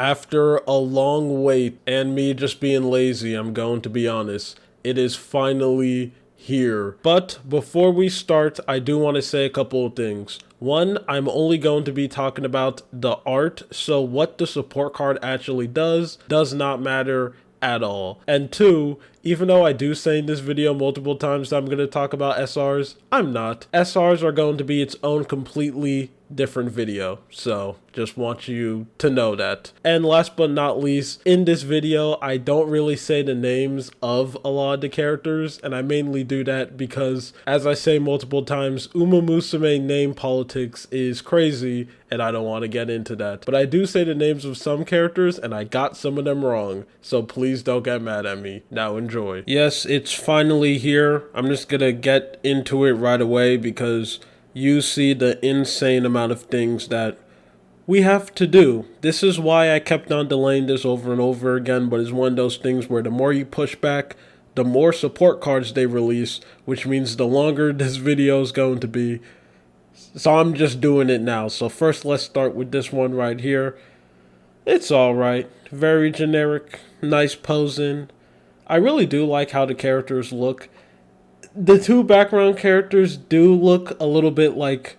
After a long wait and me just being lazy, I'm going to be honest, it is finally here. But before we start, I do want to say a couple of things. One, I'm only going to be talking about the art, so what the support card actually does not matter at all. And two, even though I do say in this video multiple times that I'm going to talk about SRs, I'm not. SRs are going to be its own completely different video, so just want you to know that. And last but not least, in this video I don't really say the names of a lot of the characters, and I mainly do that because, as I say multiple times, Musume name politics is crazy and I don't want to get into that. But I do say the names of some characters and I got some of them wrong, so please don't get mad at me. Now enjoy. Yes, it's finally here. I'm just gonna get into it right away because you see the insane amount of things that we have to do. This is why I kept on delaying this over and over again, but it's one of those things where the more you push back, the more support cards they release, which means the longer this video is going to be. So I'm just doing it now. So first let's start with this one right here. It's alright. Very generic, nice posing. I really do like how the characters look. The two background characters do look a little bit like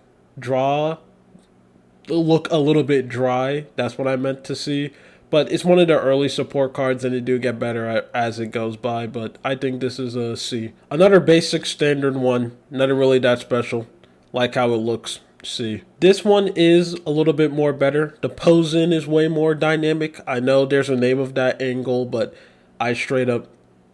look a little bit dry. That's what I meant to see. But it's one of the early support cards and they do get better as it goes by. But I think this is a C. Another basic standard one. Nothing really that special. Like how it looks. C. This one is a little bit more better. The posing is way more dynamic. I know there's a name of that angle, but I straight up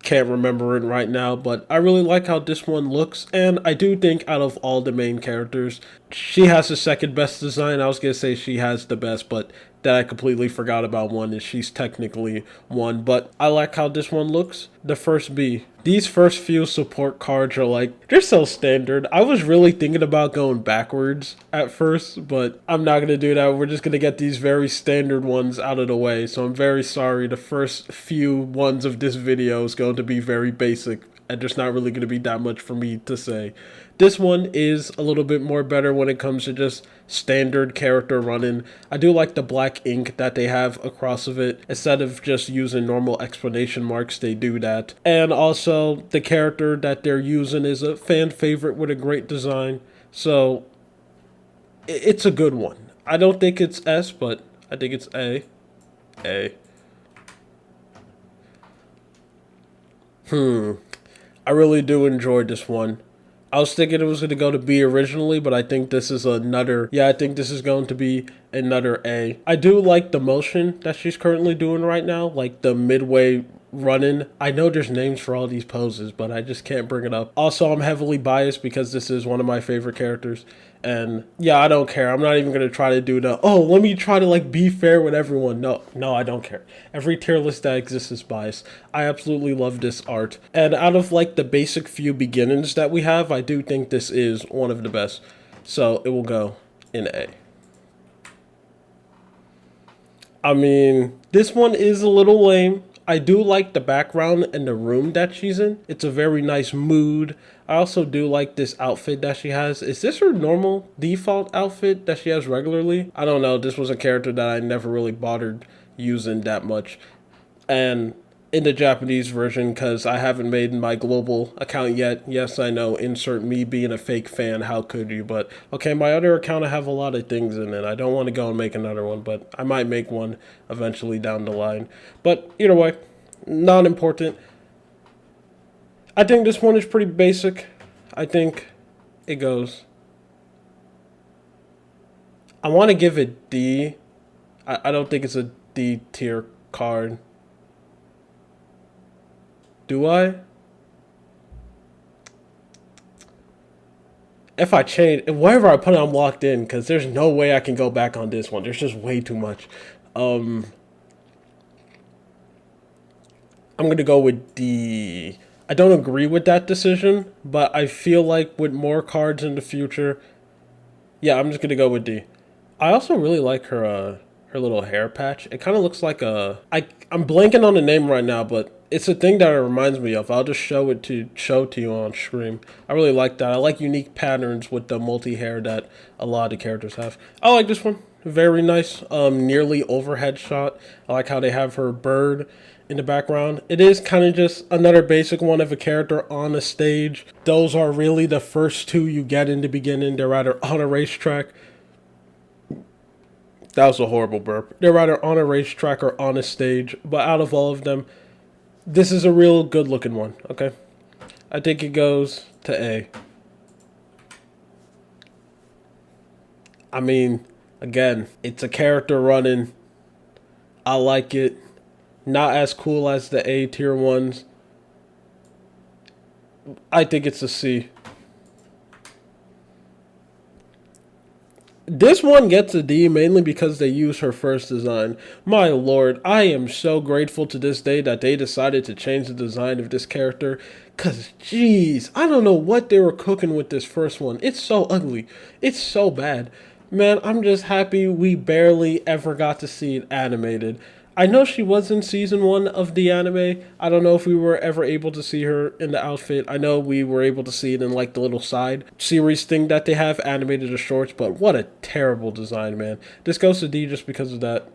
can't remember it right now, but I really like how this one looks, and I do think out of all the main characters, she has the second best design. I was gonna say she has the best, but that I completely forgot about one, and she's technically one, but I like how this one looks. The first B. These first few support cards are like, they're so standard. I was really thinking about going backwards at first, but I'm not going to do that. We're just going to get these very standard ones out of the way. So I'm very sorry. The first few ones of this video is going to be very basic, and there's not really going to be that much for me to say. This one is a little bit more better when it comes to just standard character running. I do like the black ink that they have across of it. Instead of just using normal exclamation marks, they do that. And also, the character that they're using is a fan favorite with a great design. So, it's a good one. I don't think it's S, but I think it's A. A. I really do enjoy this one. I was thinking it was going to go to B originally, but I think this is another, I think this is going to be another A. I do like the motion that she's currently doing right now, like the midway running. I know there's names for all these poses, but I just can't bring it up. Also, I'm heavily biased because this is one of my favorite characters. And yeah, I don't care. I'm not even going to try to do the, oh, let me try to like be fair with everyone. No, I don't care. Every tier list that exists is biased. I absolutely love this art. And out of like the basic few beginnings that we have, I do think this is one of the best. So it will go in A. I mean, this one is a little lame. I do like the background and the room that she's in. It's a very nice mood. I also do like this outfit that she has. Is this her normal default outfit that she has regularly? I don't know. This was a character that I never really bothered using that much. And in the Japanese version, because I haven't made my global account yet. Yes, I know, insert me being a fake fan, how could you? But okay, my other account, I have a lot of things in it. I don't want to go and make another one, but I might make one eventually down the line. But either way, not important. I think this one is pretty basic. I think it goes. I want to give it D. I don't think it's a D tier card. Do I? If I change, wherever I put it, I'm locked in because there's no way I can go back on this one. There's just way too much. I'm going to go with D. I don't agree with that decision, but I feel like with more cards in the future, yeah, I'm just going to go with D. I also really like her little hair patch. It kind of looks like I'm blanking on the name right now, but it's a thing that it reminds me of. I'll just show to you on stream. I really like that. I like unique patterns with the multi-hair that a lot of the characters have. I like this one. very nice. Nearly overhead shot. I like how they have her bird in the background. It is kind of just another basic one of a character on a stage. Those are really the first two you get in the beginning. They're either on a racetrack. That was a horrible burp. They're either on a racetrack or on a stage. But out of all of them, this is a real good looking one. Okay, I think it goes to A. I mean, again, it's a character running. I like it. Not as cool as the A tier ones. I think it's a C. This one gets a D mainly because they use her first design. My lord, I am so grateful to this day that they decided to change the design of this character. Cause jeez, I don't know what they were cooking with this first one. It's so ugly. It's so bad. Man, I'm just happy we barely ever got to see it animated. I know she was in season one of the anime. I don't know if we were ever able to see her in the outfit. I know we were able to see it in like the little side series thing that they have animated as shorts, but what a terrible design, man. This goes to D just because of that.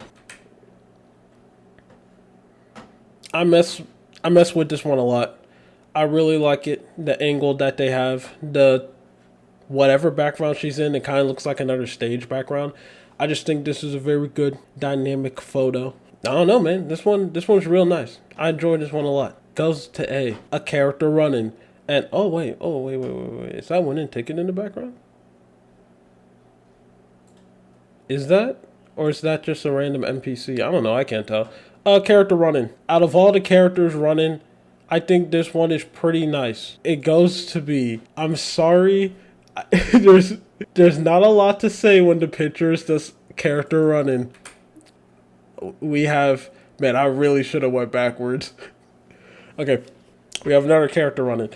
I mess I mess with this one a lot. I really like it. The angle that they have, the whatever background she's in, it kind of looks like another stage background. I just think this is a very good dynamic photo. I don't know, man. This one's real nice. I enjoyed this one a lot. Goes to A. A character running. And wait. Is that winning ticket in the background? Is that? Or is that just a random NPC? I don't know, I can't tell. A character running. Out of all the characters running, I think this one is pretty nice. It goes to B. I'm sorry. there's there's not a lot to say when the picture is this character running. We have, man, I really should have went backwards. Okay, we have another character running.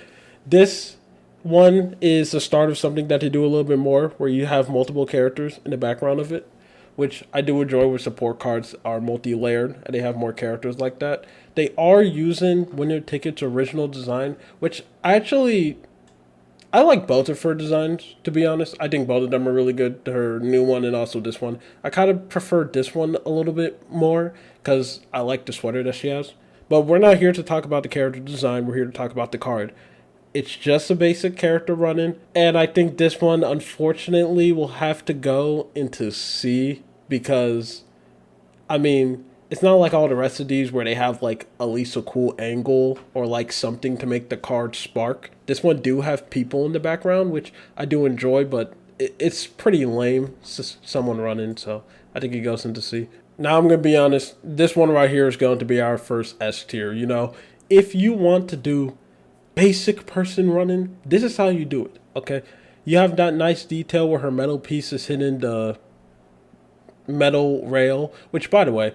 This one is the start of something that they do a little bit more, where you have multiple characters in the background of it, which I do enjoy, where support cards are multi-layered and they have more characters like that. They are using Winner Ticket's original design, which I like both of her designs, to be honest. I think both of them are really good. Her new one and also this one. I kind of prefer this one a little bit more because I like the sweater that she has. But we're not here to talk about the character design. We're here to talk about the card. It's just a basic character running. And I think this one, unfortunately, will have to go into C because, I mean, it's not like all the rest of these where they have like at least a cool angle or like something to make the card spark. This one do have people in the background, which I do enjoy, but it's pretty lame. It's just someone running, so I think it goes into C. Now I'm gonna be honest. This one right here is going to be our first S tier. You know, if you want to do basic person running, this is how you do it. Okay, you have that nice detail where her metal piece is hitting the metal rail, which by the way,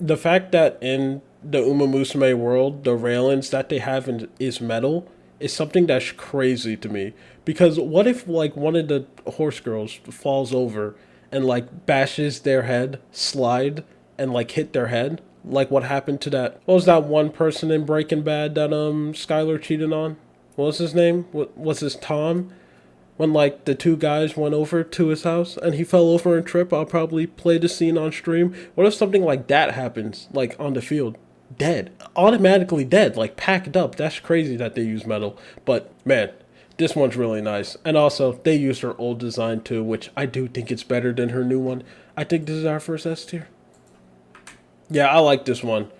the fact that in the Musume world, the railings that they have is metal is something that's crazy to me. Because what if like one of the horse girls falls over and like bashes their head, slide, and like hit their head? Like what happened to that? What was that one person in Breaking Bad that Skylar cheated on? What was his name? What was his Tom? When like the two guys went over to his house and he fell over and tripped. I'll probably play the scene on stream. What if something like that happens, like on the field? Dead. Automatically dead, like packed up. That's crazy that they use metal. But man, this one's really nice. And also, they used her old design too, which I do think it's better than her new one. I think this is our first S tier. Yeah, I like this one.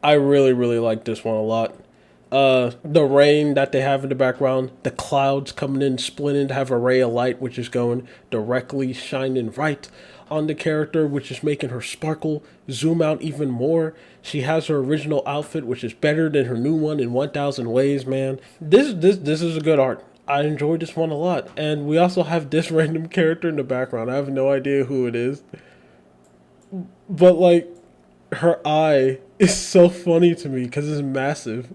I really, really like this one a lot. The rain that they have in the background, the clouds coming in, splitting to have a ray of light, which is going directly shining right on the character, which is making her sparkle, zoom out even more. She has her original outfit, which is better than her new one in 1,000 ways, man. This is a good art. I enjoyed this one a lot. And we also have this random character in the background. I have no idea who it is. But like, her eye is so funny to me because it's massive.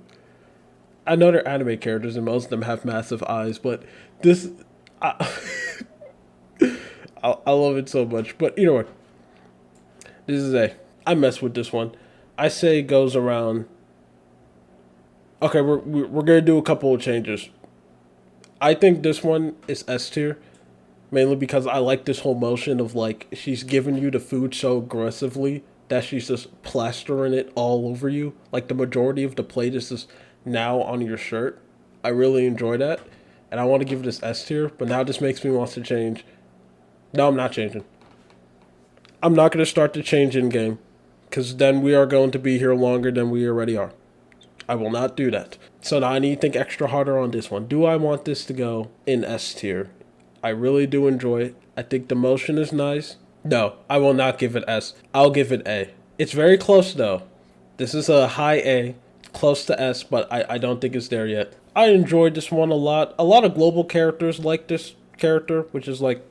I know they're anime characters and most of them have massive eyes, but this, I, I love it so much. But you know what? This is A. I mess with this one. I say it goes around. Okay, we're gonna do a couple of changes. I think this one is S tier. mainly because I like this whole motion of like she's giving you the food so aggressively that she's just plastering it all over you. Like the majority of the plate is just now on your shirt. I really enjoy that, and I want to give this S tier. But now this makes me want to change. No, I'm not changing. I'm not going to start the change in game, because then we are going to be here longer than we already are. I will not do that. So now I need to think extra harder on this one. Do I want this to go in S tier? I really do enjoy it. I think the motion is nice. No, I will not give it S. I'll give it A. It's very close though. This is a high A, close to S, but I don't think it's there yet. I enjoyed this one a lot. A lot of global characters like this character, which is like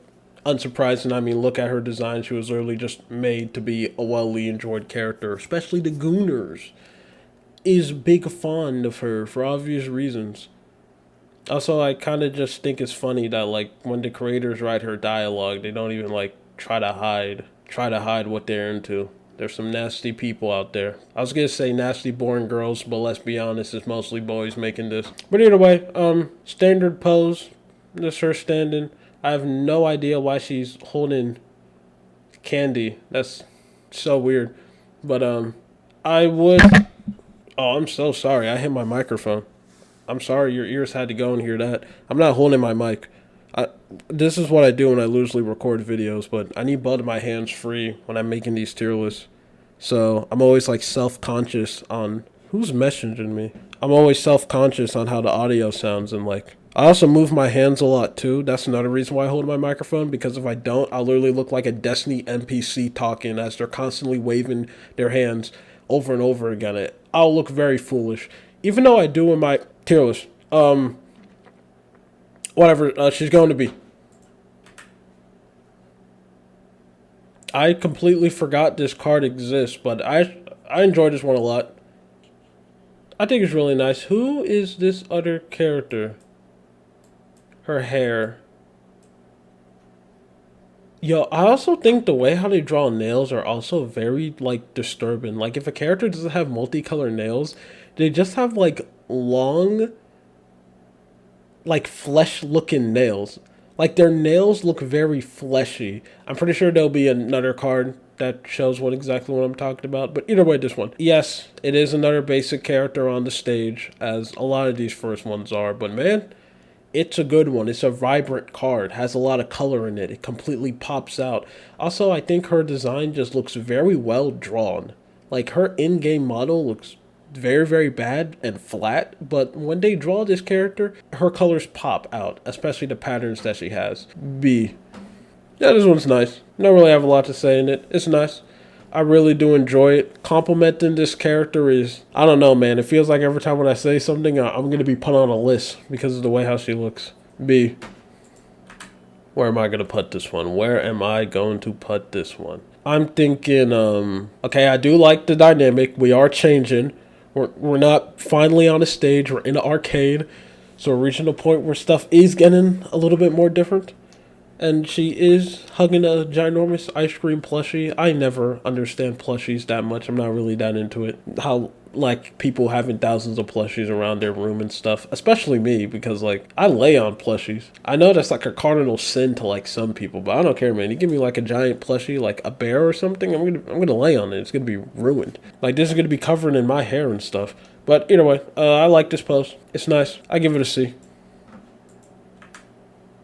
unsurprising. I mean, look at her design. She was literally just made to be a wellly enjoyed character, especially the Gooners is big fond of her for obvious reasons. Also, I kind of just think it's funny that like when the creators write her dialogue, they don't even like try to hide what they're into. There's some nasty people out there. I was gonna say nasty, boring girls, but let's be honest, it's mostly boys making this. But either way, standard pose. This her standing. I have no idea why she's holding candy. That's so weird. But I would. Oh, I'm so sorry. I hit my microphone. I'm sorry your ears had to go and hear that. I'm not holding my mic. This is what I do when I loosely record videos, but I need both of my hands free when I'm making these tier lists. So I'm always like self-conscious on who's messaging me. I'm always self-conscious on how the audio sounds, and like I also move my hands a lot too. That's another reason why I hold my microphone, because if I don't, I'll literally look like a Destiny NPC talking as they're constantly waving their hands over and over again. I'll look very foolish. Even though I do in my tier list. Whatever, she's going to be. I completely forgot this card exists, but I enjoyed this one a lot. I think it's really nice. Who is this other character? Her hair. Yo, I also think the way how they draw nails are also very, like, disturbing. Like, if a character doesn't have multicolored nails, they just have, like, long, like, flesh-looking nails. Like, their nails look very fleshy. I'm pretty sure there'll be another card that shows exactly what I'm talking about. But either way, this one. Yes, it is another basic character on the stage, as a lot of these first ones are. But, man, it's a good one. It's a vibrant card. Has a lot of color in it. It completely pops out. Also, I think her design just looks very well drawn. Like, her in-game model looks very, very bad and flat, but when they draw this character, her colors pop out, especially the patterns that she has. B. Yeah, this one's nice. Don't really have a lot to say in it. It's nice. I really do enjoy it. Complimenting this character is, I don't know, man. It feels like every time when I say something, I'm going to be put on a list because of the way how she looks. B. Where am I going to put this one? Where am I going to put this one? I'm thinking, okay, I do like the dynamic. We are changing. We're not finally on a stage. We're in an arcade. So we're reaching a point where stuff is getting a little bit more different. And she is hugging a ginormous ice cream plushie. I never understand plushies that much. I'm not really that into it. How, like, people having thousands of plushies around their room and stuff. Especially me, because, like, I lay on plushies. I know that's, like, a cardinal sin to, like, some people. But I don't care, man. You give me, like, a giant plushie, like a bear or something, I'm gonna lay on it. It's gonna be ruined. Like, this is gonna be covered in my hair and stuff. But, either way, I like this pose. It's nice. I give it a C.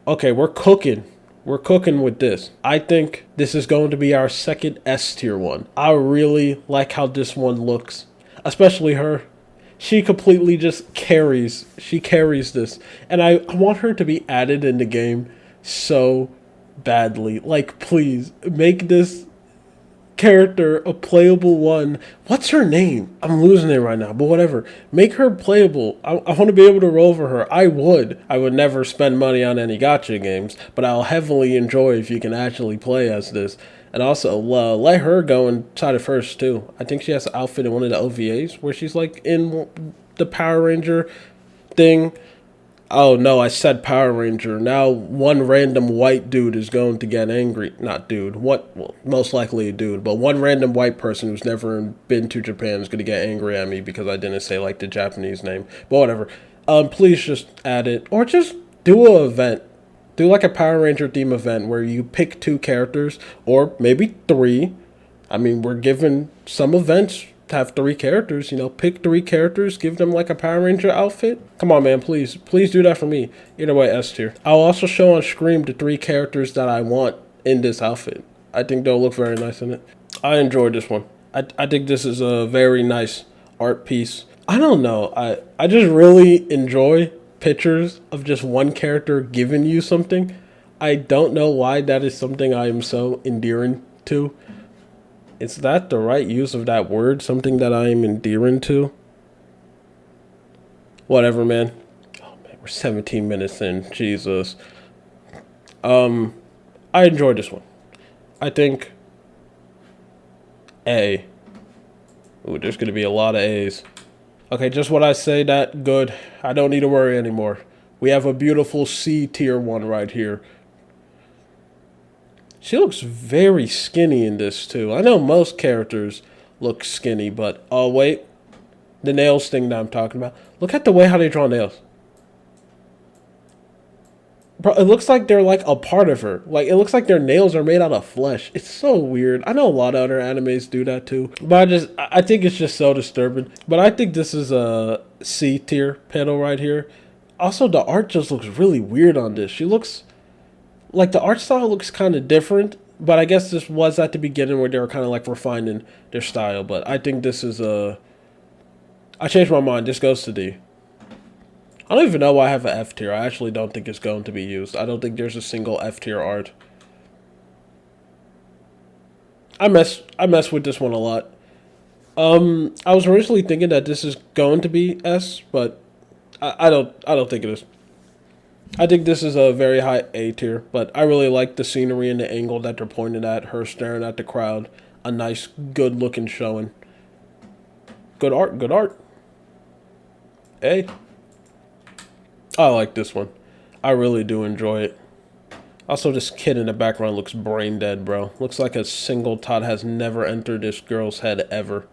Okay, we're cooking. We're cooking with this. I think this is going to be our second S tier one. I really like how this one looks, especially her. She completely just carries. She carries this. And I want her to be added in the game so badly. Like, please, make this character a playable one. What's her name? I'm losing it right now, but whatever. Make her playable. I want to be able to roll over her. I would never spend money on any gacha games, but I'll heavily enjoy if you can actually play as this. And also, let her go inside of first too. I think she has an outfit in one of the OVAs where she's like in the Power Ranger thing. Oh no, I said Power Ranger. Now one random white dude is going to get angry. Not dude. What? Well, most likely a dude. But one random white person who's never been to Japan is going to get angry at me because I didn't say like the Japanese name. But whatever. Please just add it. Or just do an event. Do like a Power Ranger theme event where you pick 2 characters or maybe 3. I mean, we're given some events to have 3 characters. You know, pick 3 characters, give them like a Power Ranger outfit. Come on, man, please do that for me. Either way, S tier. I'll also show on screen the 3 characters that I want in this outfit. I think they'll look very nice in it. I enjoyed this one. I think this is a very nice art piece. I don't know. I just really enjoy pictures of just one character giving you something. I don't know why that is something I am so endearing to. Is that the right use of that word? Something that I am endearing to? Whatever, man. Oh man, we're 17 minutes in. Jesus. I enjoyed this one. I think A. Ooh, there's gonna be a lot of A's. Okay, just what I say that good. I don't need to worry anymore. We have a beautiful C tier one right here. She looks very skinny in this too. I know most characters look skinny, but oh wait. The nails thing that I'm talking about. Look at the way how they draw nails. Bro, it looks like they're like a part of her. Like, it looks like their nails are made out of flesh. It's so weird. I know a lot of other animes do that too. But I think it's just so disturbing. But I think this is a C tier panel right here. Also, the art just looks really weird on this. She looks, like the art style looks kind of different. But I guess this was at the beginning where they were kind of like refining their style. But I think this is a, I changed my mind. This goes to D. I don't even know why I have an F tier. I actually don't think it's going to be used. I don't think there's a single F tier art. I mess with this one a lot. I was originally thinking that this is going to be S, but I don't think it is. I think this is a very high A tier, but I really like the scenery and the angle that they're pointing at, her staring at the crowd. A nice, good looking showing. Good art, good art. A. I like this one. I really do enjoy it. Also, this kid in the background looks brain dead, bro. Looks like a single thought has never entered this girl's head ever.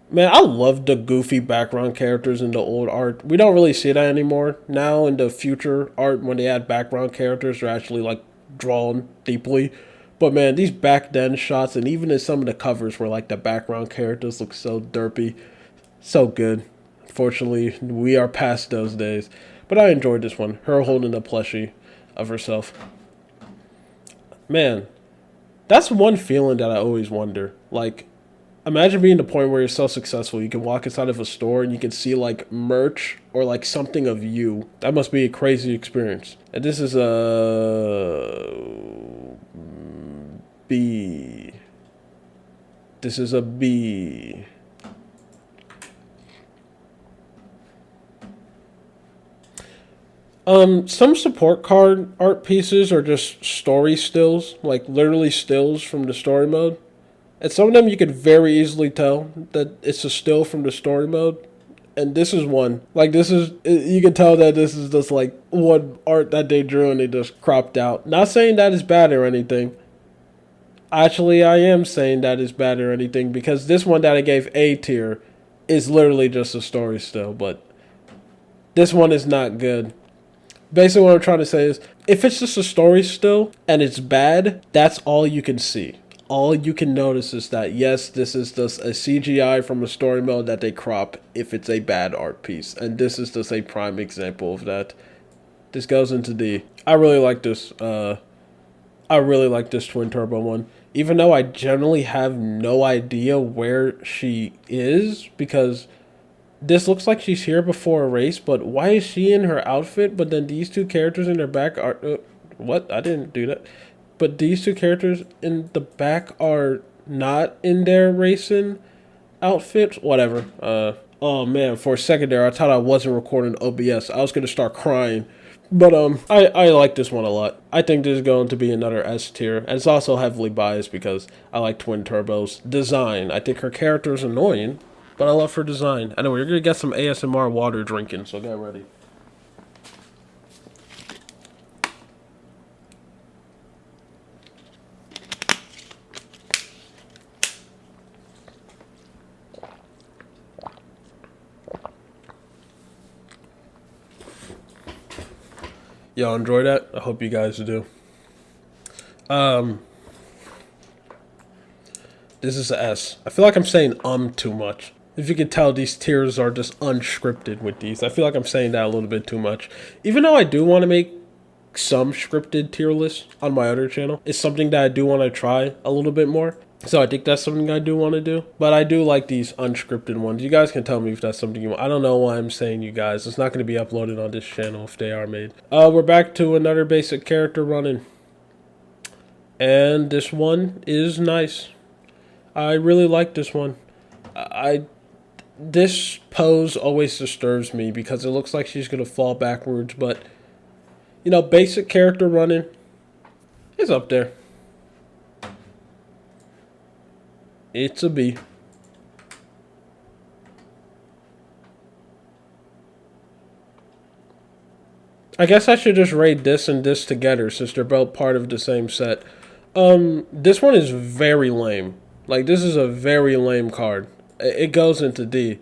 Man, I love the goofy background characters in the old art. We don't really see that anymore. Now in the future art, when they add background characters, they're actually like drawn deeply. But man, these back then shots and even in some of the covers where like the background characters look so derpy. So good. Fortunately, we are past those days. But I enjoyed this one. Her holding a plushie of herself. Man, that's one feeling that I always wonder. Like, imagine being the point where you're so successful, you can walk inside of a store and you can see like merch or like something of you. That must be a crazy experience. And this is a B. This is a B. Some support card art pieces are just story stills, like literally stills from the story mode. And some of them you could very easily tell that it's a still from the story mode. And this is one. Like, this is, you can tell that this is just like one art that they drew and they just cropped out. Not saying that is bad or anything. Actually, I am saying that is bad or anything because this one that I gave A tier is literally just a story still. But this one is not good. Basically, what I'm trying to say is, if it's just a story still and it's bad, that's all you can see. All you can notice is that, yes, this is just a CGI from a story mode that they crop if it's a bad art piece. And this is just a prime example of that. This goes into D. I really like this. I really like this Twin Turbo one. Even though I generally have no idea where she is, because this looks like she's here before a race, but why is she in her outfit? But then these 2 characters in her back are... what? I didn't do that. But these 2 characters in the back are not in their racing outfits. Whatever. Oh man, for a second there, I thought I wasn't recording OBS. I was going to start crying. But I like this one a lot. I think this is going to be another S tier. And it's also heavily biased because I like Twin Turbo's design. I think her character is annoying, but I love her design. Anyway, you're going to get some ASMR water drinking, so get ready. Y'all enjoy that? I hope you guys do. This is a S. I feel like I'm saying too much. If you can tell, these tiers are just unscripted with these. I feel like I'm saying that a little bit too much. Even though I do want to make some scripted tier lists on my other channel, it's something that I do want to try a little bit more. So I think that's something I do want to do. But I do like these unscripted ones. You guys can tell me if that's something you want. I don't know why I'm saying you guys. It's not going to be uploaded on this channel if they are made. We're back to another basic character running. And this one is nice. I really like this one. This pose always disturbs me because it looks like she's going to fall backwards. But, you know, basic character running is up there. It's a B. I guess I should just rate this and this together since they're both part of the same set. This one is very lame. Like, this is a very lame card. It goes into D.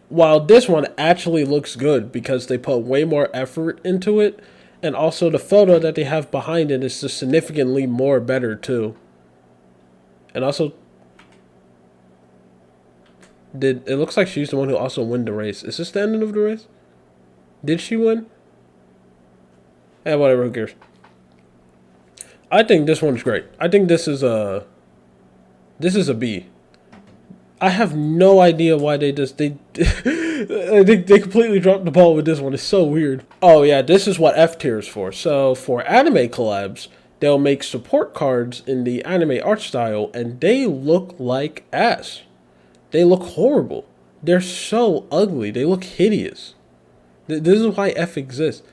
While this one actually looks good because they put way more effort into it. And also the photo that they have behind it is just significantly more better too. And also, it looks like she's the one who also won the race. Is this the ending of the race? Did she win? Eh, whatever, who cares? I think this one's great. I think this is a B. I have no idea why they I think they completely dropped the ball with this one. It's so weird. Oh yeah, this is what F tier is for. So for anime collabs, they'll make support cards in the anime art style, and they look like ass. They look horrible. They're so ugly. They look hideous. This is why F exists.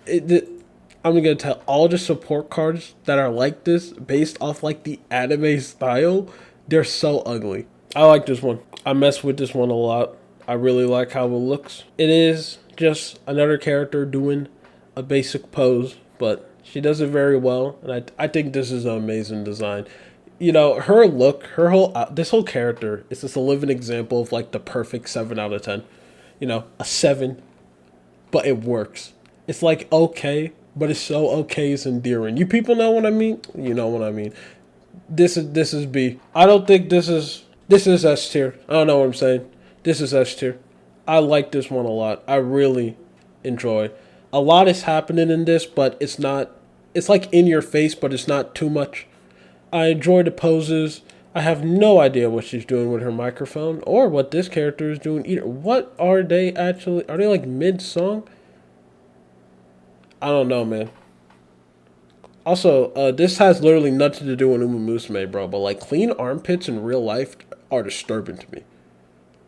I'm going to tell all the support cards that are like this, based off like the anime style, they're so ugly. I like this one. I mess with this one a lot. I really like how it looks. It is just another character doing a basic pose, but she does it very well, and I think this is an amazing design. You know, her look, this whole character is just a living example of like the perfect 7 out of 10. You know, a 7, but it works. It's like okay, but it's so okay it's endearing. You people know what I mean? You know what I mean. This is B. I don't think this is S tier. I don't know what I'm saying. This is S tier. I like this one a lot. I really enjoy. A lot is happening in this, but it's like in your face, but it's not too much. I enjoy the poses. I have no idea what she's doing with her microphone or what this character is doing either. What are they actually? Are they like mid-song? I don't know, man. Also, this has literally nothing to do with Musume, bro. But like clean armpits in real life are disturbing to me.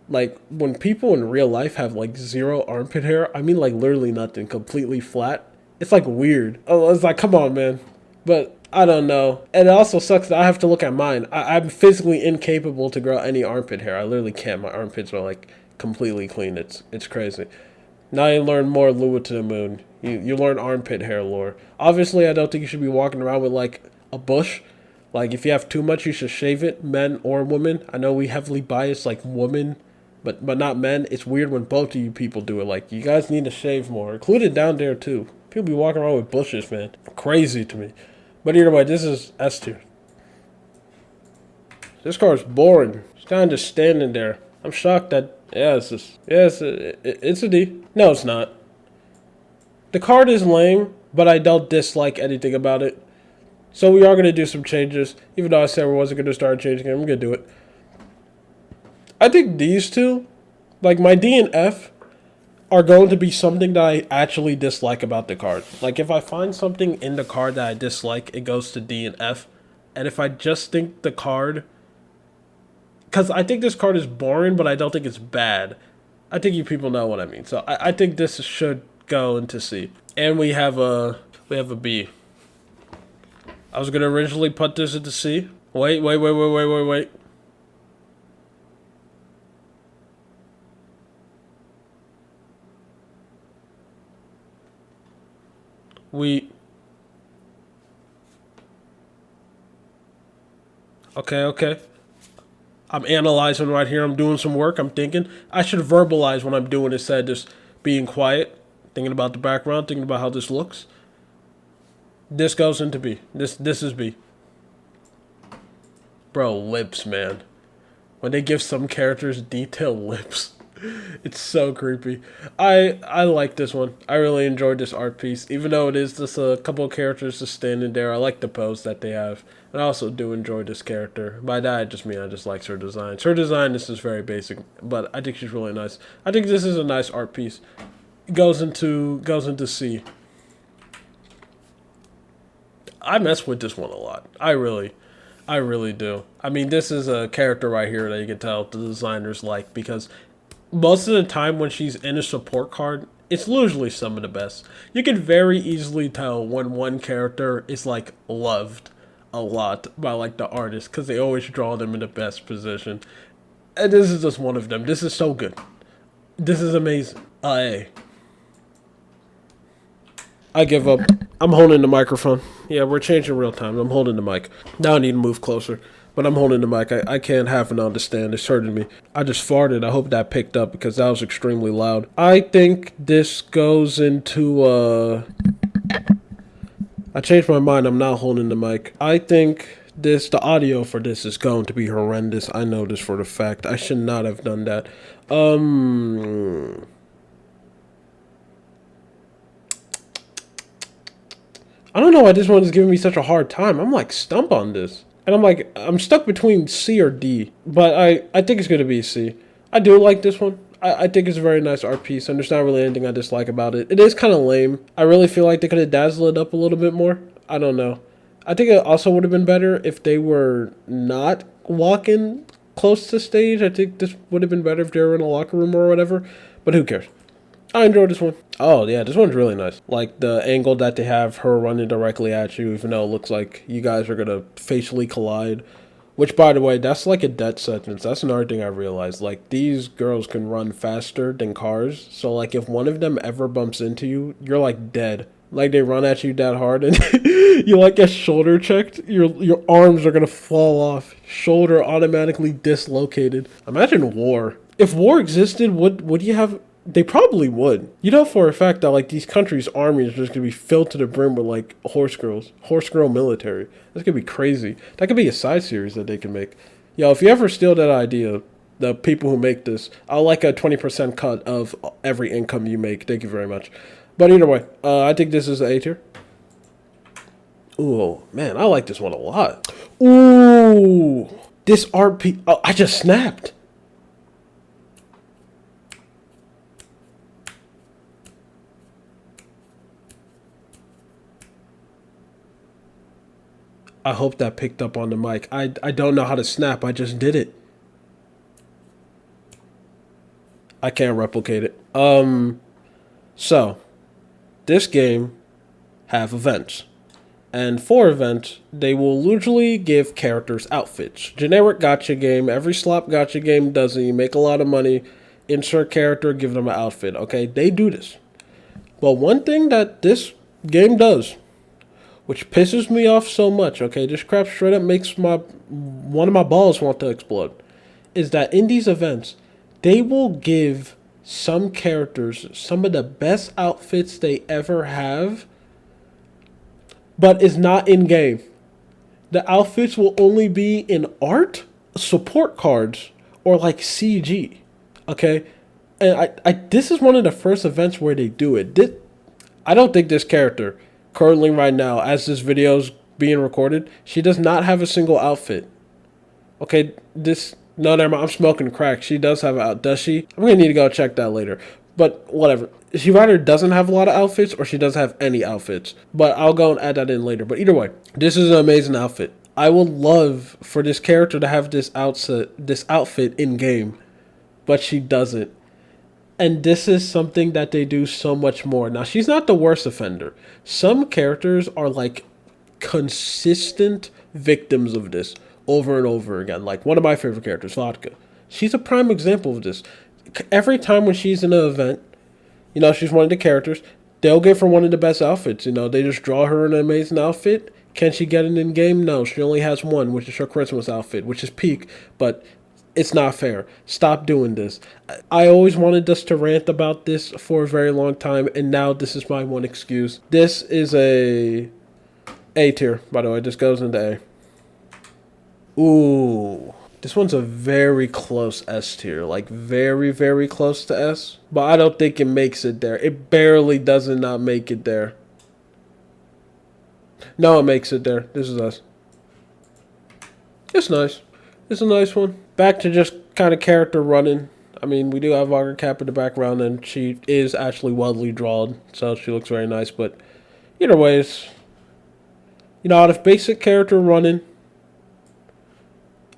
Like when people in real life have like 0 armpit hair, I mean like literally nothing, completely flat. It's like weird. Oh, it's like, come on, man. But I don't know. And it also sucks that I have to look at mine. I'm physically incapable to grow any armpit hair. I literally can't. My armpits are like completely clean. It's crazy. Now you learn more Lua to the Moon. You learn armpit hair lore. Obviously, I don't think you should be walking around with like a bush. Like if you have too much, you should shave it, men or women. I know we heavily bias like women, but not men. It's weird when both of you people do it. Like you guys need to shave more. Include it down there too. People be walking around with bushes, man. Crazy to me. But either way, this is S tier. This car is boring. It's kind of just standing there. I'm shocked that, it's a D. No, it's not. The card is lame, but I don't dislike anything about it. So we are going to do some changes. Even though I said we wasn't going to start changing it, I'm going to do it. I think these two, like my D and F, are going to be something that I actually dislike about the card. Like if I find something in the card that I dislike, it goes to D and F. And if I just think the card, because I think this card is boring, but I don't think it's bad. I think you people know what I mean. So I think this should go into C. And we have a B. I was gonna originally put this into C. Wait. Okay. I'm analyzing right here. I'm doing some work. I'm thinking. I should verbalize when I'm doing instead of just being quiet. Thinking about the background, thinking about how this looks. This goes into B. This is B. Bro, lips, man. When they give some characters detailed lips, it's so creepy. I like this one. I really enjoyed this art piece, even though it is just a couple of characters just standing there. I like the pose that they have, and I also do enjoy this character. By that I just mean I just like her design. Her design is just very basic, but I think she's really nice. I think this is a nice art piece. It goes into C. I mess with this one a lot. I really do. I mean, this is a character right here that you can tell the designers like, because most of the time when she's in a support card, it's usually some of the best. You can very easily tell when one character is like loved a lot by like the artist, because they always draw them in the best position. And this is just one of them. This is so good. This is amazing. I give up. I'm holding the microphone. Yeah, we're changing real time. I'm holding the mic. Now I need to move closer. But I'm holding the mic. I can't have and understand. It's hurting me. I just farted. I hope that picked up because that was extremely loud. I think this goes into, I changed my mind. I'm not holding the mic. I think the audio for this is going to be horrendous. I know this for the fact. I should not have done that. I don't know why this one is giving me such a hard time. I'm like stumped on this. And I'm stuck between C or D. But I think it's going to be C. I do like this one. I think it's a very nice art piece, and there's not really anything I dislike about it. It is kind of lame. I really feel like they could have dazzled it up a little bit more. I don't know. I think it also would have been better if they were not walking close to stage. I think this would have been better if they were in a locker room or whatever. But who cares? I enjoyed this one. Oh, yeah, this one's really nice. Like, the angle that they have her running directly at you, even though it looks like you guys are going to facially collide. Which, by the way, that's like a death sentence. That's another thing I realized. Like, these girls can run faster than cars. So, like, if one of them ever bumps into you, you're, like, dead. Like, they run at you that hard and you, like, get shoulder checked. Your arms are going to fall off. Shoulder automatically dislocated. Imagine war. If war existed, would you have... They probably would. You know for a fact that, like, these countries' armies are just going to be filled to the brim with, like, horse girls. Horse girl military. That's going to be crazy. That could be a side series that they can make. Yo, if you ever steal that idea, the people who make this, I'll like a 20% cut of every income you make. Thank you very much. But either way, I think this is A tier. Ooh, man, I like this one a lot. Ooh, this art piece. Oh, I just snapped. I hope that picked up on the mic. I don't know how to snap. I just did it. I can't replicate it. So, this game have events. And for events, they will usually give characters outfits. Generic gacha game. Every slop gacha game does it. You make a lot of money. Insert character, give them an outfit. Okay, they do this. But one thing that this game does, which pisses me off so much, okay, this crap straight up makes one of my balls want to explode, is that in these events, they will give some characters some of the best outfits they ever have, but it's not in game. The outfits will only be in art, support cards, or like CG, okay? And this is one of the first events where they do it. I don't think this character currently right now, as this video is being recorded, she does not have a single outfit. Okay, no, never mind, I'm smoking crack. She does have an outfit. Does she? I'm going to need to go check that later. But whatever. She either doesn't have a lot of outfits or she doesn't have any outfits. But I'll go and add that in later. But either way, this is an amazing outfit. I would love for this character to have this outfit in game, but she doesn't. And this is something that they do so much more. Now, she's not the worst offender. Some characters are like consistent victims of this over and over again. Like one of my favorite characters, Vodka. She's a prime example of this. Every time when she's in an event, you know, she's one of the characters, they'll give her one of the best outfits. You know, they just draw her an amazing outfit. Can she get it in game? No, she only has one, which is her Christmas outfit, which is peak, but It's not fair. Stop doing this. I always wanted us to rant about this for a very long time, and now this is my one excuse. This is A tier, by the way. This goes into A. Ooh. This one's a very close S tier. Like, very, very close to S. But I don't think it makes it there. It barely does not make it there. No, it makes it there. This is S. It's nice. It's a nice one. Back to just kind of character running. I mean, we do have Auger Cap in the background, and she is actually wildly drawn, so she looks very nice. But either ways, out of basic character running,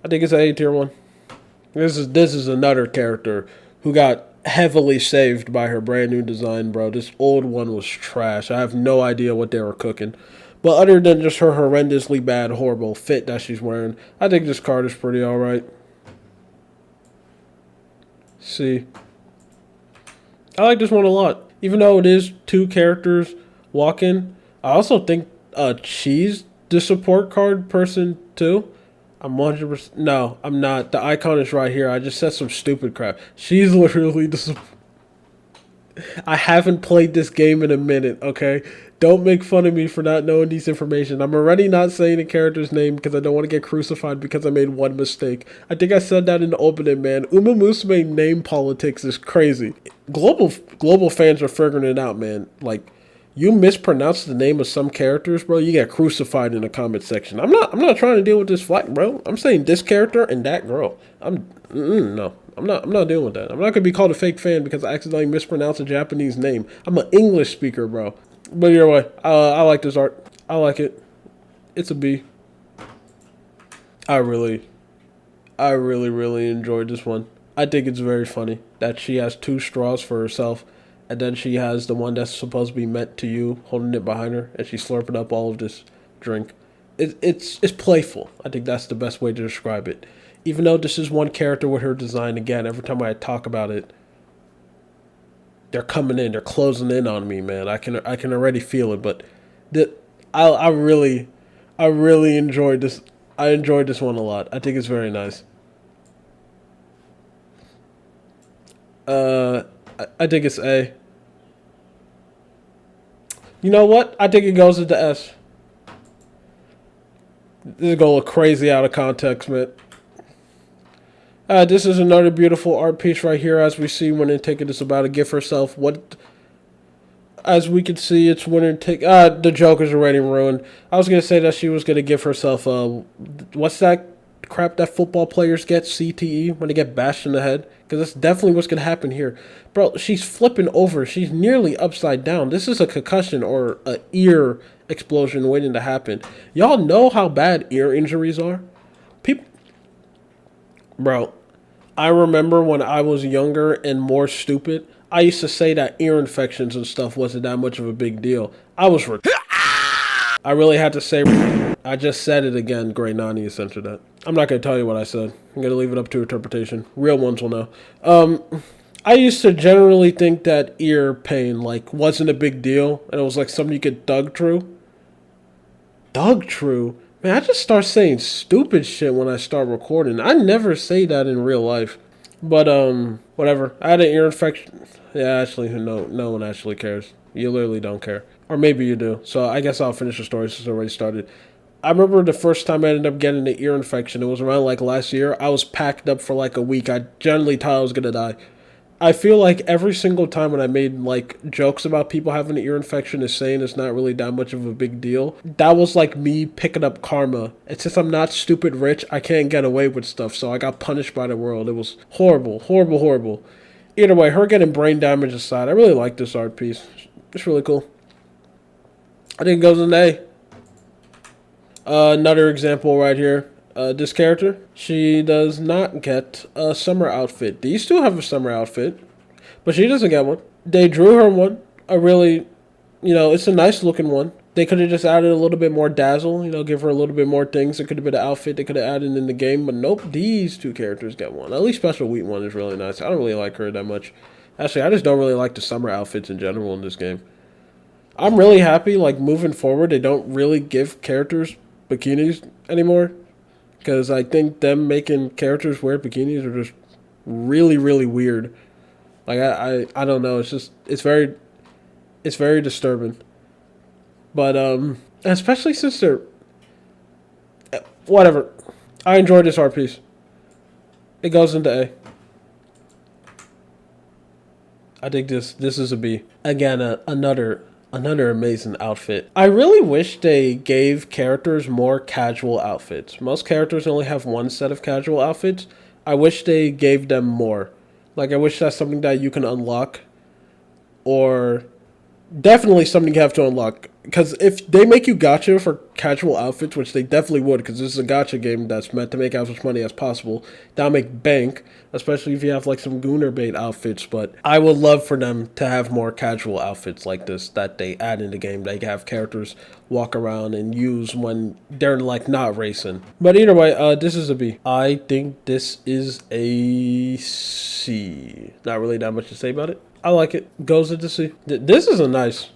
I think it's an A tier one. This is another character who got heavily saved by her brand new design, bro. This old one was trash. I have no idea what they were cooking. But other than just her horrendously bad, horrible fit that she's wearing, I think this card is pretty alright. See. I like this one a lot. Even though it is two characters walking, I also think she's the support card person too. I'm 100%. No, I'm not. The icon is right here. I just said some stupid crap. She's literally the. I haven't played this game in a minute, okay? Don't make fun of me for not knowing these information. I'm already not saying the character's name because I don't want to get crucified because I made one mistake. I think I said that in the opening, man. Musume name politics is crazy. Global fans are figuring it out, man. Like, you mispronounce the name of some characters, bro, you get crucified in the comment section. I'm not trying to deal with this flack, bro. I'm saying this character and that girl. No. I'm not dealing with that. I'm not gonna be called a fake fan because I accidentally mispronounced a Japanese name. I'm an English speaker, bro. But either way, I like this art. I like it. It's a B. I really enjoyed this one. I think it's very funny that she has two straws for herself, and then she has the one that's supposed to be meant to you, holding it behind her, and she's slurping up all of this drink. It's playful. I think that's the best way to describe it. Even though this is one character with her design, again, every time I talk about it, they're coming in, they're closing in on me, man. I can already feel it, but I really enjoyed this. I enjoyed this one a lot. I think it's very nice. I think it's A. You know what? I think it goes into S. This is gonna look crazy out of context, man. This is another beautiful art piece right here, as we see Winter Ticket is about to give herself what, as we can see, it's Winter Ticket. The joke is already ruined. I was gonna say that she was gonna give herself what's that crap that football players get, CTE, when they get bashed in the head? Because that's definitely what's gonna happen here, bro. She's flipping over. She's nearly upside down. This is a concussion or an ear explosion waiting to happen. Y'all know how bad ear injuries are, people. Bro, I remember when I was younger and more stupid, I used to say that ear infections and stuff wasn't that much of a big deal. I really had to say, I just said it again. Great Nani censored that. I'm not going to tell you what I said. I'm going to leave it up to interpretation. Real ones will know. I used to generally think that ear pain, like, wasn't a big deal. And it was like something you could dug through. Dug through? Man, I just start saying stupid shit when I start recording. I never say that in real life. But, whatever. I had an ear infection. Yeah, actually, no one actually cares. You literally don't care. Or maybe you do. So I guess I'll finish the story since it already started. I remember the first time I ended up getting an ear infection. It was around, like, last year. I was packed up for, like, a week. I generally thought I was going to die. I feel like every single time when I made, like, jokes about people having an ear infection is saying it's not really that much of a big deal. That was like me picking up karma. And since I'm not stupid rich, I can't get away with stuff. So I got punished by the world. It was horrible, horrible, horrible. Either way, her getting brain damage aside, I really like this art piece. It's really cool. I think it goes in A. Another example right here. This character, she does not get a summer outfit. These two have a summer outfit, but she doesn't get one. They drew her one. A really, it's a nice looking one. They could have just added a little bit more dazzle, give her a little bit more things. It could have been an outfit they could have added in the game, but nope, these two characters get one. At least Special Wheat one is really nice. I don't really like her that much. Actually, I just don't really like the summer outfits in general in this game. I'm really happy, like, moving forward, they don't really give characters bikinis anymore. because I think them making characters wear bikinis are just really, really weird. Like I don't know. It's just it's very disturbing. But especially since they're whatever. I enjoyed this art piece. It goes into A. I think this is a B. Again, another amazing outfit. I really wish they gave characters more casual outfits. Most characters only have one set of casual outfits. I wish they gave them more. Like I wish that's something that you can unlock, or definitely something you have to unlock. Because if they make you gacha for casual outfits, which they definitely would, because this is a gacha game that's meant to make as much money as possible, that'll make bank, especially if you have like some Gooner bait outfits. But I would love for them to have more casual outfits like this that they add in the game. They have characters walk around and use when they're like not racing. But either way, this is a B. I think this is a C. Not really that much to say about it. I like it. Goes into C. This is a nice.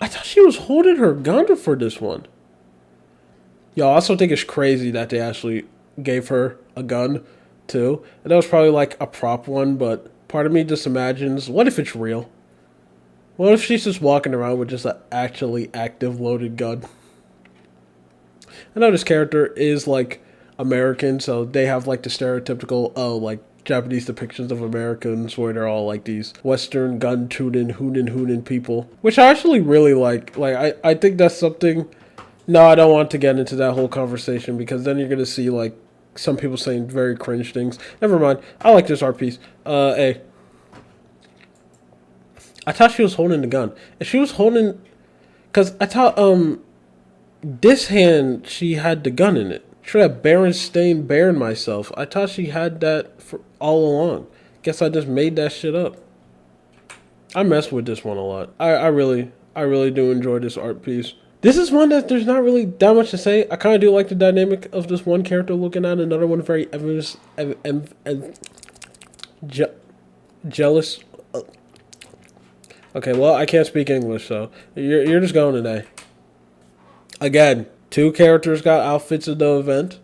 I thought she was holding her gun for this one. Yo, I also think it's crazy that they actually gave her a gun, too. And that was probably like a prop one, but part of me just imagines, what if it's real? What if she's just walking around with just an actually active loaded gun? I know this character is like American, so they have like the stereotypical, oh, like Japanese depictions of Americans where they're all like these Western gun tootin' hoonin' people, which I actually really like. Like I think that's something. No, I don't want to get into that whole conversation because then you're gonna see like some people saying very cringe things. Never mind. I like this art piece. A. I thought she was holding the gun. If she was holding, cause I thought this hand she had the gun in it. Should have Berenstain Bear myself. I thought she had that for all along. Guess I just made that shit up. I mess with this one a lot. I really do enjoy this art piece. This is one that there's not really that much to say. I kind of do like the dynamic of this one character looking at another one very jealous. Okay, well, I can't speak English, so you're just going today. Again, 2 characters got outfits in the event,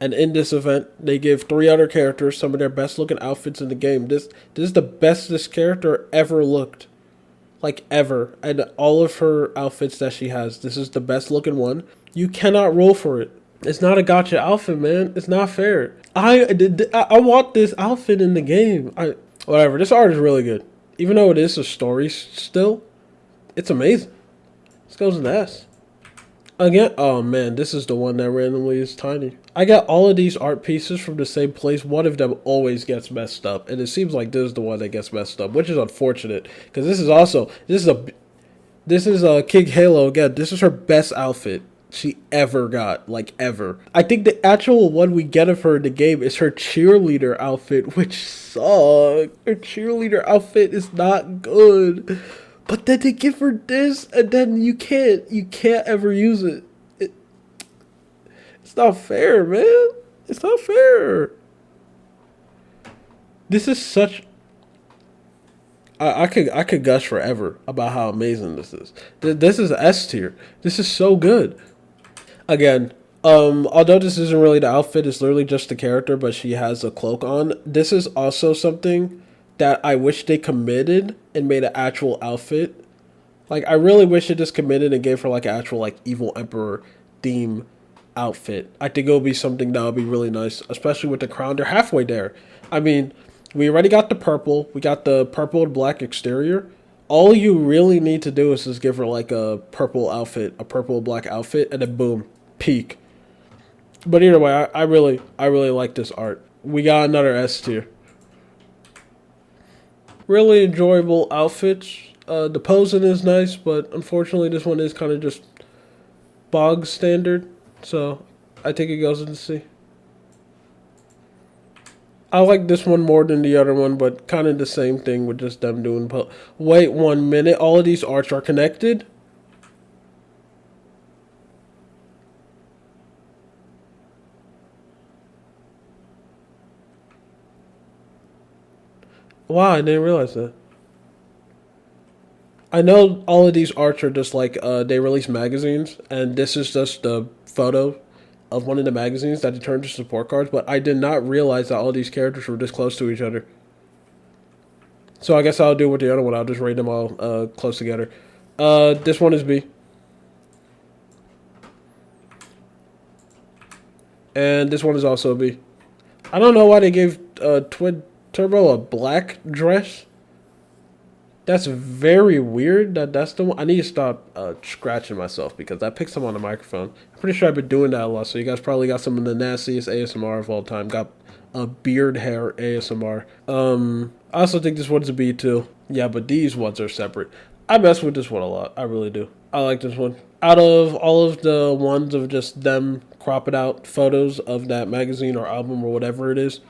and in this event, they give 3 other characters some of their best looking outfits in the game. This is the best this character ever looked. Like, ever. And all of her outfits that she has, this is the best looking one. You cannot roll for it. It's not a gotcha outfit, man. It's not fair. I want this outfit in the game. Whatever. This art is really good. Even though it is a story still, it's amazing. This goes in the S. Again, oh man, this is the one that randomly is tiny. I got all of these art pieces from the same place. One of them always gets messed up, and it seems like this is the one that gets messed up, which is unfortunate because this is a King Halo again. This is her best outfit she ever got, like ever. I think the actual one we get of her in the game is her cheerleader outfit, which sucks. Her cheerleader outfit is not good. But then they give her this, and then you can't ever use it. It's not fair, man. It's not fair. This is such. I could gush forever about how amazing this is. This is S tier. This is so good. Again, although this isn't really the outfit, it's literally just the character, but she has a cloak on. This is also something that I wish they committed and made an actual outfit. Like, I really wish they just committed and gave her, like, an actual, like, Evil Emperor theme outfit. I think it would be something that would be really nice, especially with the crown. They're halfway there. I mean, we already got the purple. We got the purple and black exterior. All you really need to do is just give her, like, a purple outfit, a purple and black outfit, and then boom, peak. But either way, I really like this art. We got another S tier. Really enjoyable outfits. The posing is nice, but unfortunately this one is kind of just bog standard. So I think it goes into C. I like this one more than the other one, but kind of the same thing with just them doing Wait 1 minute. All of these arts are connected? Wow, I didn't realize that. I know all of these arts are just like they release magazines, and this is just the photo, of one of the magazines that he turned to support cards, but I did not realize that all these characters were this close to each other. So I guess I'll do with the other one. I'll just rate them all close together. This one is B. And this one is also a B. I don't know why they gave Twin Turbo a black dress. That's very weird. That's the one. I need to stop scratching myself because I picked some on the microphone. I'm pretty sure I've been doing that a lot. So you guys probably got some of the nastiest ASMR of all time. Got a beard hair ASMR. I also think this one's a B too. Yeah, but these ones are separate. I mess with this one a lot. I really do. I like this one. Out of all of the ones of just them cropping out photos of that magazine or album or whatever it is,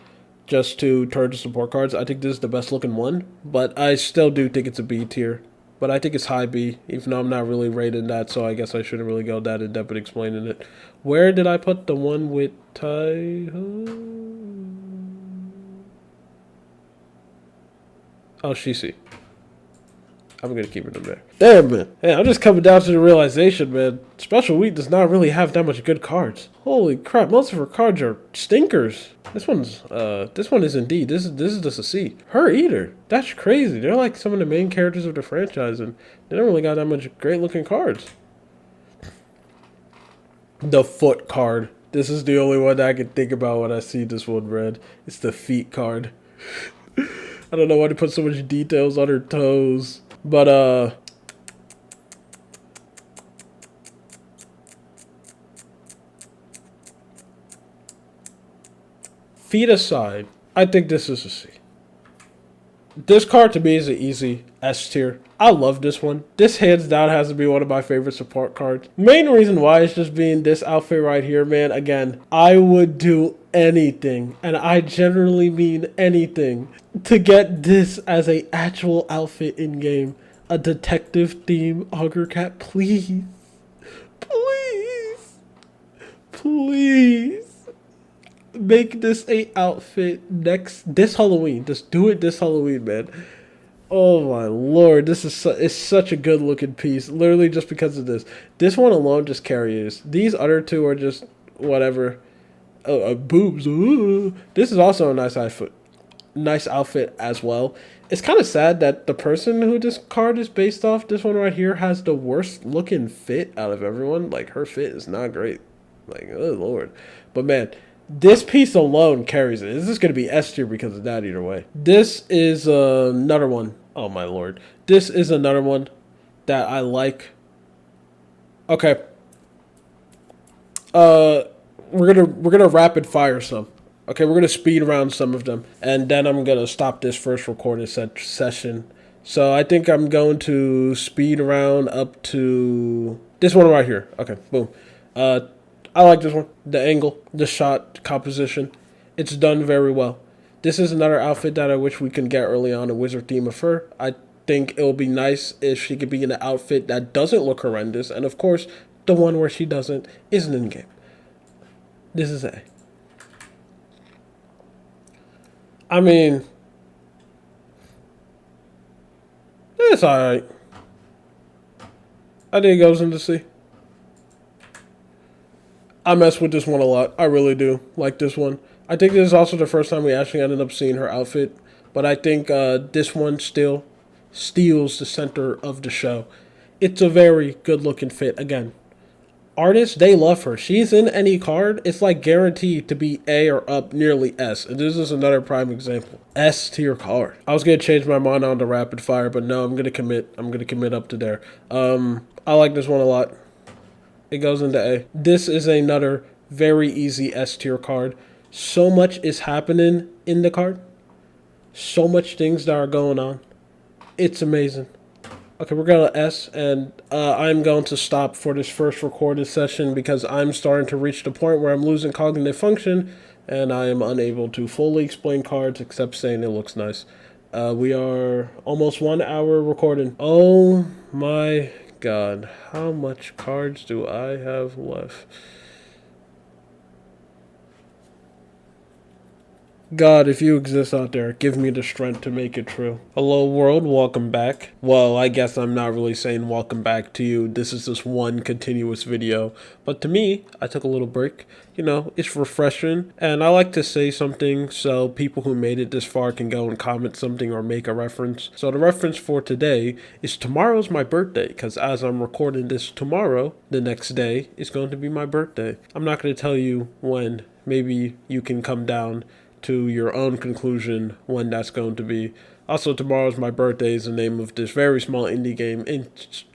just to turn to support cards, I think this is the best looking one. But I still do think it's a B tier. But I think it's high B, even though I'm not really rating that, so I guess I shouldn't really go that in depth in explaining it. Where did I put the one with Taiho? Oh, Shishi. I'm gonna keep it in there. Damn, man. Hey, I'm just coming down to the realization, man. Special Week does not really have that much good cards. Holy crap, most of her cards are stinkers. This one is indeed. This is just a C. Her either. That's crazy. They're like some of the main characters of the franchise, and they don't really got that much great looking cards. The foot card. This is the only one that I can think about when I see this one red. It's the feet card. I don't know why they put so much details on her toes. But, feet aside, I think this is a C. This card to me is an easy S tier. I love this one. This hands down has to be one of my favorite support cards. Main reason why is just being this outfit right here, man. Again, I would do anything, and I generally mean anything, to get this as a actual outfit in game. A detective theme hugger cat, please. Please. Please. Make this a outfit this Halloween. Just do it this Halloween, man. Oh my lord, this is it's such a good looking piece. Literally just because of this. This one alone just carries. These other two are just whatever. Boobs. Ooh. This is also a nice outfit as well. It's kind of sad that the person who this card is based off, this one right here, has the worst looking fit out of everyone. Like, her fit is not great. Like, oh lord. But man, this piece alone carries it. This is going to be S tier because of that either way. This is another one. Oh my lord. This is another one that I like. Okay. We're gonna rapid fire some. Okay, we're gonna speed around some of them, and then I'm gonna stop this first recorded session. So I think I'm going to speed around up to this one right here. Okay, boom. I like this one. The angle, the shot composition, it's done very well. This is another outfit that I wish we can get early on, a wizard theme of her. I think it would be nice if she could be in an outfit that doesn't look horrendous, and of course, the one where she doesn't isn't in game. This is A. I mean, it's alright. I think it goes into C. I mess with this one a lot. I really do like this one. I think this is also the first time we actually ended up seeing her outfit. But I think this one still steals the center of the show. It's a very good looking fit. Again, artists, they love her. She's in any card, it's like guaranteed to be A or up, nearly S. And this is another prime example. S tier card. I was going to change my mind on the rapid fire, but no, I'm going to commit. I'm going to commit up to there. I like this one a lot. It goes into A. This is another very easy S tier card. So much is happening in the card. So much things that are going on. It's amazing. Okay, we're going to S, and I'm going to stop for this first recorded session because I'm starting to reach the point where I'm losing cognitive function, and I am unable to fully explain cards except saying it looks nice. We are almost 1 hour recording. Oh my god, how much cards do I have left? God, if you exist out there, give me the strength to make it true. Hello, world. Welcome back. Well, I guess I'm not really saying welcome back to you. This is just one continuous video. But to me, I took a little break. You know, it's refreshing. And I like to say something so people who made it this far can go and comment something or make a reference. So the reference for today is tomorrow's my birthday. Because as I'm recording this tomorrow, the next day is going to be my birthday. I'm not going to tell you when. Maybe you can come down to your own conclusion when that's going to be. Also, tomorrow's my birthday is the name of this very small indie game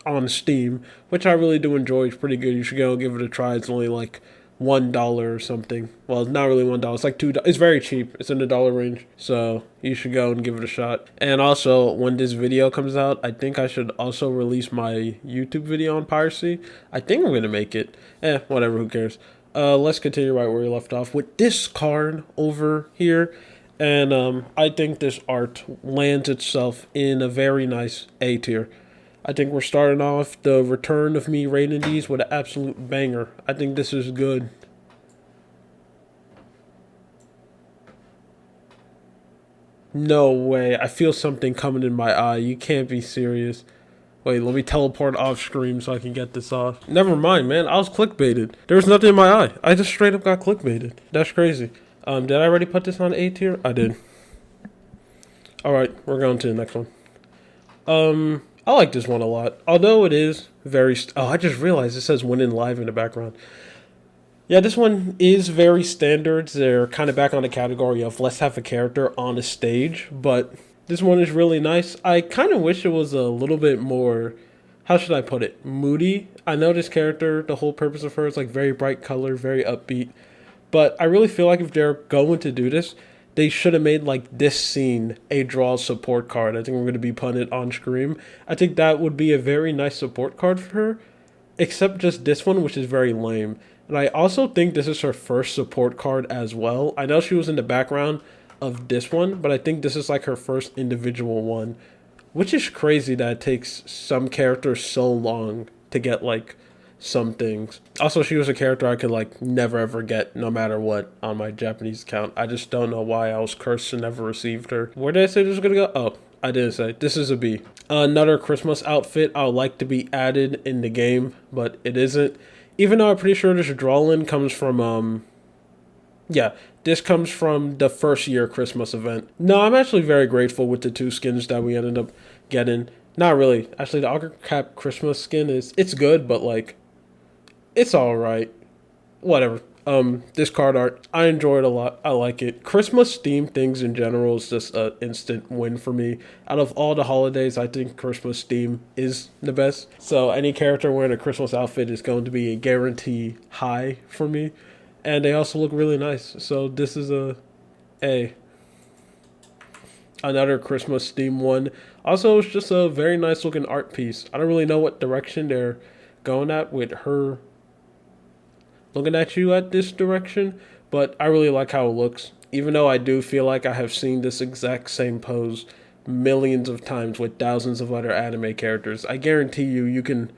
on Steam, which I really do enjoy. It's pretty good. You should go and give it a try. It's only like $1 or something. Well, it's not really $1. It's like $2. It's very cheap. It's in the dollar range. So you should go and give it a shot. And also, when this video comes out, I think I should also release my YouTube video on piracy. I think I'm going to make it. Whatever, who cares. Let's continue right where we left off with this card over here. And I think this art lands itself in a very nice A tier. I think we're starting off the return of me rating these with an absolute banger. I think this is good. No way. I feel something coming in my eye. You can't be serious. Wait, let me teleport off screen so I can get this off. Never mind, man. I was clickbaited. There was nothing in my eye. I just straight up got clickbaited. That's crazy. Did I already put this on A tier? I did. Alright, we're going to the next one. I like this one a lot. Although it is very... oh, I just realized it says Winning Live in the background. Yeah, this one is very standard. They're kind of back on the category of let's have a character on a stage, but... this one is really nice. I kind of wish it was a little bit more, how should I put it, moody. I know this character, the whole purpose of her is like very bright color, very upbeat. But I really feel like if they're going to do this, they should have made like this scene a draw support card. I think we're going to be putting it on screen. I think that would be a very nice support card for her, except just this one, which is very lame. And I also think this is her first support card as well. I know she was in the background of this one, but I think this is like her first individual one, which is crazy that it takes some characters so long to get like some things. Also, she was a character I could like never ever get no matter what on my Japanese account. I just don't know why I was cursed and never received her. Where did I say this was gonna go? Oh, I didn't say. This is a B. Another Christmas outfit I would like to be added in the game, but it isn't. Even though I'm pretty sure this drawing comes from yeah, this comes from the first year Christmas event. No, I'm actually very grateful with the two skins that we ended up getting. Not really. Actually, the Auger Cap Christmas skin it's good, but like, it's alright. Whatever. This card art, I enjoy it a lot. I like it. Christmas themed things in general is just an instant win for me. Out of all the holidays, I think Christmas theme is the best. So any character wearing a Christmas outfit is going to be a guarantee high for me. And they also look really nice. So this is another Christmas theme one. Also, it's just a very nice looking art piece. I don't really know what direction they're going at with her looking at you at this direction, but I really like how it looks. Even though I do feel like I have seen this exact same pose millions of times with thousands of other anime characters. I guarantee you can...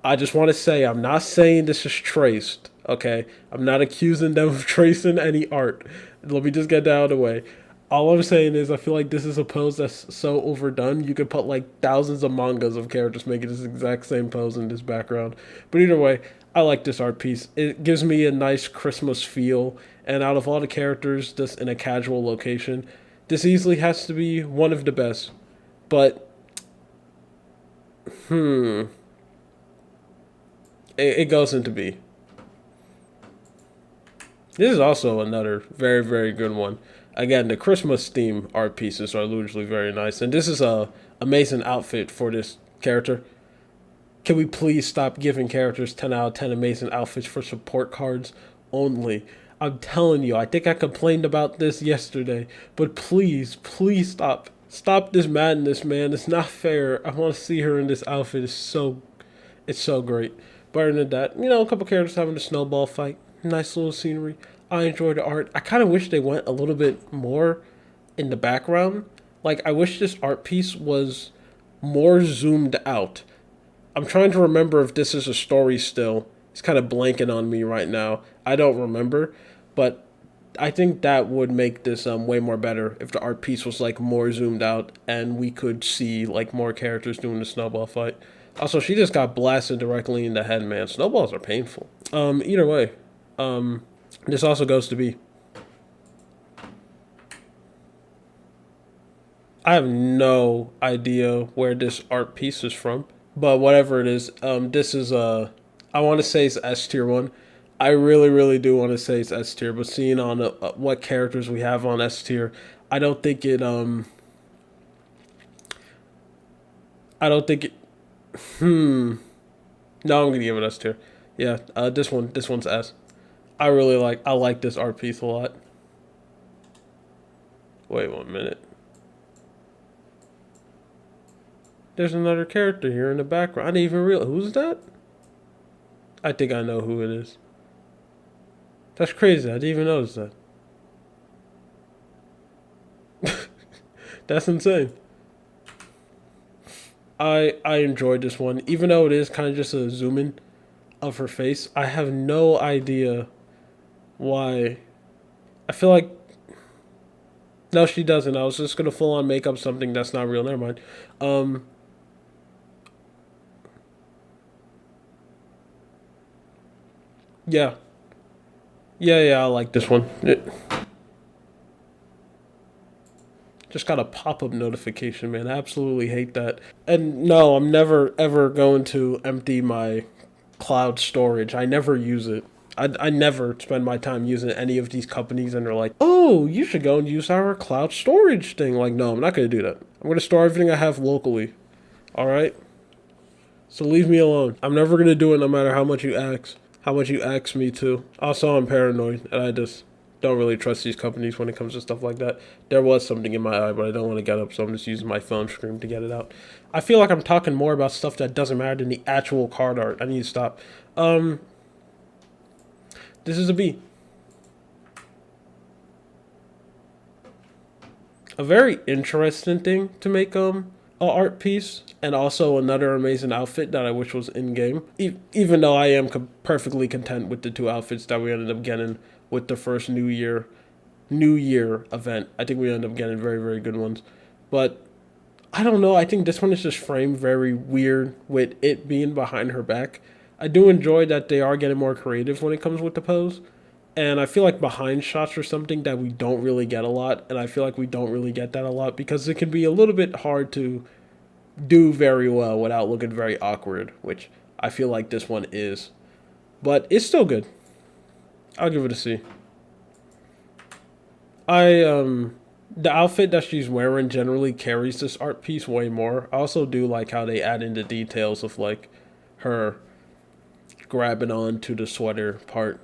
I just want to say, I'm not saying this is traced, okay? I'm not accusing them of tracing any art. Let me just get that out of the way. All I'm saying is I feel like this is a pose that's so overdone. You could put like thousands of mangas of characters making this exact same pose in this background. But either way, I like this art piece. It gives me a nice Christmas feel. And out of all the characters just in a casual location, this easily has to be one of the best. But, it goes into B. This is also another very, very good one. Again, the Christmas theme art pieces are usually very nice. And this is a amazing outfit for this character. Can we please stop giving characters 10 out of 10 amazing outfits for support cards only? I'm telling you, I think I complained about this yesterday. But please, please stop. Stop this madness, man. It's not fair. I want to see her in this outfit. It's so great. But other than that, you know, a couple characters having a snowball fight. Nice little scenery. I enjoy the art. I kind of wish they went a little bit more in the background. Like, I wish this art piece was more zoomed out. I'm trying to remember if this is a story still. It's kind of blanking on me right now. I don't remember. But I think that would make this way more better if the art piece was like more zoomed out and we could see like more characters doing the snowball fight. Also, she just got blasted directly in the head, man. Snowballs are painful. Either way, this also goes to be. I have no idea where this art piece is from, but whatever it is, this is I want to say it's S tier one. I really, really do want to say it's S tier, but seeing on what characters we have on S tier, I don't think it. I don't think it. No, I'm gonna give it S tier. Yeah, this one's S. I like this art piece a lot. Wait 1 minute. There's another character here in the background. I didn't even realize. Who's that? I think I know who it is. That's crazy. I didn't even notice that. That's insane. I enjoyed this one, even though it is kind of just a zoom in of her face. I have no idea why. I feel like no, she doesn't. I was just gonna full on make up something that's not real. Never mind. Um, yeah, yeah. I like this one. Just got a pop up notification, man. I absolutely hate that. And no, I'm never ever going to empty my cloud storage. I never use it. I never spend my time using any of these companies and they're like, oh, you should go and use our cloud storage thing. Like, no, I'm not going to do that. I'm going to store everything I have locally. All right? So leave me alone. I'm never going to do it no matter how much you ask. How much you ask me to. Also, I'm paranoid and I just don't really trust these companies when it comes to stuff like that. There was something in my eye, but I don't want to get up, so I'm just using my phone screen to get it out. I feel like I'm talking more about stuff that doesn't matter than the actual card art. I need to stop. This is a B. A very interesting thing to make a art piece, and also another amazing outfit that I wish was in game. Even though I am perfectly content with the two outfits that we ended up getting with the first New Year event. I think we ended up getting very, very good ones. But I don't know. I think this one is just framed very weird with it being behind her back. I do enjoy that they are getting more creative when it comes with the pose. And I feel like behind shots are something that we don't really get a lot. And I feel like we don't really get that a lot because it can be a little bit hard to do very well without looking very awkward, which I feel like this one is. But it's still good. I'll give it a C. The outfit that she's wearing generally carries this art piece way more. I also do like how they add in the details of like her grabbing on to the sweater part.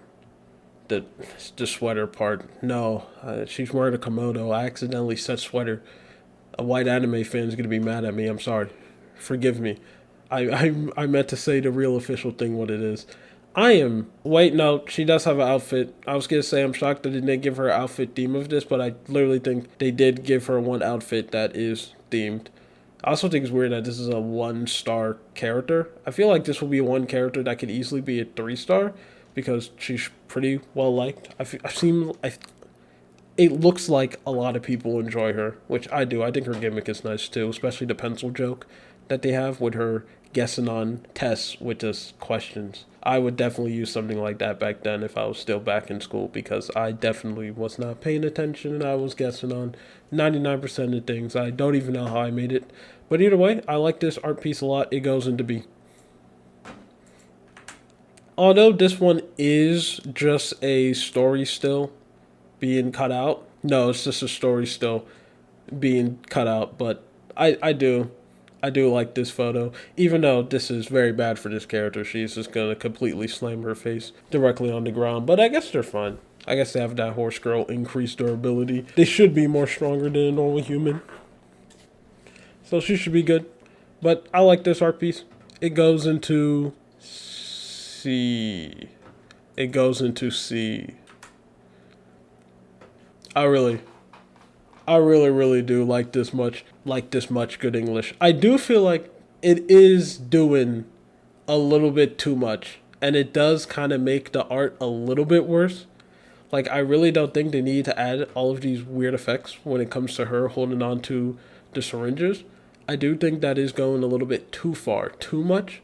The sweater part. No, she's wearing a kimono. I accidentally said sweater. A white anime fan is gonna be mad at me. I'm sorry. Forgive me. I meant to say the real official thing what it is. I am. Wait, no, she does have an outfit. I was gonna say I'm shocked that they didn't give her an outfit theme of this, but I literally think they did give her one outfit that is themed. I also think it's weird that this is a 1-star character. I feel like this will be one character that could easily be a 3-star because she's pretty well liked. It looks like a lot of people enjoy her, which I do. I think her gimmick is nice too, especially the pencil joke that they have with her guessing on tests with just questions. I would definitely use something like that back then if I was still back in school because I definitely was not paying attention and I was guessing on 99% of things. I don't even know how I made it. But either way, I like this art piece a lot. It goes into B. Although this one is just a story still being cut out. No, it's just a story still being cut out, but I do like this photo, even though this is very bad for this character. She's just gonna completely slam her face directly on the ground, but I guess they're fine. I guess they have that horse girl increased durability. They should be more stronger than a normal human, so she should be good. But I like this art piece. It goes into C. It goes into C. I really, really do like this much good English. I do feel like it is doing a little bit too much, and it does kind of make the art a little bit worse. Like, I really don't think they need to add all of these weird effects when it comes to her holding on to the syringes. I do think that is going a little bit too far, too much,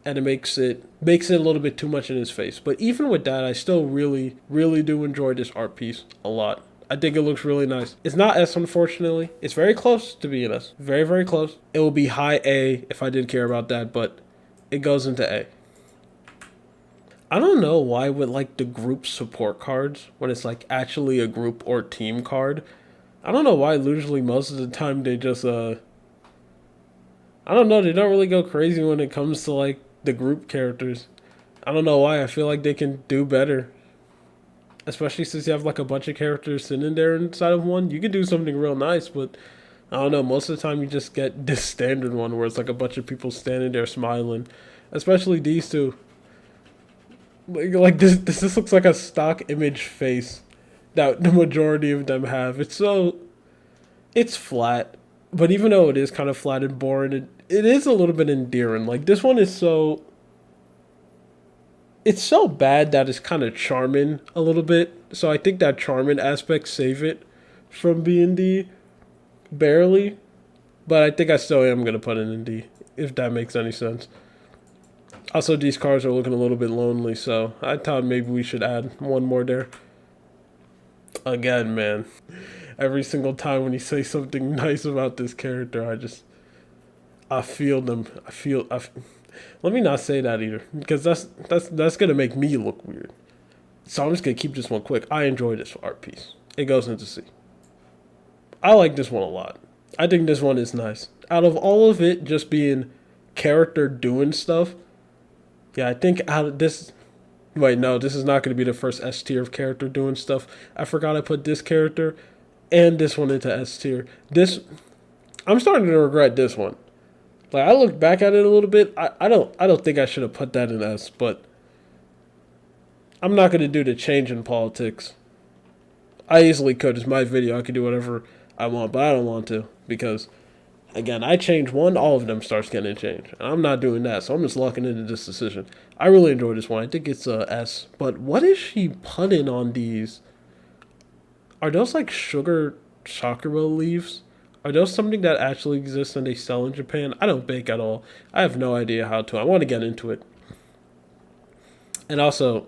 and it makes it a little bit too much in his face. But even with that, I still really do enjoy this art piece a lot. I think it looks really nice. It's not S, unfortunately. It's very close to being S. Very close. It will be high A if I did care about that, but it goes into A. I don't know why with like the group support cards, when it's like actually a group or team card, I don't know why usually most of the time they just I don't know, they don't really go crazy when it comes to like the group characters. I don't know why. I feel like they can do better. Especially since you have like a bunch of characters sitting there inside of one. You can do something real nice, but I don't know, most of the time you just get this standard one where it's like a bunch of people standing there smiling. Especially these two. Like this looks like a stock image face that the majority of them have. It's flat, but even though it is kind of flat and boring, it is a little bit endearing. Like this one is it's so bad that it's kind of charming a little bit. So I think that charming aspect save it from being D barely, but I think I still am gonna put it in D if that makes any sense. Also, these cars are looking a little bit lonely, so I thought maybe we should add one more there. Again, man, every single time when you say something nice about this character, I feel them. Let me not say that either, because that's gonna make me look weird. So I'm just gonna keep this one quick. I enjoy this art piece. It goes into C. I like this one a lot. I think this one is nice. Out of all of it just being character doing stuff, yeah, I think out of this. Wait, no, this is not going to be the first S tier of character doing stuff. I forgot I put this character and this one into S tier. I'm starting to regret this one. Like I looked back at it a little bit. I don't think I should have put that in S, but I'm not going to do the change in politics. I easily could. It's my video. I could do whatever I want, but I don't want to because. Again, I change one, all of them starts getting changed. And I'm not doing that, so I'm just locking into this decision. I really enjoy this one. I think it's a S. But what is she putting on these? Are those like sugar sakura leaves? Are those something that actually exists and they sell in Japan? I don't bake at all. I have no idea how to. I want to get into it. And also,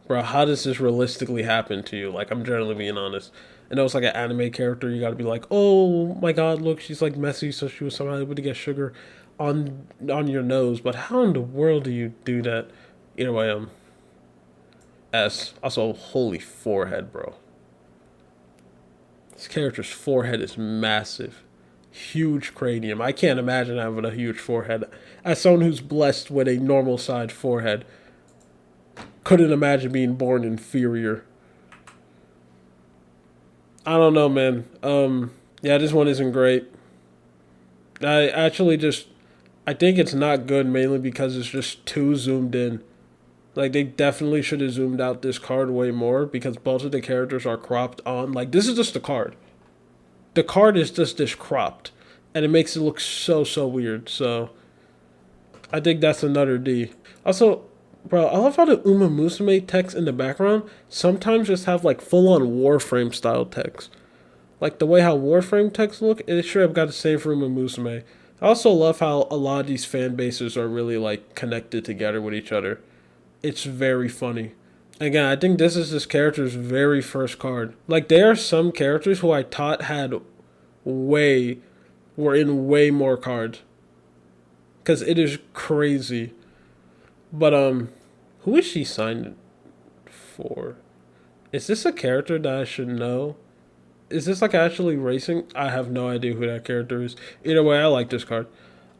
bro, how does this realistically happen to you? Like, I'm generally being honest. I know it's like an anime character. You got to be like, oh my god, look, she's like messy, so she was somehow able to get sugar on your nose. But how in the world do you do that? Either way, S. Also, holy forehead, bro. This character's forehead is massive, huge cranium. I can't imagine having a huge forehead. As someone who's blessed with a normal sized forehead, couldn't imagine being born inferior. I don't know, man. Yeah, this one isn't great. I think it's not good mainly because it's just too zoomed in. Like, they definitely should have zoomed out this card way more because both of the characters are cropped on. Like, this is just the card. The card is just this cropped. And it makes it look so weird. So, I think that's another D. Also, bro, I love how the Musume text in the background sometimes just have like full-on Warframe style text. Like the way how Warframe text look, it should have got the same for Musume. I also love how a lot of these fan bases are really like connected together with each other. It's very funny. Again, I think this is this character's very first card. Like there are some characters who I thought were in way more cards. Cause it is crazy. But who is she signed for? Is this a character that I should know? Is this like actually racing? I have no idea who that character is. Either way, I like this card.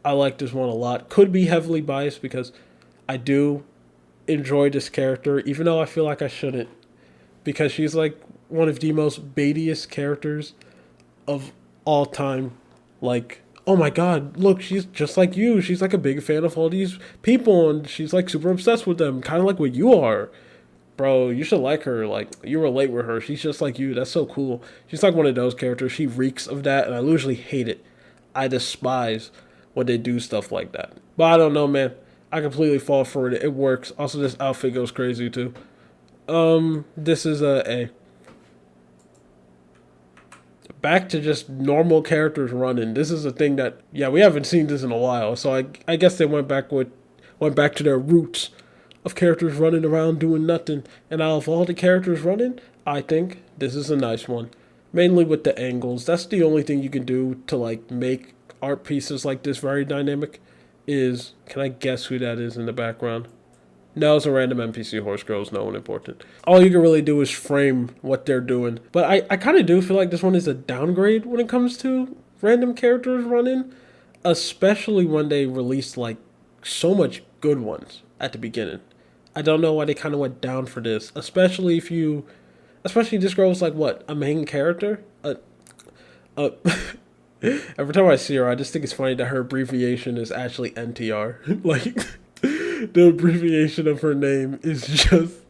I like this one a lot. Could be heavily biased because I do enjoy this character, even though I feel like I shouldn't. Because she's like one of the most baitiest characters of all time. Like, oh my god, look, she's just like you. She's like a big fan of all these people and she's like super obsessed with them, kind of like what you are. Bro, you should like her. Like, you relate with her. She's just like you. That's so cool. She's like one of those characters. She reeks of that, and I usually hate it. I despise when they do stuff like that. But I don't know, man. I completely fall for it. It works. Also, this outfit goes crazy, too. This is a A. Back to just normal characters running. This is a thing that, yeah, we haven't seen this in a while. So I guess they went back to their roots of characters running around doing nothing. And out of all the characters running, I think this is a nice one. Mainly with the angles. That's the only thing you can do to like make art pieces like this very dynamic. Is, can I guess who that is in the background? No, it's a random NPC horse girl. It's no one important. All you can really do is frame what they're doing. But I kind of do feel like this one is a downgrade when it comes to random characters running. Especially when they released like so much good ones at the beginning. I don't know why they kind of went down for this. Especially this girl was like what, a main character? Every time I see her, I just think it's funny that her abbreviation is actually NTR. Like, the abbreviation of her name is just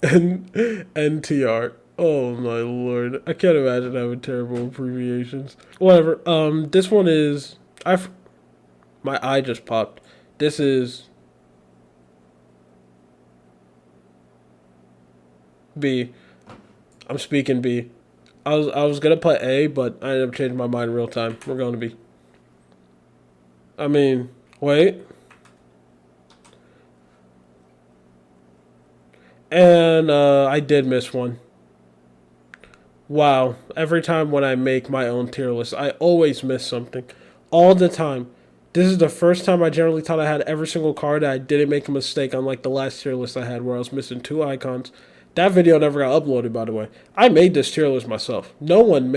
NTR. Oh my lord, I can't imagine having terrible abbreviations. Whatever. This one is my eye just popped. This is B. I'm speaking B. I was gonna put A, but I ended up changing my mind in real time. We're going to B. I mean, wait. And I did miss one. Wow. Every time when I make my own tier list, I always miss something. All the time. This is the first time I generally thought I had every single card that I didn't make a mistake, unlike the last tier list I had where I was missing 2 icons. That video never got uploaded, by the way. I made this tier list myself. No one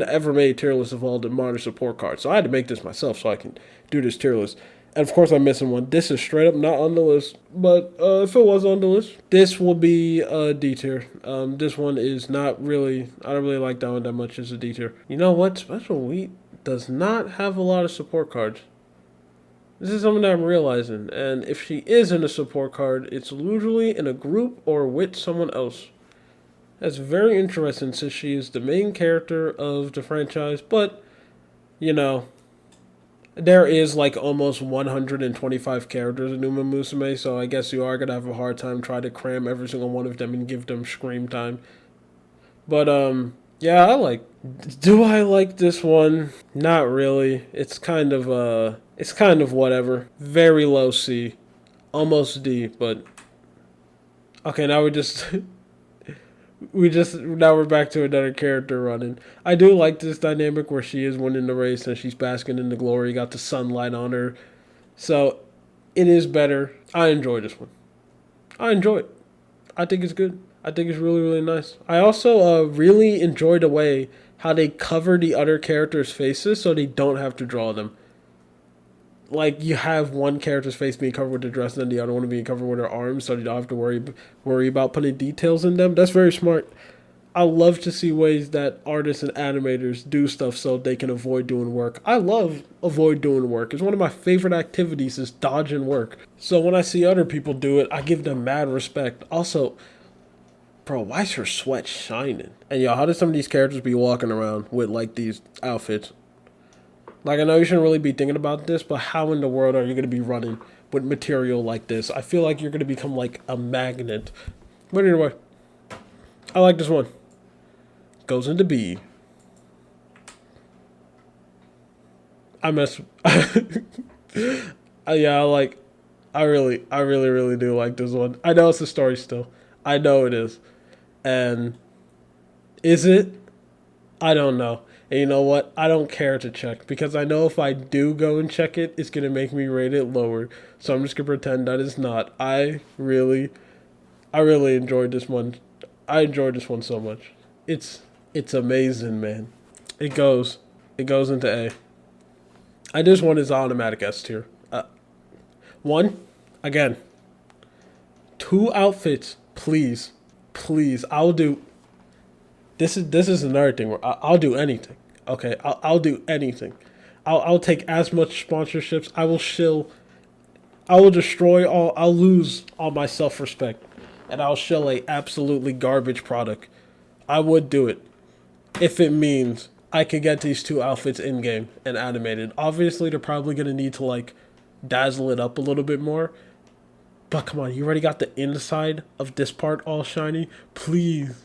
ever made tier lists of all the modern support cards. So I had to make this myself so I can do this tier list. And of course I'm missing one. This is straight up not on the list. But if it was on the list, this will be a D tier. This one is not really, I don't really like that one that much as a D tier. You know what? Special Wheat does not have a lot of support cards. This is something that I'm realizing. And if she is in a support card, it's usually in a group or with someone else. That's very interesting since she is the main character of the franchise. But, you know, there is like almost 125 characters in Uma Musume, so I guess you are going to have a hard time trying to cram every single one of them and give them scream time. But, yeah, do I like this one? Not really. It's kind of whatever. Very low C. Almost D, but okay, now now we're back to another character running. I do like this dynamic where she is winning the race and she's basking in the glory, got the sunlight on her. So it is better. I enjoy this one. I enjoy it. I think it's good. I think it's really, really nice. I also really enjoy the way how they cover the other characters' faces so they don't have to draw them. Like, you have one character's face being covered with the dress and then the other one being covered with her arms so you don't have to worry about putting details in them. That's very smart. I love to see ways that artists and animators do stuff so they can avoid doing work. I love avoid doing work. It's one of my favorite activities is dodging work. So when I see other people do it, I give them mad respect. Also, bro, why is her sweat shining? And yo, how do some of these characters be walking around with like these outfits? Like, I know you shouldn't really be thinking about this, but how in the world are you going to be running with material like this? I feel like you're going to become like a magnet. But anyway, I like this one. Goes into B. I mess. Yeah, I really do like this one. I know it's a story still. I know it is. And is it? I don't know. And you know what? I don't care to check because I know if I do go and check it, it's going to make me rate it lower. So I'm just going to pretend that it's not. I really enjoyed this one. I enjoyed this one so much. It's amazing, man. It goes into A. This one is automatic S tier. One, again, 2 outfits, please. I'll do. This is another thing where I'll do anything. Okay, I'll do anything. I'll take as much sponsorships. I will shill. I will destroy all. I'll lose all my self-respect, and I'll shill a absolutely garbage product. I would do it if it means I could get these 2 outfits in game and animated. Obviously, they're probably gonna need to like dazzle it up a little bit more. But come on, you already got the inside of this part all shiny. Please,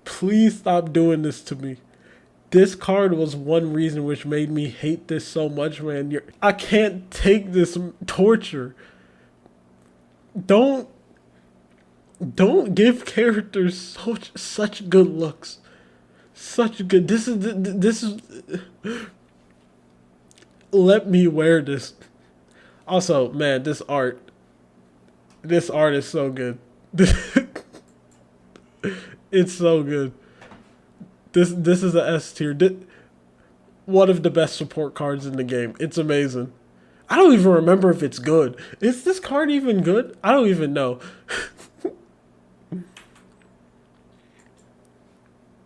please stop doing this to me. This card was one reason which made me hate this so much, man. I can't take this torture. Don't give characters such good looks. Such good. This is. Let me wear this. Also, man, this art. This art is so good. It's so good. This is a S tier. One of the best support cards in the game. It's amazing. I don't even remember if it's good. Is this card even good? I don't even know.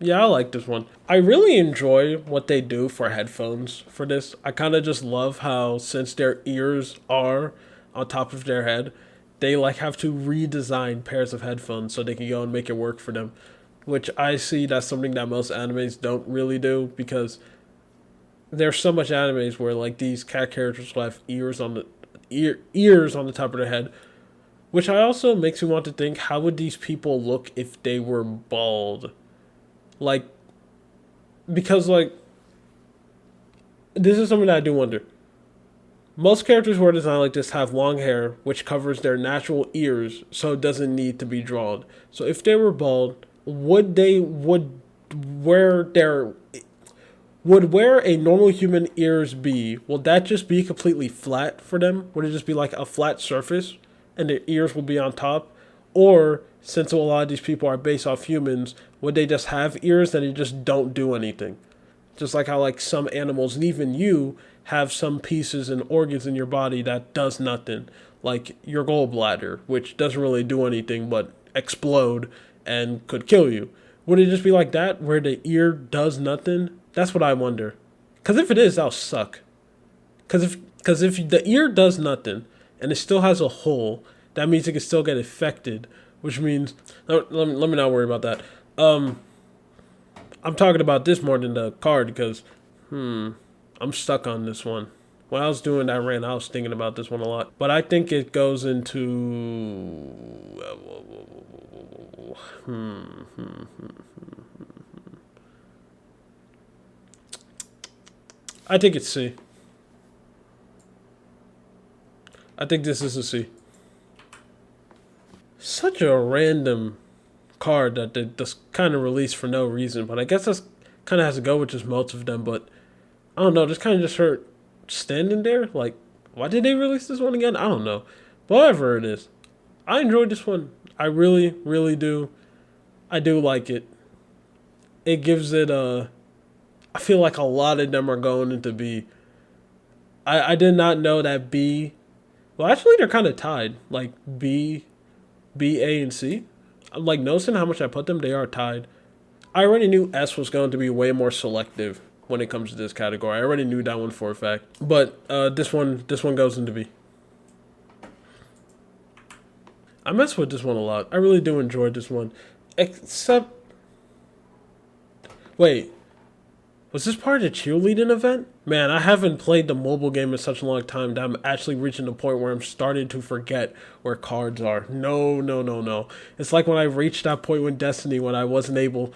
Yeah, I like this one. I really enjoy what they do for headphones for this. I kind of just love how, since their ears are on top of their head, they like have to redesign pairs of headphones so they can go and make it work for them. Which I see that's something that most animes don't really do, because there's so much animes where like these cat characters will have ears on the ears on the top of their head, which I also makes me want to think, how would these people look if they were bald? Like, because like this is something that I do wonder. Most characters who are designed like this have long hair, which covers their natural ears, so it doesn't need to be drawn. So if they were bald, would where a normal human ears be? Will that just be completely flat for them? Would it just be like a flat surface and their ears will be on top? Or, since a lot of these people are based off humans, would they just have ears that they just don't do anything? Just like how like some animals, and even you, have some pieces and organs in your body that does nothing. Like your gallbladder, which doesn't really do anything but explode and could kill you. Would it just be like that, where the ear does nothing? That's what I wonder. Because if it is, that'll suck. Because if the ear does nothing and it still has a hole, that means it can still get infected. Which means, let me not worry about that. I'm talking about this more than the card, because, I'm stuck on this one. When I was doing that rant, I was thinking about this one a lot. But I think it goes into... I think it's C. I think this is a C. Such a random card that they just kind of released for no reason. But I guess that's kind of has to go with just most of them. But I don't know. This kind of just hurt standing there. Like, why did they release this one again? I don't know. But whatever it is, I enjoyed this one. I really, really do. I do like it. It gives it a... I feel like a lot of them are going into B. I did not know that B... Well, actually, they're kind of tied. Like, B, A, and C. I'm like noticing how much I put them. They are tied. I already knew S was going to be way more selective when it comes to this category. I already knew that one for a fact. But this one goes into B. I mess with this one a lot. I really do enjoy this one. Except... Wait. Was this part of the cheerleading event? Man, I haven't played the mobile game in such a long time that I'm actually reaching the point where I'm starting to forget where cards are. No. It's like when I reached that point with Destiny when I wasn't able...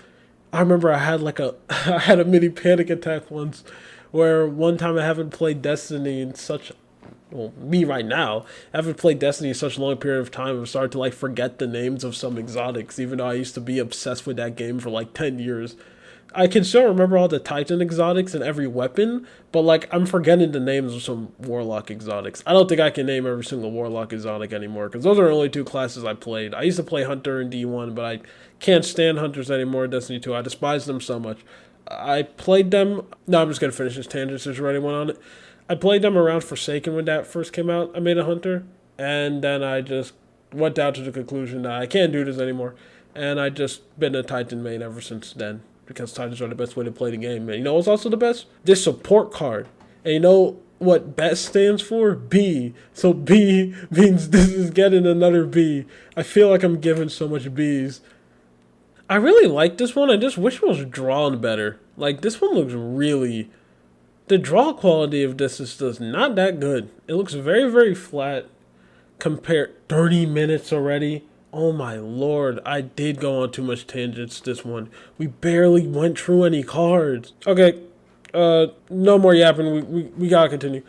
I remember I had I had a mini panic attack once, where one time I haven't played Destiny in such... Well, me right now, I haven't played Destiny in such a long period of time. I've started to like forget the names of some exotics, even though I used to be obsessed with that game for like 10 years. I can still remember all the Titan exotics and every weapon, but like I'm forgetting the names of some Warlock exotics. I don't think I can name every single Warlock exotic anymore, because those are the only two classes I played. I used to play Hunter in D1, but I can't stand Hunters anymore in Destiny 2. I despise them so much. I played them... No, I'm just going to finish this tangent since you already went on it. I played them around Forsaken when that first came out. I made a Hunter, and then I just went down to the conclusion that I can't do this anymore, and I just been a Titan main ever since then. Because Titans are the best way to play the game. And you know what's also the best? This support card. And you know what best stands for? B. So B means this is getting another B. I feel like I'm giving so much Bs. I really like this one. I just wish it was drawn better. Like, this one looks really... The draw quality of this is just not that good. It looks very, very flat. compare 30 minutes already. Oh my lord, I did go on too much tangents this one. We barely went through any cards. Okay, no more yapping. We gotta continue.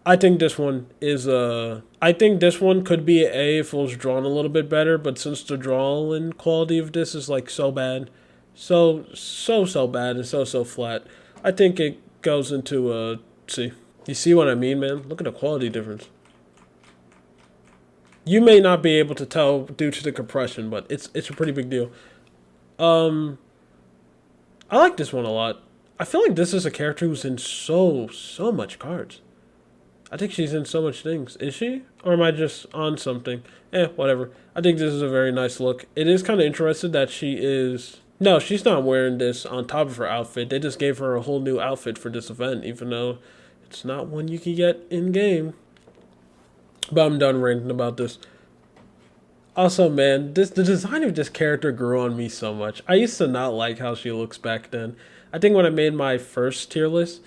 I think this one is I think this one could be an A if it was drawn a little bit better, but since the drawing quality of this is like so bad, so bad and so flat, I think it goes into a C. You see what I mean, man? Look at the quality difference. You may not be able to tell due to the compression, but it's a pretty big deal. Um, I like this one a lot. I feel like this is a character who's in so much cards. I think she's in so much things. Is she? Or am I just on something? Whatever. I think this is a very nice look. It is kind of interesting that she is... No, she's not wearing this on top of her outfit. They just gave her a whole new outfit for this event, even though it's not one you can get in-game. But I'm done ranting about this. Also, man, the design of this character grew on me so much. I used to not like how she looks back then. I think when I made my first tier list,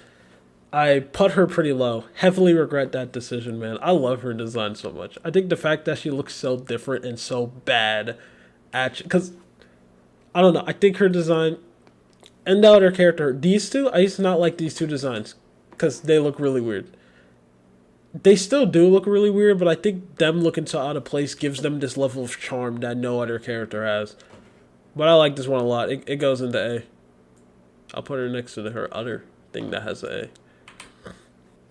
I put her pretty low. Heavily regret that decision, man. I love her design so much. I think the fact that she looks so different and so bad, actually, because I don't know. I think her design and the other character, these two, I used to not like these two designs because they look really weird. They still do look really weird, but I think them looking so out of place gives them this level of charm that no other character has. But I like this one a lot. It goes into A. I'll put her next to her other thing that has a A.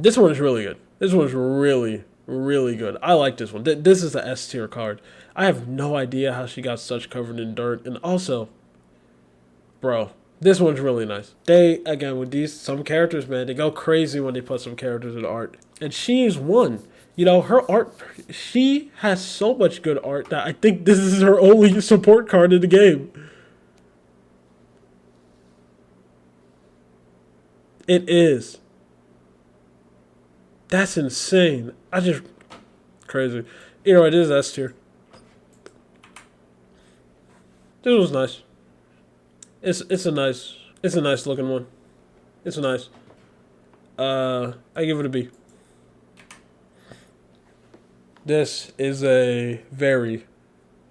This one is really good. This one's really good. I like this one. This is the S tier card. I have no idea how she got such covered in dirt. And also, bro, this one's really nice. They, again, with these, some characters, man, they go crazy when they put some characters in art. And she is one. You know, her art, she has so much good art that I think this is her only support card in the game. It is. That's insane. Crazy. You know, it is S tier. This was nice. It's a nice looking one. It's nice. I give it a B. This is a very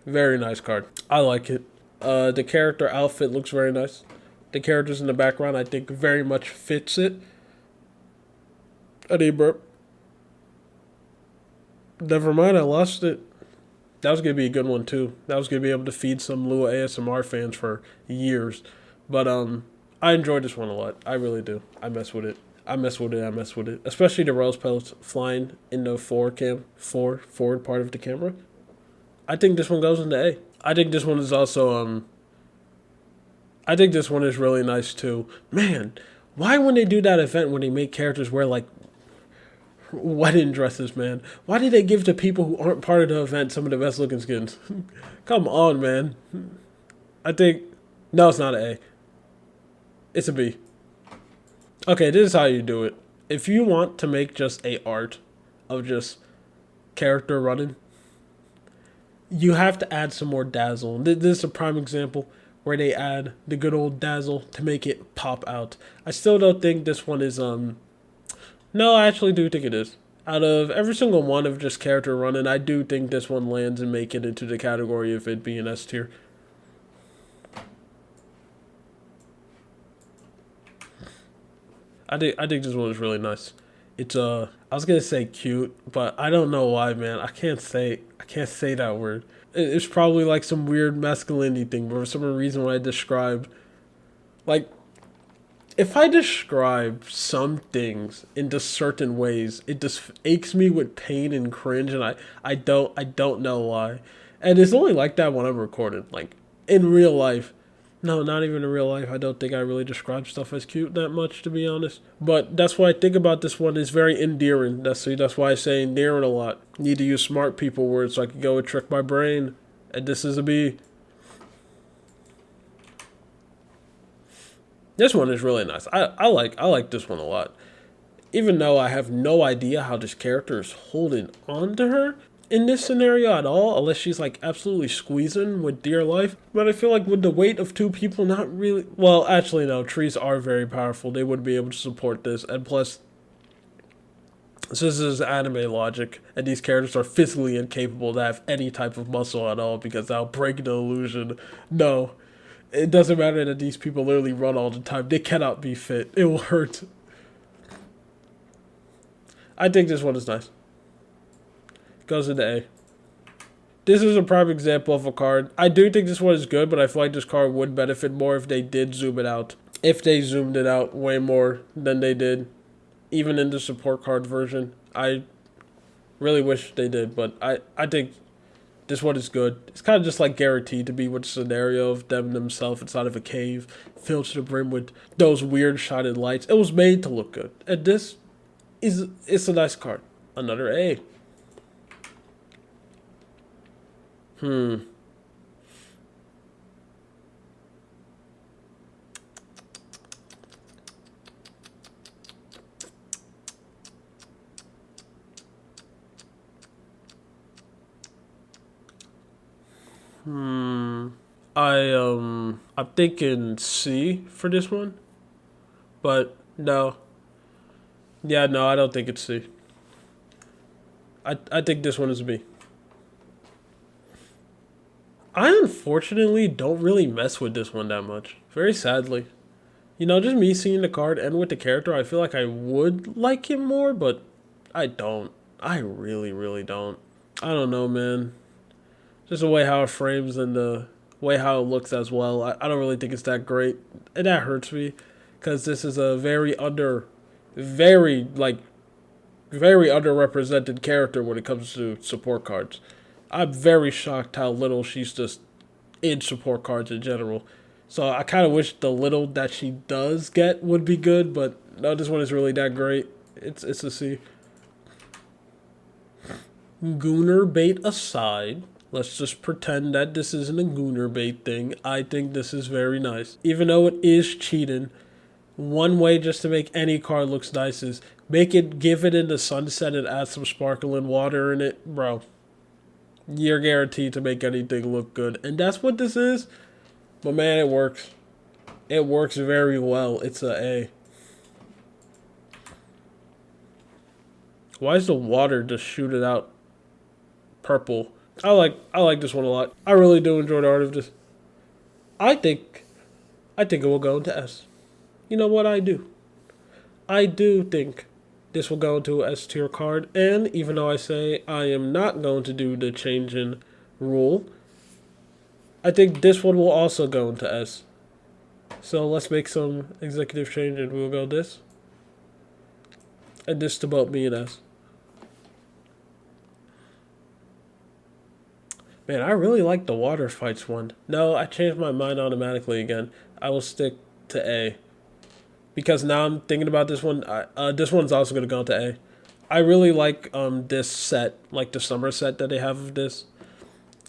nice card. I like it. The character outfit looks very nice. The characters in the background, I think, very much fits it. I need burp. Never mind, I lost it. That was going to be a good one, too. That was going to be able to feed some Lua ASMR fans for years. But, I enjoyed this one a lot. I really do. I mess with it. Especially the rose petals flying in the forward part of the camera. I think this one goes into A. I think this one is also, I think this one is really nice, too. Man, why when they do that event when they make characters wear, like, wedding dresses, man? Why did they give to people who aren't part of the event some of the best looking skins? Come on, man. I think... No, it's not an A. It's a B. Okay, this is how you do it. If you want to make just a art of just character running, you have to add some more dazzle. This is a prime example where they add the good old dazzle to make it pop out. I still don't think this one is... No, I actually do think it is. Out of every single one of just character running, I do think this one lands and make it into the category of it being S tier. I think this one is really nice. It's I was gonna say cute, but I don't know why, man. I can't say that word. It's probably like some weird masculinity thing, but for some reason when I describe, like, if I describe some things into certain ways, it just aches me with pain and cringe, and I don't know why. And it's only like that when I'm recording. Like, in real life, no, not even in real life, I don't think I really describe stuff as cute that much, to be honest. But that's why I think about this one is very endearing. That's why I say endearing a lot. Need to use smart people words so I can go and trick my brain. And this is a B. This one is really nice. I like this one a lot. Even though I have no idea how this character is holding on to her in this scenario at all, unless she's like absolutely squeezing with dear life. But I feel like with the weight of two people, not really... Well, actually no, trees are very powerful. They would be able to support this. And plus, So this is anime logic, and these characters are physically incapable to have any type of muscle at all because that'll break the illusion. No, it doesn't matter that these people literally run all the time. They cannot be fit. It will hurt. I think this one is nice. Goes into A. This is a prime example of a card. I do think this one is good, but I feel like this card would benefit more if they did zoom it out. If they zoomed it out way more than they did, even in the support card version. I really wish they did, but I think this one is good. It's kind of just like guaranteed to be with the scenario of them themselves inside of a cave, filled to the brim with those weird shining lights. It was made to look good. And this it's a nice card. Another A. I'm thinking C for this one, but no. Yeah, no, I don't think it's C. I think this one is B. I unfortunately don't really mess with this one that much. Very sadly. You know, just me seeing the card and with the character, I feel like I would like him more, but I don't. I really, really don't. I don't know, man. Just the way how it frames and the way how it looks as well. I don't really think it's that great. And that hurts me because this is a very, like, very underrepresented character when it comes to support cards. I'm very shocked how little she's just in support cards in general. So I kind of wish the little that she does get would be good, but no, this one is really that great. It's a C. Gooner bait aside, let's just pretend that this isn't a gooner bait thing. I think this is very nice. Even though it is cheating, one way just to make any card looks nice is give it in the sunset and add some sparkling water in it. Bro, you're guaranteed to make anything look good. And that's what this is. But man, it works. It works very well. It's a A. Why is the water just shooting out purple? I like this one a lot. I really do enjoy the art of this. I think it will go into S. You know what I do? I do think this will go into a S tier card, and even though I say I am not going to do the change in rule, I think this one will also go into S. So let's make some executive change and we'll go this. And this to both me and S. Man, I really like the water fights one. No, I changed my mind automatically again. I will stick to A. Because now I'm thinking about this one. This one's also going to go into A. I really like this set, like the summer set that they have of this.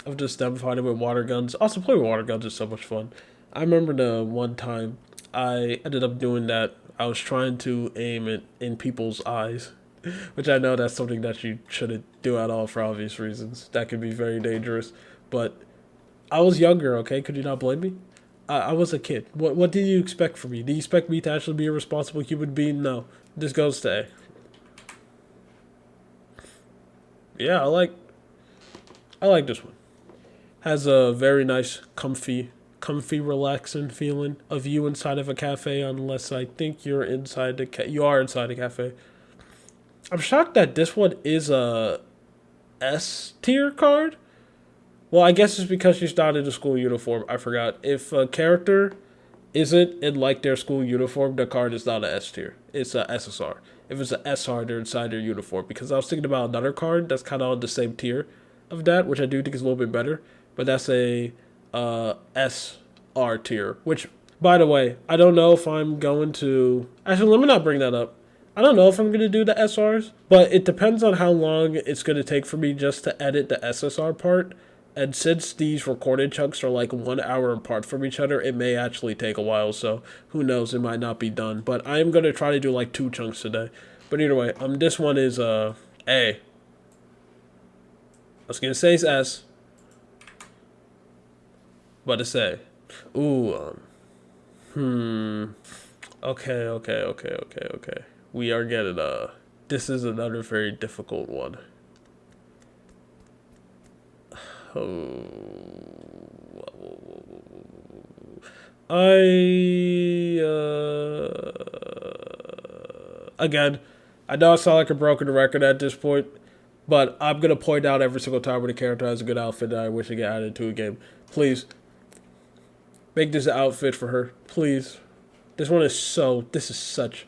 Of just them fighting with water guns. Also, playing with water guns is so much fun. I remember the one time I ended up doing that. I was trying to aim it in people's eyes. Which I know that's something that you shouldn't do at all for obvious reasons. That could be very dangerous. But I was younger, okay? Could you not blame me? I was a kid. What did you expect from me? Do you expect me to actually be a responsible human being? No. This goes to A. Yeah, I like this one. Has a very nice, comfy, relaxing feeling of you inside of a cafe. Unless I think you're inside you are inside a cafe. I'm shocked that this one is a S tier card. Well, I guess it's because she's not in a school uniform. I forgot. If a character isn't in like their school uniform, the card is not a S tier. It's a SSR. If it's a SR, they're inside their uniform. Because I was thinking about another card that's kind of on the same tier of that, which I do think is a little bit better. But that's a SR tier. Which, by the way, I don't know if I'm going to... Actually, let me not bring that up. I don't know if I'm going to do the SRs, but it depends on how long it's going to take for me just to edit the SSR part. And since these recorded chunks are like 1 hour apart from each other, it may actually take a while, so who knows, it might not be done. But I am going to try to do like 2 chunks today. But either way, this one is A. I was going to say it's S, but it's A. Ooh, Okay. We are getting this is another very difficult one. Oh, again, I know I sound like a broken record at this point, but I'm gonna point out every single time when a character has a good outfit that I wish to get added to a game. Please make this an outfit for her, please. This one is so. This is such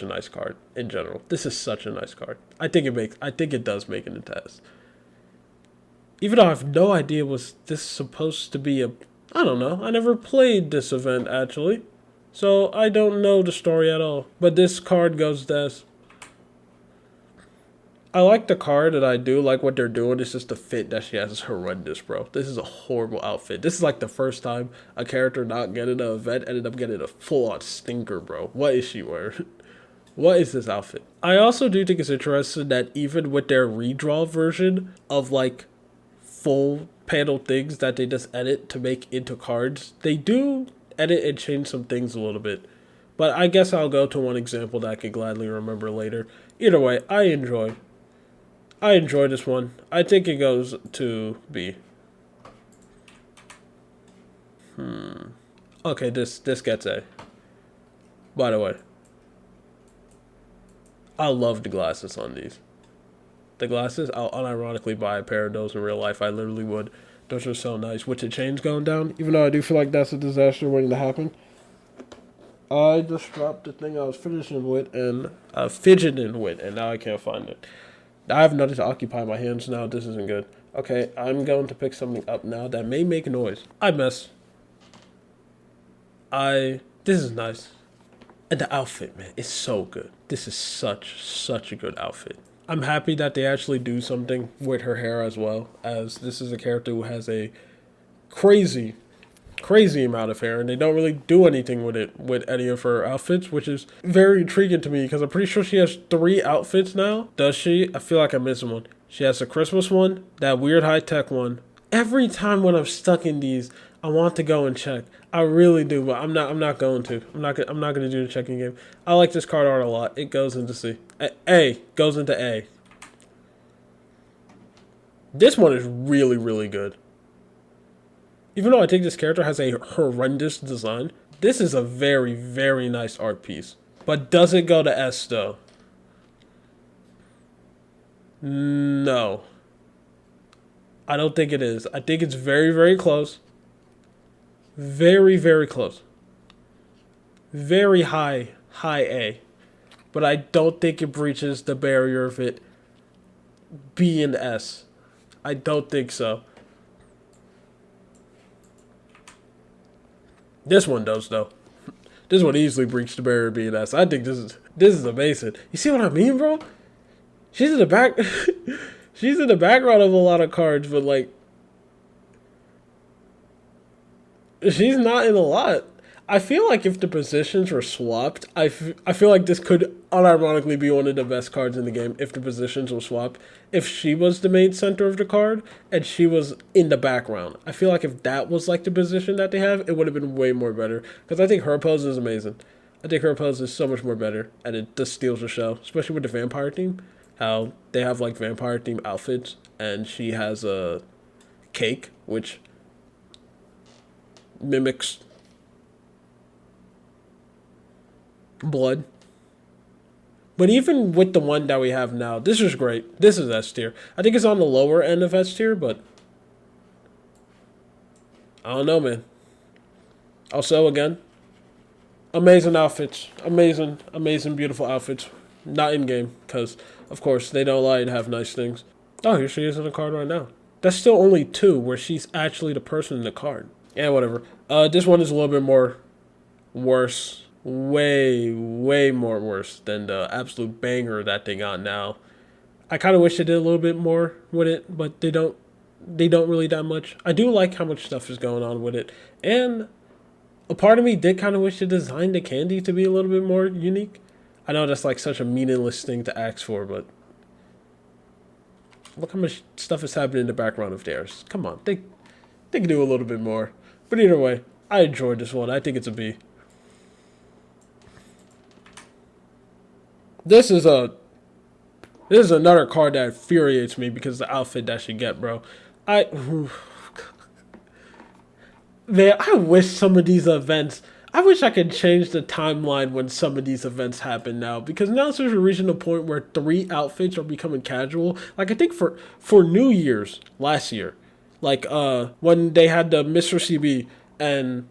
a nice card in general. This is such a nice card. I think it does make it in test. Even though I have no idea was this supposed to be a. I don't know. I never played this event actually, so I don't know the story at all. But this card goes this. I like the card and I do like what they're doing. It's just the fit that she has is horrendous, bro. This is a horrible outfit. This is like the first time a character not getting an event ended up getting a full-on stinker, bro. What is she wearing? What is this outfit? I also do think it's interesting that even with their redraw version of like full panel things that they just edit to make into cards, they do edit and change some things a little bit. But I guess I'll go to one example that I can gladly remember later. Either way, I enjoy this one. I think it goes to B. Okay, this gets A. By the way, I love the glasses on these. The glasses, I'll unironically buy a pair of those in real life. I literally would. Those are so nice. With the chains going down, even though I do feel like that's a disaster waiting to happen. I just dropped the thing I was fidgeting with, and now I can't find it. I have nothing to occupy my hands now. This isn't good. Okay, I'm going to pick something up now that may make noise. This is nice. And the outfit, man, is so good. This is such a good outfit. I'm happy that they actually do something with her hair as well, as this is a character who has a crazy amount of hair, and they don't really do anything with it with any of her outfits, which is very intriguing to me because I'm pretty sure she has 3 outfits now. Does she? I feel like I'm missing one. She has the Christmas one, that weird high-tech one. Every time when I'm stuck in these, I want to go and check. I really do, but I'm not going to. I'm not going to do the checking game. I like this card art a lot. It goes into C. A goes into A. This one is really good. Even though I think this character has a horrendous design, this is a very nice art piece. But does it go to S though? No. I don't think it is. I think it's very close. Very close. Very high A. But I don't think it breaches the barrier of it being S. I don't think so. This one does though. This one easily breached the barrier of being S. I think this is amazing. You see what I mean, bro? She's in the back. She's in the background of a lot of cards, but like, she's not in a lot. I feel like if the positions were swapped, I feel like this could unironically be one of the best cards in the game if the positions were swapped. If she was the main center of the card and she was in the background. I feel like if that was like the position that they have, it would have been way more better. Because I think her pose is amazing. I think her pose is so much more better and it just steals the show. Especially with the vampire theme. How they have like vampire theme outfits and she has a cake which mimics blood. But even with the one that we have now, this is great. This is S tier. I think it's on the lower end of S tier, but I don't know, man. Also, again, amazing outfits. Amazing, beautiful outfits. Not in-game, because, of course, they don't lie and have nice things. Oh, here she is in the card right now. That's still only 2 where she's actually the person in the card. Yeah, whatever. This one is a little bit more worse. Way more worse than the absolute banger that they got now. I kind of wish they did a little bit more with it, but they don't really that much. I do like how much stuff is going on with it, and a part of me did kind of wish they designed the candy to be a little bit more unique. I know that's like such a meaningless thing to ask for, but look how much stuff is happening in the background of theirs. Come on, they can do a little bit more. But either way, I enjoyed this one. I think it's a B. This is a this is another card that infuriates me because of the outfit that she get, bro. I Man, I wish some of these events. I wish I could change the timeline when some of these events happen now, because now since we're reaching a point where 3 outfits are becoming casual. Like I think for New Year's last year, like when they had the Mr. CB and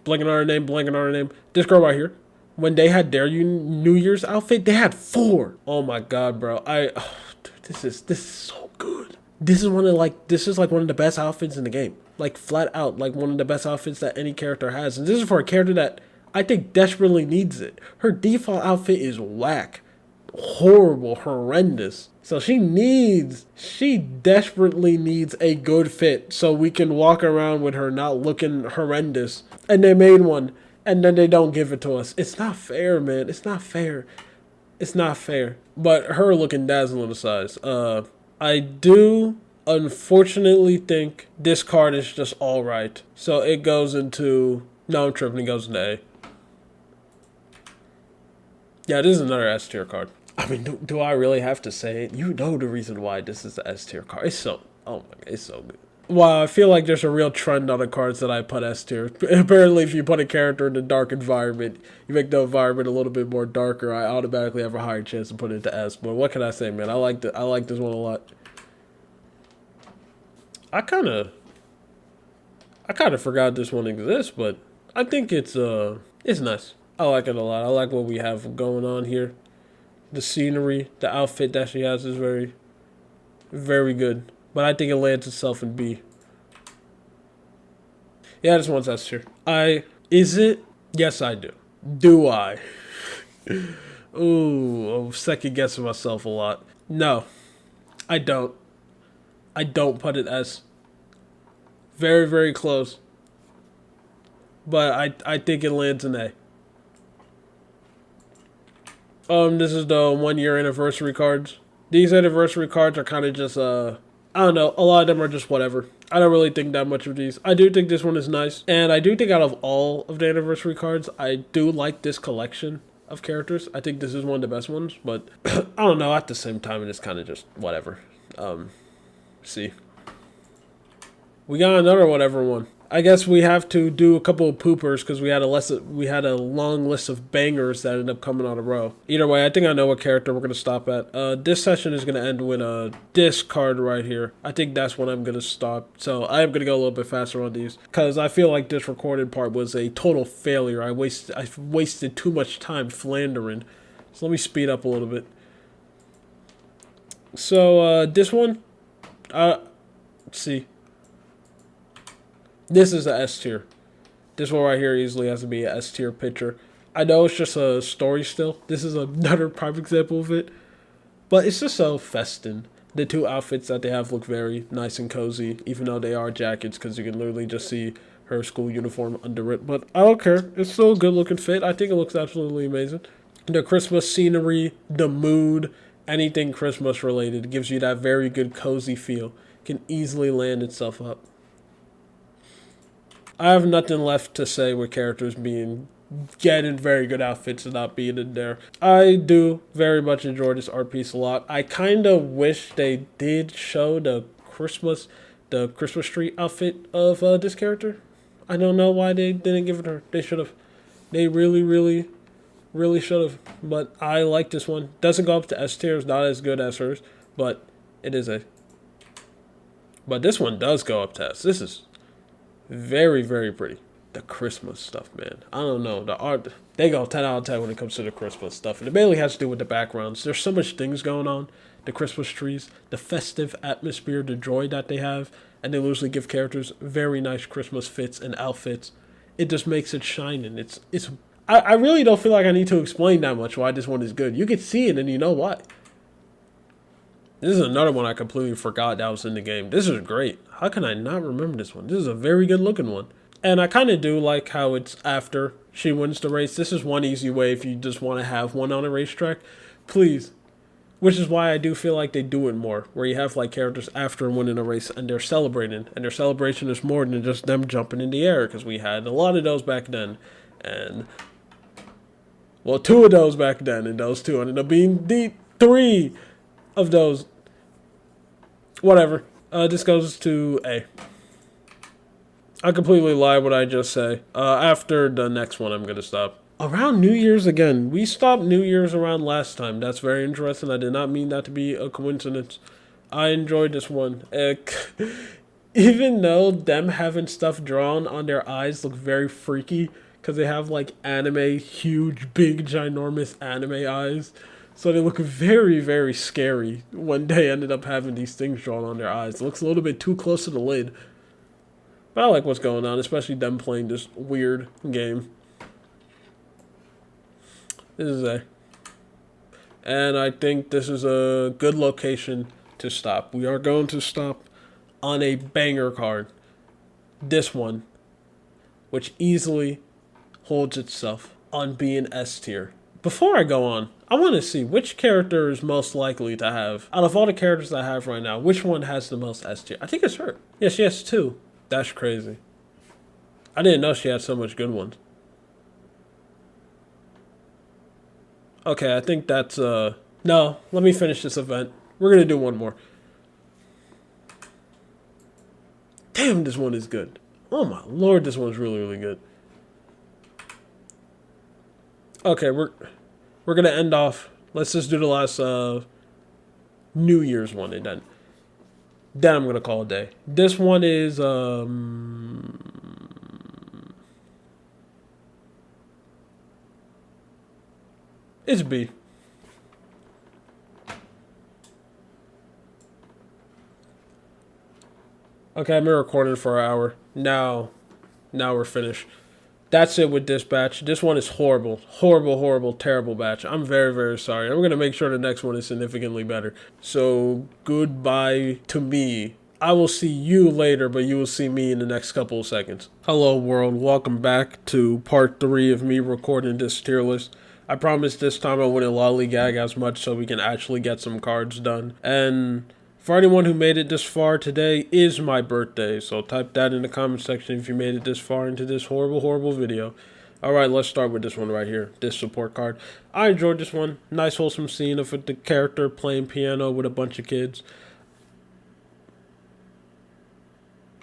blanking on her name, this girl right here, when they had their New Year's outfit, they had 4. Oh my god, bro! Dude, this is so good. This is like one of the best outfits in the game. Like flat out, like one of the best outfits that any character has. And this is for a character that I think desperately needs it. Her default outfit is whack, horrible, horrendous. So she desperately needs a good fit so we can walk around with her not looking horrendous. And they made one, and then they don't give it to us. It's not fair, man. It's not fair. It's not fair. But her looking dazzling aside, I do unfortunately think this card is just alright. So it goes into... No, I'm tripping. It goes into A. Yeah, this is another S tier card. I mean, do I really have to say it? You know the reason why this is the S tier card. It's so... Oh my god, it's so good. Wow, I feel like there's a real trend on the cards that I put S tier. Apparently, if you put a character in a dark environment, you make the environment a little bit more darker, I automatically have a higher chance to put it into S. But what can I say, man? I like this one a lot. I kind of forgot this one exists, but I think it's nice. I like it a lot. I like what we have going on here. The scenery, the outfit that she has is very, very good. But I think it lands itself in B. Yeah, this one's S tier. Is it? Yes, I do. Do I? Ooh, I'm second guessing myself a lot. No, I don't. I don't put it as very, very close. But I think it lands an A. This is the 1-year anniversary cards. These anniversary cards are kind of just, I don't know, a lot of them are just whatever. I don't really think that much of these. I do think this one is nice. And I do think out of all of the anniversary cards, I do like this collection of characters. I think this is one of the best ones. But, I don't know, at the same time, it is kind of just whatever. See. We got another whatever one. I guess we have to do a couple of poopers because we had a long list of bangers that ended up coming on a row. Either way, I think I know what character we're gonna stop at. This session is gonna end with this card right here. I think that's when I'm gonna stop. So I am gonna go a little bit faster on these because I feel like this recorded part was a total failure. I wasted too much time flandering. So let me speed up a little bit. So this one, let's see. This is a S tier. This one right here easily has to be an S tier picture. I know it's just a story still. This is another prime example of it. But it's just so festin. The 2 outfits that they have look very nice and cozy, even though they are jackets, because you can literally just see her school uniform under it. But I don't care. It's still a good looking fit. I think it looks absolutely amazing. The Christmas scenery, the mood, anything Christmas related gives you that very good cozy feel. Can easily land itself up. I have nothing left to say with characters getting very good outfits and not being in there. I do very much enjoy this art piece a lot. I kind of wish they did show the Christmas tree outfit of this character. I don't know why they didn't give it her. They should have. They really, really, really should have. But I like this one. Doesn't go up to S tier. It's not as good as hers, but it is a. But this one does go up to S. This is very, very pretty. The Christmas stuff, man. I don't know. The art, they go 10 out of 10 when it comes to the Christmas stuff. And it mainly has to do with the backgrounds. There's so much things going on. The Christmas trees, the festive atmosphere, the joy that they have. And they usually give characters very nice Christmas fits and outfits. It just makes it shining. I really don't feel like I need to explain that much why this one is good. You can see it and you know why. This is another one I completely forgot that was in the game. This is great. How can I not remember this one? This is a very good looking one. And I kind of do like how it's after she wins the race. This is one easy way if you just want to have one on a racetrack. Please. Which is why I do feel like they do it more. Where you have like characters after winning a race and they're celebrating. And their celebration is more than just them jumping in the air. Because we had a lot of those back then. And Well, two of those back then, and those two ended up being the three of those. Whatever. This goes to A. I completely lied what I just say. After the next one, I'm gonna stop. Around New Year's again. We stopped New Year's around last time. That's very interesting. I did not mean that to be a coincidence. I enjoyed this one. Even though them having stuff drawn on their eyes look very freaky, because they have like anime, huge, big, ginormous anime eyes. So they look very, very scary when they ended up having these things drawn on their eyes. It looks a little bit too close to the lid. But I like what's going on, especially them playing this weird game. This is A. And I think this is a good location to stop. We are going to stop on a banger card. This one, which easily holds itself on being S tier. Before I go on, I want to see which character is most likely to have, out of all the characters I have right now, which one has the most S tier? I think it's her. Yeah, she has two. That's crazy. I didn't know she had so much good ones. Okay, I think that's, no, let me finish this event. We're going to do one more. Damn, this one is good. Oh my lord, this one's really, really good. Okay, we're going to end off. Let's just do the last New Year's one, and then I'm going to call it a day. This one is, it's B. Okay, I've been recording for an hour. Now we're finished. That's it with this batch. This one is horrible. Horrible, horrible, terrible batch. I'm very, very sorry. I'm going to make sure the next one is significantly better. So, goodbye to me. I will see you later, but you will see me in the next couple of seconds. Hello, world. Welcome back to part 3 of me recording this tier list. I promise this time I wouldn't lollygag as much so we can actually get some cards done. And for anyone who made it this far, today is my birthday, so type that in the comment section if you made it this far into this horrible, horrible video. Alright, let's start with this one right here, this support card. I enjoyed this one. Nice wholesome scene of the character playing piano with a bunch of kids.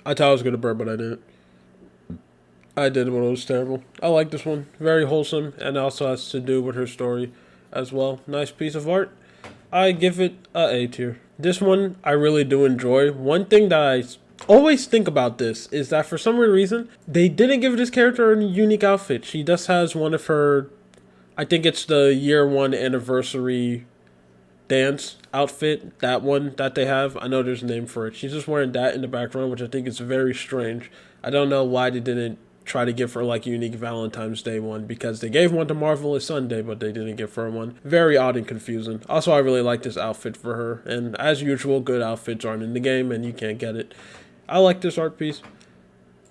I thought I was going to burp, but I didn't. I did, but it was terrible. I like this one. Very wholesome, and also has to do with her story as well. Nice piece of art. I give it a tier. This one I really do enjoy. One thing that I always think about this is that for some weird reason, they didn't give this character a unique outfit. She just has one of her, I think it's the year 1 anniversary dance outfit. That one that they have. I know there's a name for it. She's just wearing that in the background, which I think is very strange. I don't know why they didn't try to give her like a unique Valentine's Day one, because they gave one to Marvelous Sunday, but they didn't give her one. Very odd and confusing. Also, I really like this outfit for her, and as usual, good outfits aren't in the game and you can't get it. I like this art piece.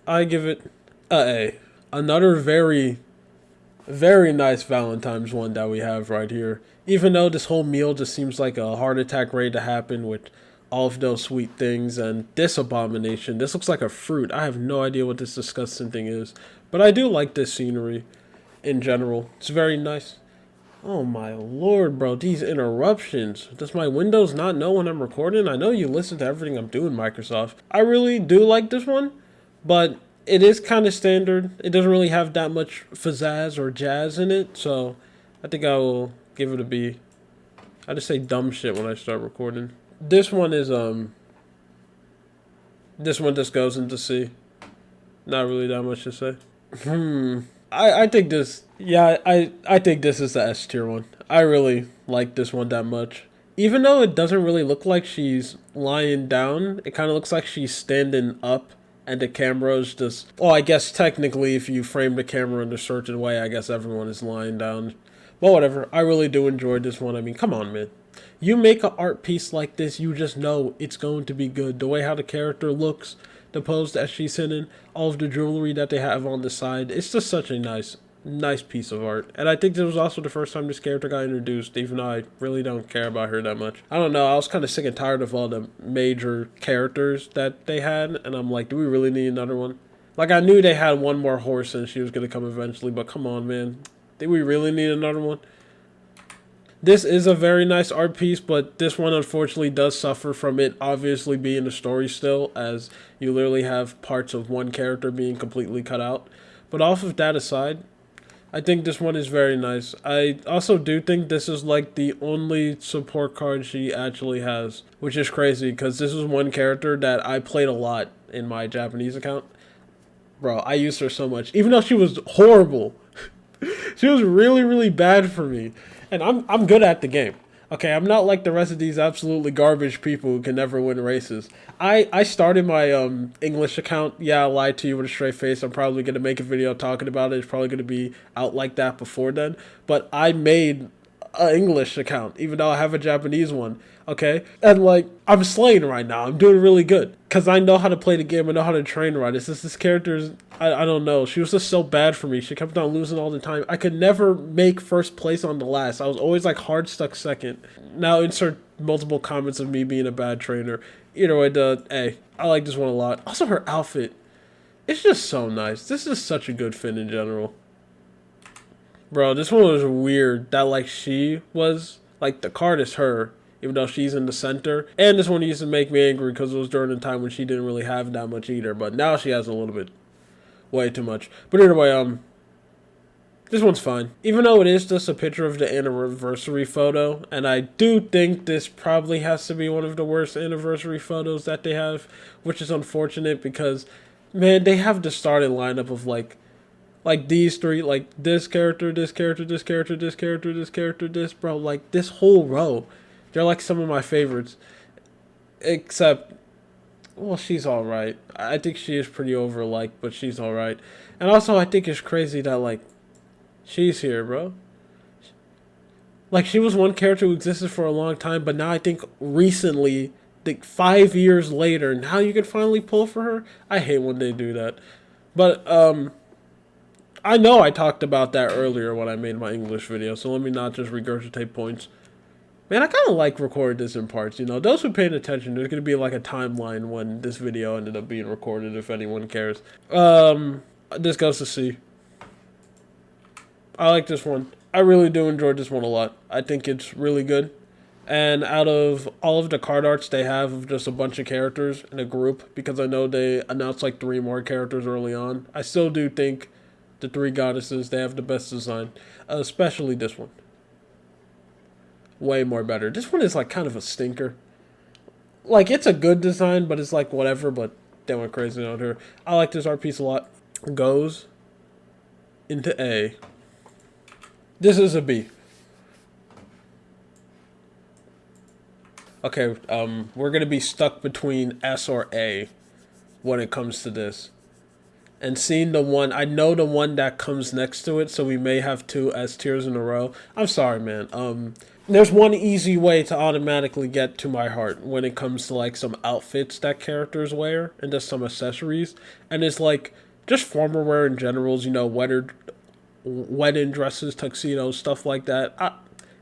I give it a A. Another very, very nice Valentine's one that we have right here. Even though this whole meal just seems like a heart attack ready to happen with all of those sweet things, and this abomination. This looks like a fruit. I have no idea what this disgusting thing is, but I do like this scenery in general. It's very nice. Oh my lord, bro, these interruptions. Does my Windows not know when I'm recording? I know you listen to everything I'm doing, Microsoft. I really do like this one, but it is kind of standard. It doesn't really have that much pizzazz or jazz in it, so I think I will give it a B. I just say dumb shit when I start recording. This one is, this one just goes into C. Not really that much to say. I think this, yeah, I think this is the S tier one. I really like this one that much. Even though it doesn't really look like she's lying down, it kind of looks like she's standing up, and the camera is just, oh, I guess technically if you frame the camera in a certain way, I guess everyone is lying down. But whatever, I really do enjoy this one. I mean, come on, man. You make an art piece like this, you just know it's going to be good. The way how the character looks, the pose that she's sitting, all of the jewelry that they have on the side. It's just such a nice piece of art. And I think this was also the first time this character got introduced, even though I really don't care about her that much. I don't know, I was kind of sick and tired of all the major characters that they had, and I'm like, do we really need another one? Like, I knew they had one more horse and she was going to come eventually, but come on, man. think we really need another one. This is a very nice art piece, but this one unfortunately does suffer from it obviously being a story still, as you literally have parts of one character being completely cut out. But off of that aside, I think this one is very nice. I also do think this is like the only support card she actually has, which is crazy because this is one character that I played a lot in my Japanese account. Bro, I used her so much, even though she was horrible. She was really, really bad for me. And I'm good at the game. Okay, I'm not like the rest of these absolutely garbage people who can never win races. I started my English account. Yeah, I lied to you with a straight face. I'm probably going to make a video talking about it. It's probably going to be out like that before then. But I made an English account, even though I have a Japanese one. Okay? And like, I'm slaying right now. I'm doing really good. Because I know how to play the game. I know how to train right. It's just this character's, I don't know. She was just so bad for me. She kept on losing all the time. I could never make first place on the last. I was always like hard stuck second. Now insert multiple comments of me being a bad trainer. Either way, hey, I like this one a lot. Also, her outfit. It's just so nice. This is such a good fit in general. Bro, this one was weird. That like she was, like the card is her, even though she's in the center. And this one used to make me angry because it was during the time when she didn't really have that much either. But now she has a little bit. Way too much. But either way, this one's fine. Even though it is just a picture of the anniversary photo, and I do think this probably has to be one of the worst anniversary photos that they have, which is unfortunate because, man, they have the starting lineup of like these three, like this character, this character, this character, this character, this character, this, bro, like this whole row. They're like some of my favorites. Except, well, she's alright. I think she is pretty overliked, but she's alright. And also, I think it's crazy that, like, she's here, bro. Like, she was one character who existed for a long time, but now I think recently, like 5 years later, now you can finally pull for her? I hate when they do that. But, I know I talked about that earlier when I made my English video, so let me not just regurgitate points. Man, I kind of like recording this in parts, you know. Those who paid attention, there's going to be like a timeline when this video ended up being recorded, if anyone cares. This goes to C. I like this one. I really do enjoy this one a lot. I think it's really good. And out of all of the card arts they have of just a bunch of characters in a group, because I know they announced like 3 more characters early on, I still do think the 3 goddesses, they have the best design. Especially this one. Way more better. This one is like kind of a stinker. Like, it's a good design, but it's like whatever, but they went crazy on her. I like this art piece a lot. Goes into A. This is a B. Okay, we're gonna be stuck between S or A when it comes to this. And seeing the one, I know the one that comes next to it, so we may have 2 S tiers in a row. I'm sorry, man. There's one easy way to automatically get to my heart when it comes to like some outfits that characters wear and just some accessories, and it's like just formal wear in generals, you know, wedding dresses, tuxedos, stuff like that.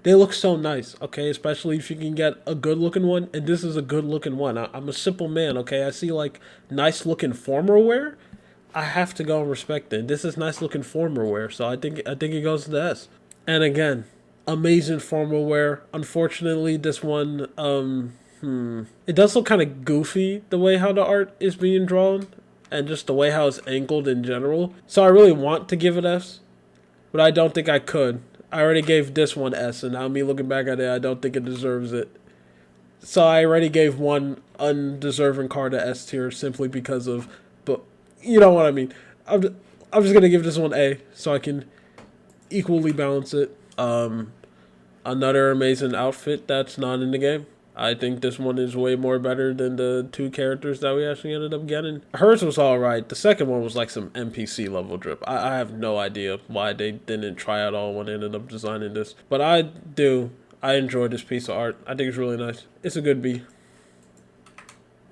They look so nice, okay, especially if you can get a good looking one, and this is a good looking one. I'm a simple man, okay, I see like nice looking formal wear, I have to go and respect it. This is nice looking formal wear, so I think it goes to the S. And again, amazing formal wear. Unfortunately, this one, it does look kind of goofy the way how the art is being drawn, and just the way how it's angled in general. So I really want to give it S, but I don't think I could. I already gave this one S, and now me looking back at it, I don't think it deserves it. So I already gave one undeserving card a S tier simply because of, but you know what I mean. I'm just gonna give this one A so I can equally balance it. Another amazing outfit that's not in the game. I think this one is way more better than the 2 characters that we actually ended up getting. Hers was alright. The second one was like some NPC level drip. I have no idea why they didn't try it all when they ended up designing this. But I enjoy this piece of art. I think it's really nice. It's a good B.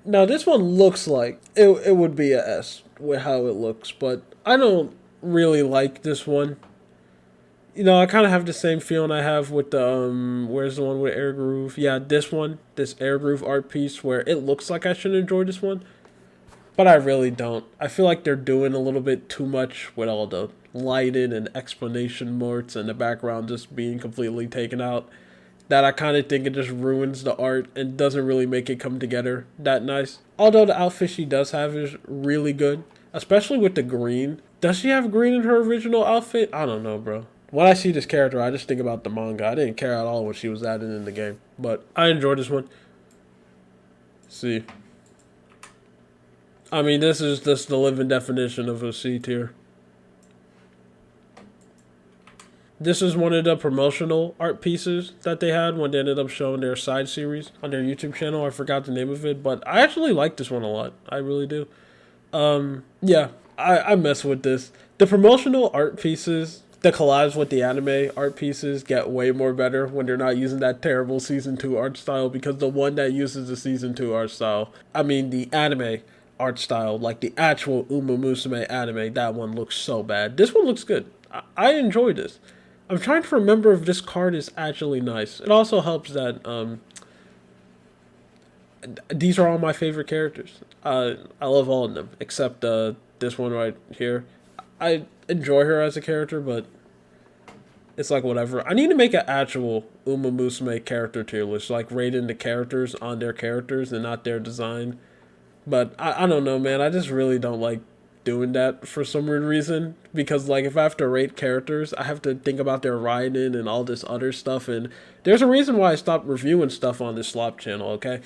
Now this one looks like it would be a S with how it looks, but I don't really like this one. You know, I kind of have the same feeling I have with the, where's the one with Air Groove? Yeah, this one, this Air Groove art piece where it looks like I should enjoy this one. but I really don't. I feel like they're doing a little bit too much with all the lighting and explanation marks and the background just being completely taken out. That I kind of think it just ruins the art and doesn't really make it come together that nice. Although the outfit she does have is really good, especially with the green. Does she have green in her original outfit? I don't know, bro. When I see this character, I just think about the manga. I didn't care at all what she was adding in the game, but I enjoyed this one. See, I mean, this is just the living definition of a C tier. This is one of the promotional art pieces that they had when they ended up showing their side series on their YouTube channel. I forgot the name of it, but I actually like this one a lot. I really do. Yeah, I mess with this. The promotional art pieces, the collabs with the anime art pieces get way more better when they're not using that terrible season 2 art style, because the one that uses the season 2 art style, I mean the anime art style, like the actual Musume anime, that one looks so bad. This one looks good. I enjoy this. I'm trying to remember if this card is actually nice. It also helps that these are all my favorite characters. I love all of them except this one right here. I enjoy her as a character, but it's like whatever. I need to make an actual Uma Musume character tier list, like rating the characters on their characters and not their design. But I don't know, man. I just really don't like doing that for some weird reason. Because, like, if I have to rate characters, I have to think about their writing and all this other stuff. And there's a reason why I stopped reviewing stuff on this slop channel, okay?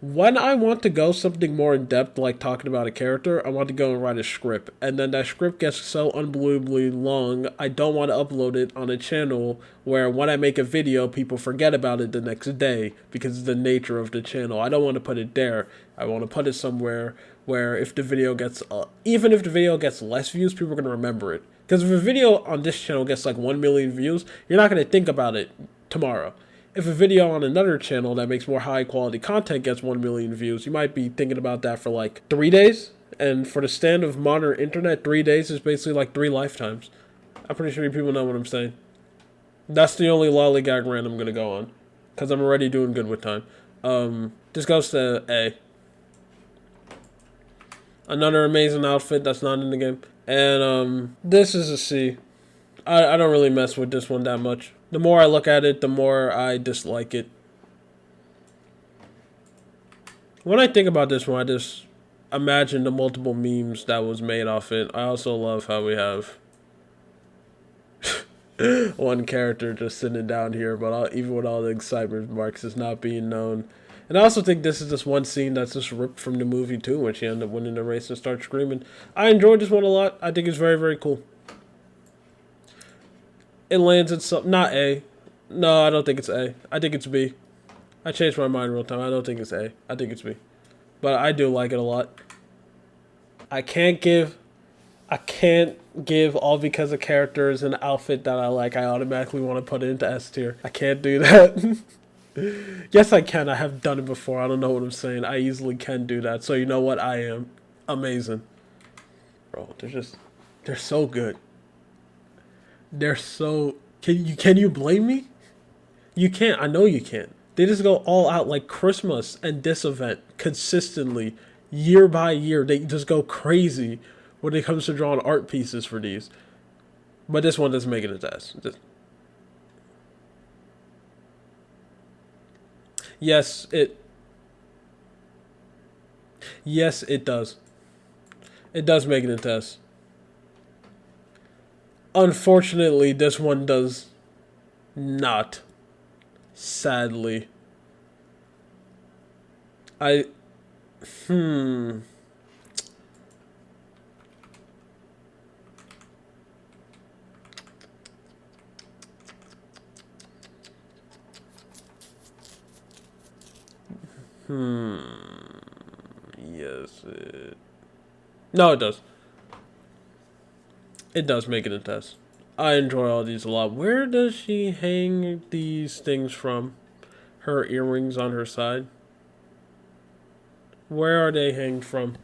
When I want to go something more in depth, like talking about a character, I want to go and write a script. And then that script gets so unbelievably long, I don't want to upload it on a channel where when I make a video, people forget about it the next day because of the nature of the channel. I don't want to put it there. I want to put it somewhere where if the video gets, even if the video gets less views, people are going to remember it. Because if a video on this channel gets like 1 million views, you're not going to think about it tomorrow. If a video on another channel that makes more high quality content gets 1 million views, you might be thinking about that for like 3 days. And for the stand of modern internet, 3 days is basically like 3 lifetimes. I'm pretty sure you people know what I'm saying. That's the only lollygag rant I'm going to go on. Because I'm already doing good with time. This goes to A. Another amazing outfit that's not in the game. And this is a C. I don't really mess with this one that much. The more I look at it, the more I dislike it. When I think about this one, I just imagine the multiple memes that was made off it. I also love how we have one character just sitting down here, but even with all the excitement marks, it's not being known. And I also think this is just one scene that's just ripped from the movie too, when she ended up winning the race and starts screaming. I enjoyed this one a lot. I think it's very, very cool. It lands in some, not A. No, I don't think it's A. I think it's B. I changed my mind real time. I don't think it's A. I think it's B. But I do like it a lot. I can't give all because of characters and outfit that I like. I automatically want to put it into S tier. I can't do that. Yes, I can. I have done it before. I don't know what I'm saying. I easily can do that. So you know what? I am amazing. Bro, they're so good. They're so... Can you blame me? You can't. I know you can't. They just go all out like Christmas and this event consistently, year by year. They just go crazy when it comes to drawing art pieces for these. But this one doesn't make it a test. Yes, it does. It does make it a test. Unfortunately, this one does not. Sadly. Hmm. Yes, no, it does. It does make it a test. I enjoy all these a lot. Where does she hang these things from? Her earrings on her side? Where are they hanged from?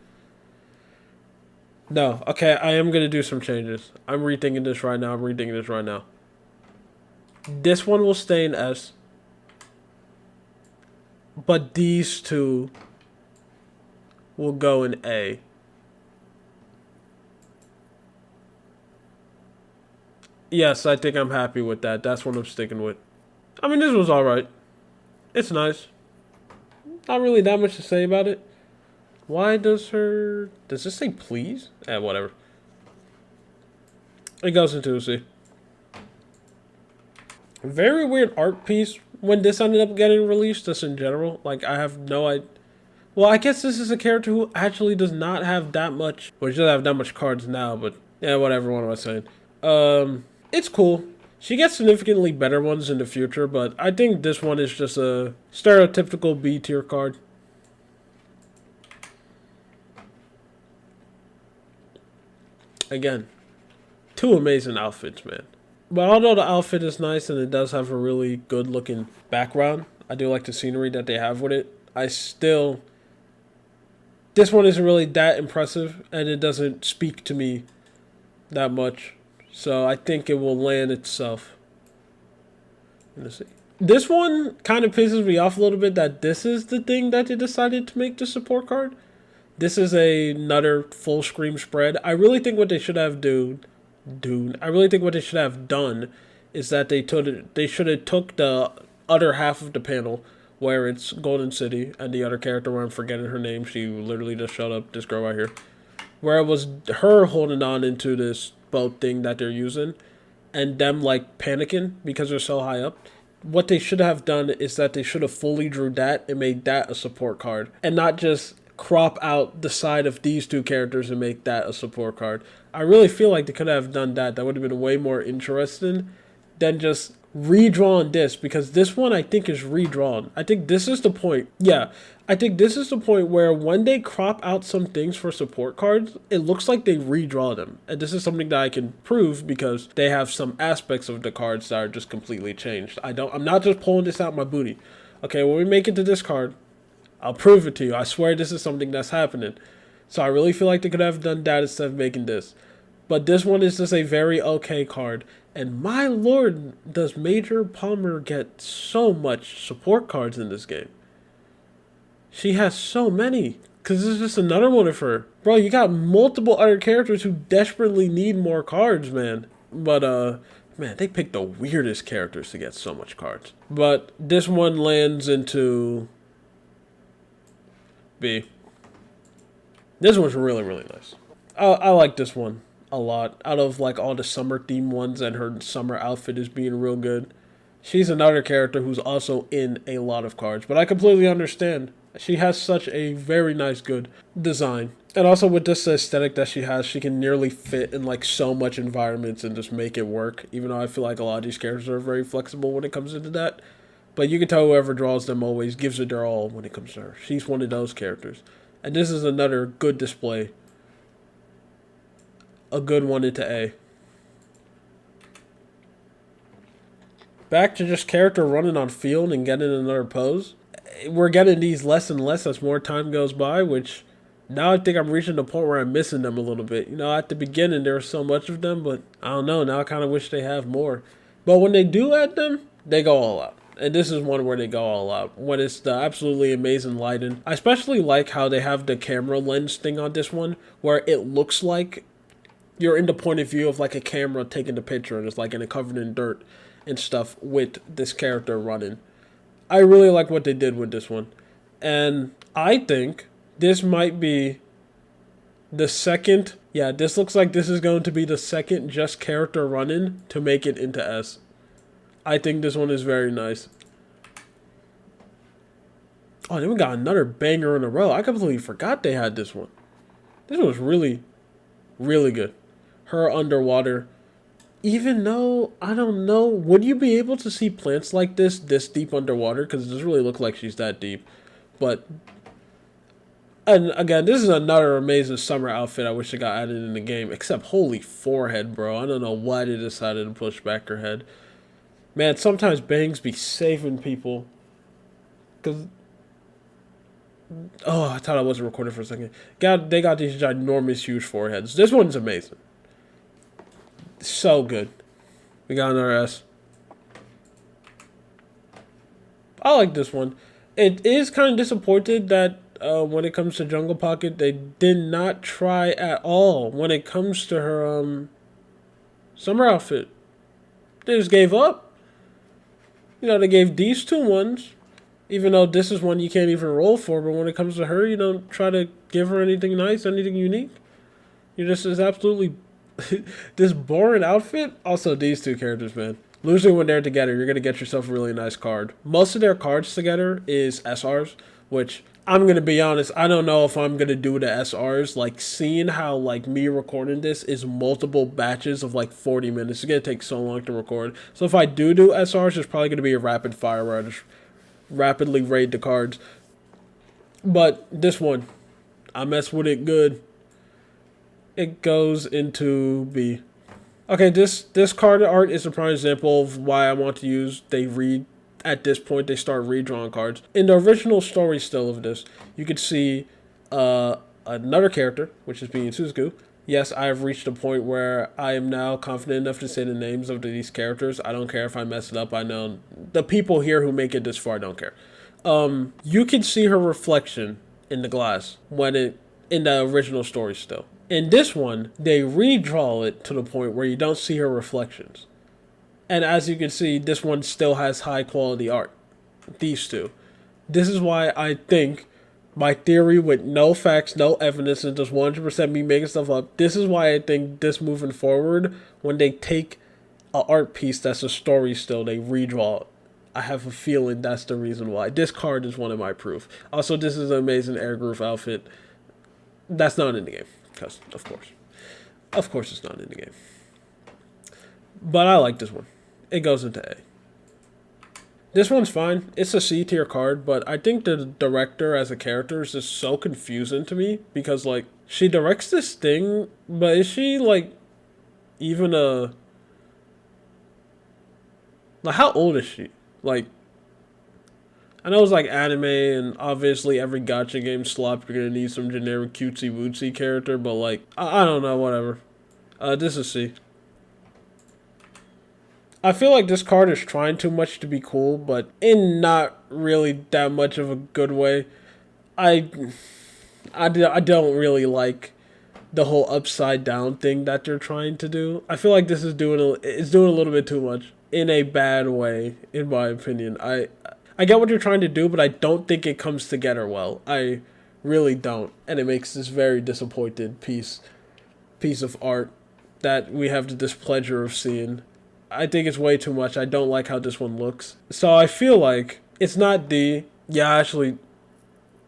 No, okay, I am going to do some changes. I'm rethinking this right now. This one will stay in S. But these two will go in A. Yes, I think I'm happy with that. That's what I'm sticking with. I mean, this was alright. It's nice. Not really that much to say about it. Why does her... Does this say please? Whatever. It goes into a C. Very weird art piece when this ended up getting released, just in general. Like, I have no idea. Well, I guess this is a character who actually does not have that much... Well, she doesn't have that much cards now, but... Yeah, whatever, what am I saying? It's cool. She gets significantly better ones in the future, but I think this one is just a stereotypical B tier card. Again, two amazing outfits, man. But although the outfit is nice and it does have a really good looking background, I do like the scenery that they have with it. This one isn't really that impressive and it doesn't speak to me that much. So I think it will land itself. Let's see. This one kind of pisses me off a little bit that this is the thing that they decided to make the support card. This is another full screen spread. I really think what they should have done is that they should have took the other half of the panel where it's Golden City and the other character where I'm forgetting her name. She literally just showed up. This girl right here, where it was her holding on into this boat thing that they're using, and them like panicking because they're so high up. What they should have done is that they should have fully drew that and made that a support card, and not just crop out the side of these two characters and make that a support card. I really feel like they could have done that. That would have been way more interesting than just redrawing this, because this one I think is redrawn. I think this is the point. Yeah, I think this is the point where when they crop out some things for support cards, it looks like they redraw them. And this is something that I can prove because they have some aspects of the cards that are just completely changed. I'm not just pulling this out my booty. Okay, when we make it to this card, I'll prove it to you. I swear this is something that's happening. So I really feel like they could have done that instead of making this. But this one is just a very okay card. And my lord, does Major Palmer get so much support cards in this game. She has so many. Because this is just another one of her. Bro, you got multiple other characters who desperately need more cards, man. But, man, they picked the weirdest characters to get so much cards. But this one lands into B. This one's really, really nice. I like this one a lot. Out of like all the summer theme ones, and her summer outfit is being real good. She's another character who's also in a lot of cards, but I completely understand. She has such a very nice, good design. And also with this aesthetic that she has, she can nearly fit in like so much environments and just make it work. Even though I feel like a lot of these characters are very flexible when it comes into that. But you can tell whoever draws them always gives it their all when it comes to her. She's one of those characters. And this is another good display. A good one into A. Back to just character running on field and getting another pose. We're getting these less and less as more time goes by, which now I think I'm reaching the point where I'm missing them a little bit. You know, at the beginning there was so much of them, but I don't know. Now I kind of wish they have more. But when they do add them, they go all out. And this is one where they go all out. When it's the absolutely amazing lighting. I especially like how they have the camera lens thing on this one, where it looks like you're in the point of view of like a camera taking the picture, and it's like in a covered in dirt and stuff with this character running. I really like what they did with this one. And I think this might be the second. Yeah, this looks like this is going to be the second just character running to make it into S. I think this one is very nice. Oh, then we got another banger in a row. I completely forgot they had this one. This one was really, really good. Her underwater. Even though, I don't know, would you be able to see plants like this deep underwater? Because it doesn't really look like she's that deep. But, and again, this is another amazing summer outfit I wish it got added in the game. Except, holy forehead, bro. I don't know why they decided to push back her head. Man, sometimes bangs be saving people. Because, oh, I thought I wasn't recording for a second. They got these ginormous, huge foreheads. This one's amazing. So good. We got another S. I like this one. It is kind of disappointed that when it comes to Jungle Pocket, they did not try at all when it comes to her summer outfit. They just gave up. You know, they gave these two ones, even though this is one you can't even roll for, but when it comes to her, you don't try to give her anything nice, anything unique. You just is absolutely this boring outfit. Also, these two characters, man. Usually when they're together, you're going to get yourself a really nice card. Most of their cards together is SRs, which I'm going to be honest, I don't know if I'm going to do the SRs. Like, seeing how, like, me recording this is multiple batches of, like, 40 minutes. It's going to take so long to record. So if I do SRs, it's probably going to be a rapid fire where I just rapidly raid the cards. But this one, I mess with it good. It goes into B. Okay, this card art is a prime example of why I want to use at this point they start redrawing cards. In the original story still of this, you could see another character, which is being Suzuku. Yes, I have reached a point where I am now confident enough to say the names of these characters. I don't care if I mess it up. I know the people here who make it this far don't care. You can see her reflection in the glass in the original story still. In this one, they redraw it to the point where you don't see her reflections. And as you can see, this one still has high quality art. These two. This is why I think my theory with no facts, no evidence, and just 100% me making stuff up. This is why I think this moving forward, when they take an art piece that's a story still, they redraw it. I have a feeling that's the reason why. This card is one of my proof. Also, this is an amazing air groove outfit. That's not in the game. Because, of course it's not in the game. But I like this one. It goes into A. This one's fine. It's a C tier card, but I think the director as a character is just so confusing to me. Because, like, she directs this thing, but is she, like, even a... Like, how old is she? Like, I know it's like anime, and obviously every gacha game slop, you're gonna need some generic cutesy wootsy character, but like, I don't know, whatever. This is C. I feel like this card is trying too much to be cool, but in not really that much of a good way. I don't really like the whole upside down thing that they're trying to do. I feel like this is doing a little bit too much in a bad way, in my opinion. I get what you're trying to do, but I don't think it comes together well. I really don't. And it makes this very disappointed piece of art that we have the displeasure of seeing. I think it's way too much. I don't like how this one looks. So I feel like it's not D. Yeah, actually,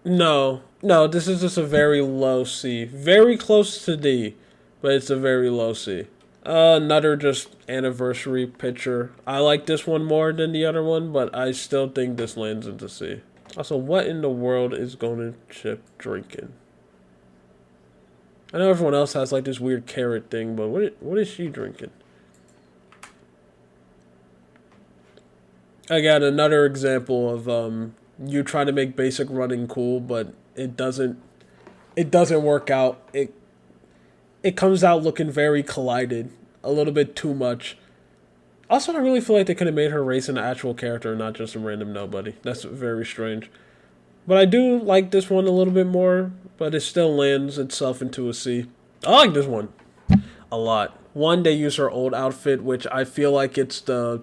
no. No, this is just a very low C. Very close to D, but it's a very low C. Another just anniversary picture. I like this one more than the other one, but I still think this lands into C. Also, what in the world is Golden Chip drinking? I know everyone else has like this weird carrot thing, but what is she drinking? Again, another example of you trying to make basic running cool, but it doesn't work out. It comes out looking very collided, a little bit too much. Also, I really feel like they could have made her race an actual character and not just a random nobody. That's very strange. But I do like this one a little bit more, but it still lands itself into a C. I like this one a lot. One, they use her old outfit, which I feel like it's the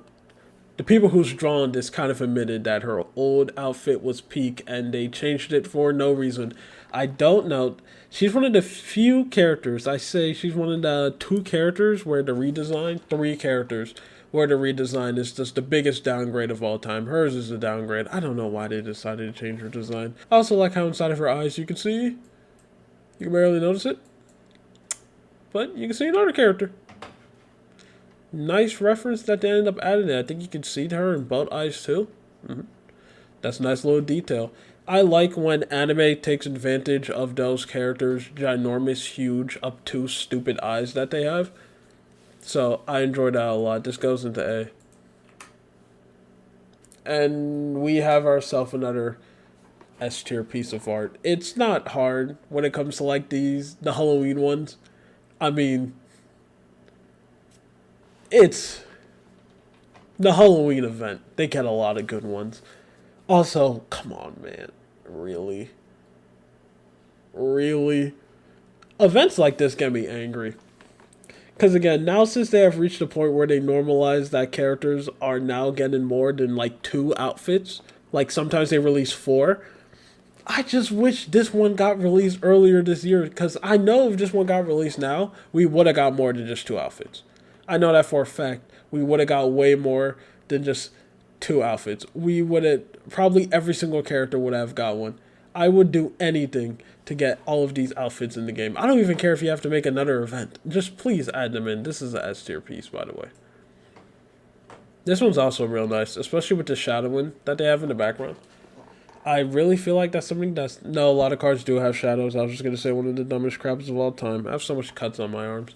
people who's drawn this kind of admitted that her old outfit was peak and they changed it for no reason. I don't know. She's one of the few characters, I say she's one of the 2 characters where the redesign, 3 characters where the redesign is just the biggest downgrade of all time. Hers is a downgrade. I don't know why they decided to change her design. I also like how inside of her eyes you can see, you can barely notice it, but you can see another character. Nice reference that they ended up adding it. I think you can see her in both eyes too. That's a nice little detail. I like when anime takes advantage of those characters' ginormous, huge, obtuse, stupid eyes that they have. So I enjoy that a lot. This goes into A. And we have ourselves another S tier piece of art. It's not hard when it comes to like the Halloween ones. I mean, it's the Halloween event. They get a lot of good ones. Also, come on, man. Really? Really? Events like this get me angry. Because again, now since they have reached a point where they normalize that characters are now getting more than like 2 outfits, like sometimes they release 4. I just wish this one got released earlier this year, because I know if this one got released now, we would have got more than just 2 outfits. I know that for a fact. We would have got way more than just 2 outfits. We would have, probably every single character would have got one. I would do anything to get all of these outfits in the game. I don't even care if you have to make another event. Just please add them in. This is an S tier piece, by the way. This one's also real nice, especially with the shadowing that they have in the background. I really feel like that's something that's... No, a lot of cards do have shadows. I was just going to say one of the dumbest craps of all time. I have so much cuts on my arms.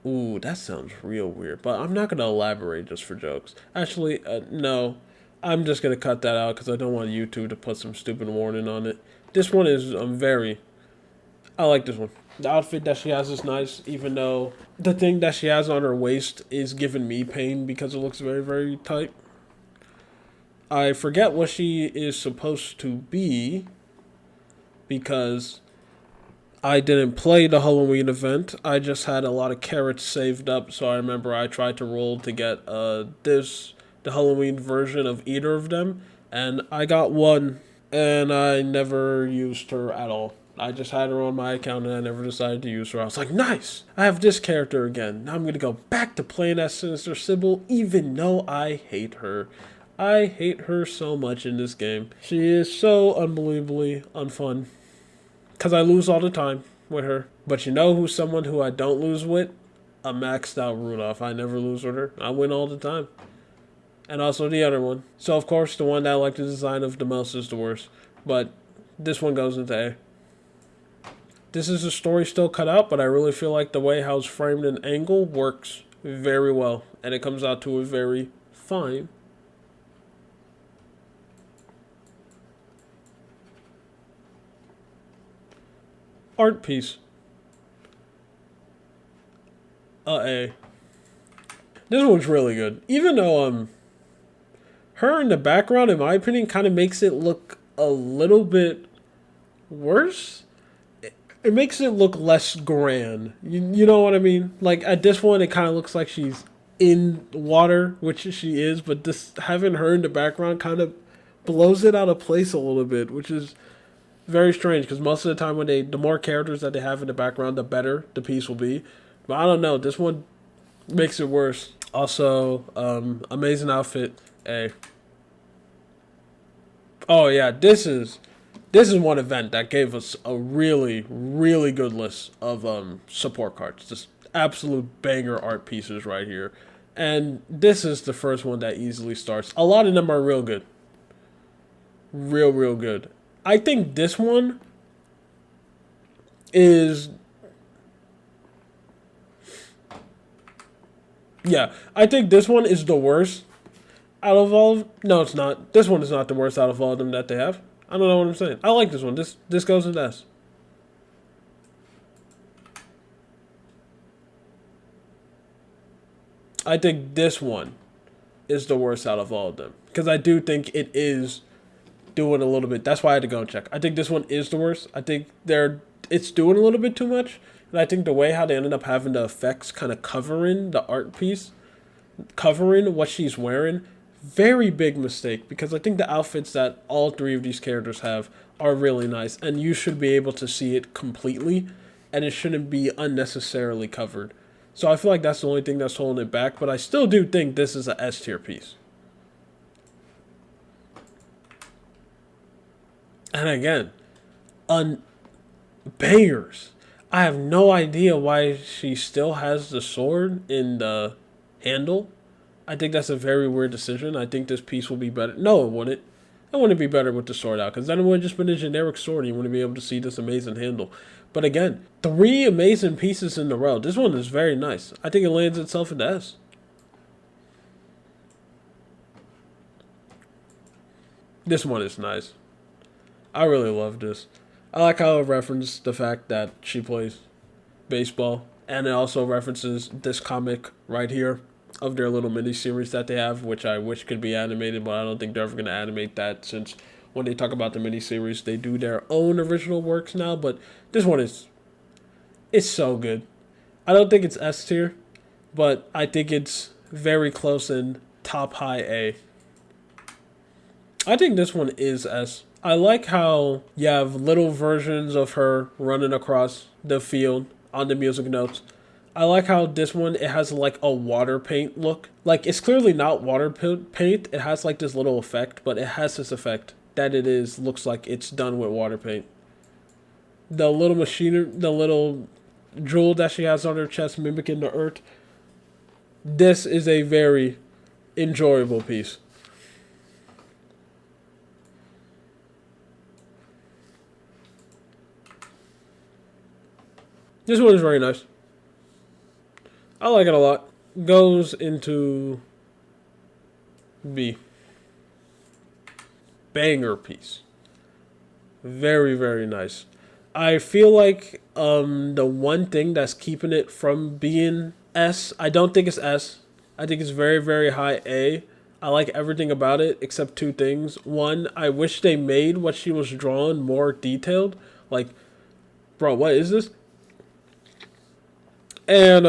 Ooh, that sounds real weird, but I'm not going to elaborate just for jokes. Actually, no. I'm just going to cut that out because I don't want YouTube to put some stupid warning on it. This one is I like this one. The outfit that she has is nice, even though the thing that she has on her waist is giving me pain because it looks very, very tight. I forget what she is supposed to be because I didn't play the Halloween event. I just had a lot of carrots saved up, so I remember I tried to roll to get the Halloween version of either of them, and I got one, and I never used her at all. I just had her on my account, and I never decided to use her. I was like, nice! I have this character again. Now I'm going to go back to playing as Sinister Sybil, even though I hate her. I hate her so much in this game. She is so unbelievably unfun. Because I lose all the time with her. But you know who's someone who I don't lose with? A maxed out Rudolph. I never lose with her. I win all the time. And also the other one. So of course the one that I like the design of the most is the worst. But this one goes into A. This is a story still cut out, but I really feel like the way how it's framed and angle works very well. And it comes out to a very fine art piece. A. This one's really good. Even though her in the background, in my opinion, kind of makes it look a little bit worse. It makes it look less grand. You know what I mean? Like at this one, it kind of looks like she's in water, which she is, but this having her in the background kind of blows it out of place a little bit, which is very strange because most of the time when the more characters that they have in the background, the better the piece will be. But I don't know, this one makes it worse. Also, amazing outfit. A. Oh yeah, this is one event that gave us a really, really good list of support cards. Just absolute banger art pieces right here. And this is the first one that easily starts. A lot of them are real good. Real, real good. I think this one is... Yeah, I think this one is the worst out of all... No, it's not. This one is not the worst out of all of them that they have. I don't know what I'm saying. I like this one. This goes in S. I think this one is the worst out of all of them. Because I do think it is doing a little bit. That's why I had to go and check. I think this one is the worst. I think it's doing a little bit too much. And I think the way how they ended up having the effects kind of covering the art piece, covering what she's wearing, very big mistake. Because I think the outfits that all 3 of these characters have are really nice. And you should be able to see it completely. And it shouldn't be unnecessarily covered. So I feel like that's the only thing that's holding it back. But I still do think this is a S tier piece. And again, bangers. I have no idea why she still has the sword in the handle. I think that's a very weird decision. I think this piece will be better. No, it wouldn't. It wouldn't be better with the sword out, because then it would have just been a generic sword and you wouldn't be able to see this amazing handle. But again, 3 amazing pieces in a row. This one is very nice. I think it lands itself in the S. This one is nice. I really love this. I like how it referenced the fact that she plays baseball. And it also references this comic right here of their little mini-series that they have, which I wish could be animated, but I don't think they're ever going to animate that, since when they talk about the miniseries, they do their own original works now, but this one it's so good. I don't think it's S tier, but I think it's very close in top high A. I think this one is S. I like how you have little versions of her running across the field on the music notes. I like how this one, it has like a water paint look. Like, it's clearly not water paint. It has like this little effect, but it has this effect that looks like it's done with water paint. The little the little jewel that she has on her chest mimicking the earth. This is a very enjoyable piece. This one is very nice. I like it a lot. Goes into B. Banger piece. Very, very nice. I feel like the one thing that's keeping it from being S, I don't think it's S. I think it's very, very high A. I like everything about it except two things. One, I wish they made what she was drawing more detailed. Like, bro, what is this? And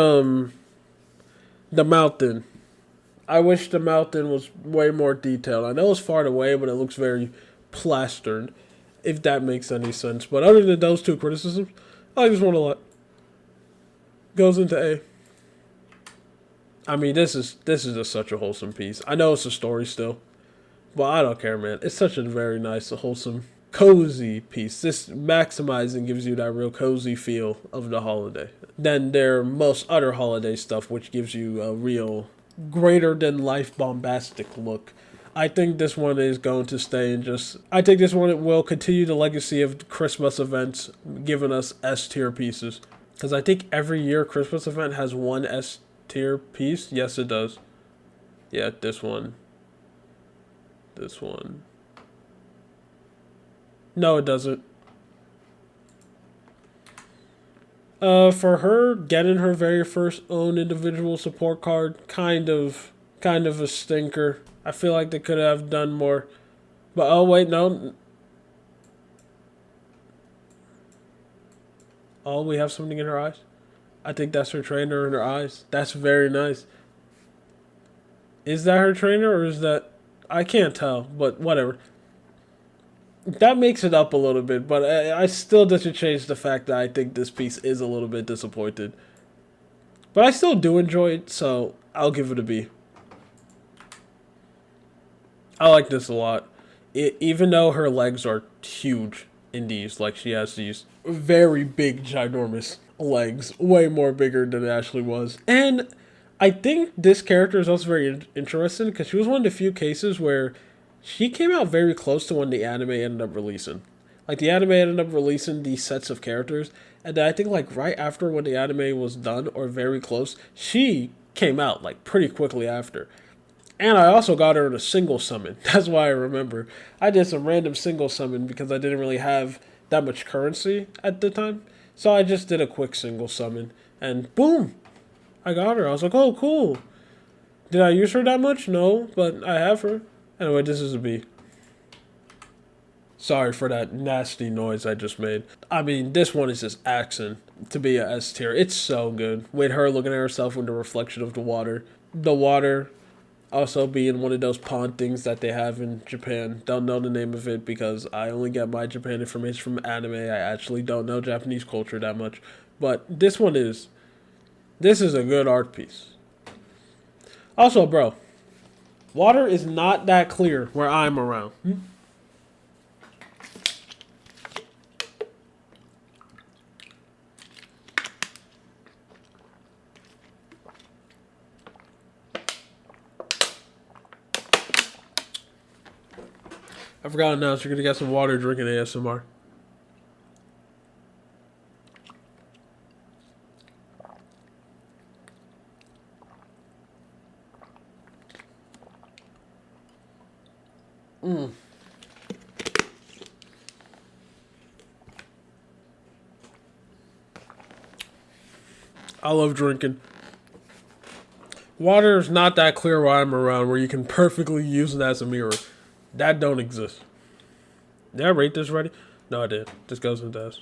the mountain. I wish the mountain was way more detailed. I know it's far away, but it looks very plastered, if that makes any sense. But other than those two criticisms, I like this one a lot. Goes into A. I mean, this is just such a wholesome piece. I know it's a story still, but I don't care, man. It's such a very nice, wholesome, cozy piece. This maximizing gives you that real cozy feel of the holiday. Then their most other holiday stuff, which gives you a real greater than life bombastic look. I think this one is going to stay in just. I think this one will continue the legacy of Christmas events, giving us S tier pieces. Because I think every year Christmas event has one S tier piece. Yes, it does. Yeah, this one. This one. No, it doesn't. For her getting her very first own individual support card, kind of a stinker. I feel like they could have done more. But oh wait, no. Oh, we have something in her eyes. I think that's her trainer in her eyes. That's very nice. Is that her trainer or is that? I can't tell, but whatever. That makes it up a little bit, but I still doesn't change the fact that I think this piece is a little bit disappointed. But I still do enjoy it, so I'll give it a B. I like this a lot. Even though her legs are huge in these, like she has these very big, ginormous legs, way more bigger than Ashley was. And I think this character is also very interesting because she was one of the few cases where she came out very close to when the anime ended up releasing. Like, the anime ended up releasing these sets of characters, and then I think, like, right after when the anime was done, or very close, she came out, like, pretty quickly after. And I also got her in a single summon. That's why I remember. I did some random single summon because I didn't really have that much currency at the time. So I just did a quick single summon, and boom! I got her. I was like, oh, cool. Did I use her that much? No, but I have her. Anyway, this is a B. Sorry for that nasty noise I just made. I mean, this one is just accent to be a S tier. It's so good. With her looking at herself with the reflection of the water. The water also being one of those pond things that they have in Japan. Don't know the name of it because I only get my Japan information from anime. I actually don't know Japanese culture that much. But this is a good art piece. Also, bro, water is not that clear where I'm around. I forgot to announce you're going to get some water drinking ASMR. I love drinking. Water is not that clear where I'm around where you can perfectly use it as a mirror. That don't exist. Did I rate this already? No, I did. This goes in this.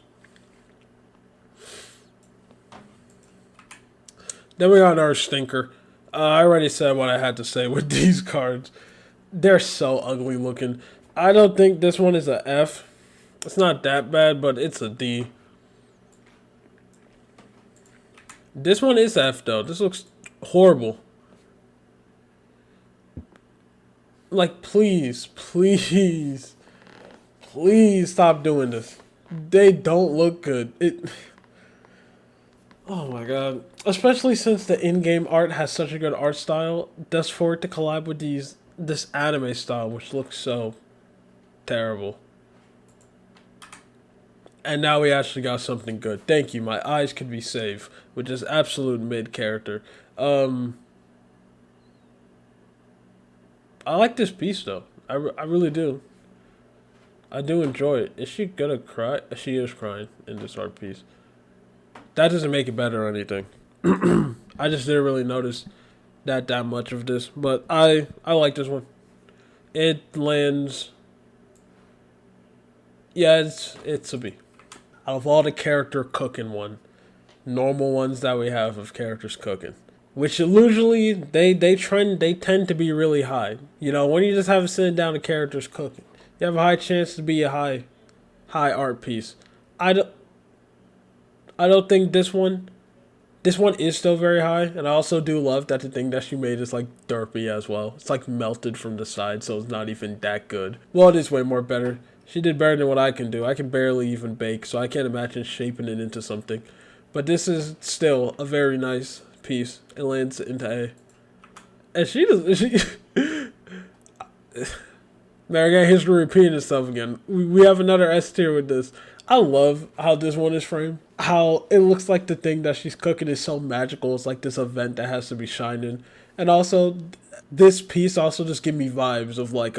Then we got our stinker. I already said what I had to say with these cards. They're so ugly looking. I don't think this one is a F. It's not that bad, but it's a D. This one is F though. This looks horrible. Like, please, please, please stop doing this. They don't look good. Oh my god. Especially since the in-game art has such a good art style, just for it to collab with this anime style, which looks so terrible. And now we actually got something good. Thank you. My eyes could be saved with this absolute mid character. I like this piece though. I really do. I do enjoy it. Is she gonna cry? She is crying in this art piece. That doesn't make it better or anything. I just didn't really notice that much of this, but I like this one. It lands. Yeah, it's a B. Out of all the character cooking normal ones that we have of characters cooking, which usually they tend to be really high. You know, when you just have it sitting down the characters cooking, you have a high chance to be a high art piece. I don't think this one is still very high, and I also do love that the thing that she made is like derpy as well. It's like melted from the side, so it's not even that good. Well, it is way more better. She did better than what I can do. I can barely even bake, so I can't imagine shaping it into something. But this is still a very nice piece. It lands into A. And she does. Man, I got history repeating itself again. We have another S tier with this. I love how this one is framed. How it looks like the thing that she's cooking is so magical. It's like this event that has to be shining. And also, this piece also just give me vibes of like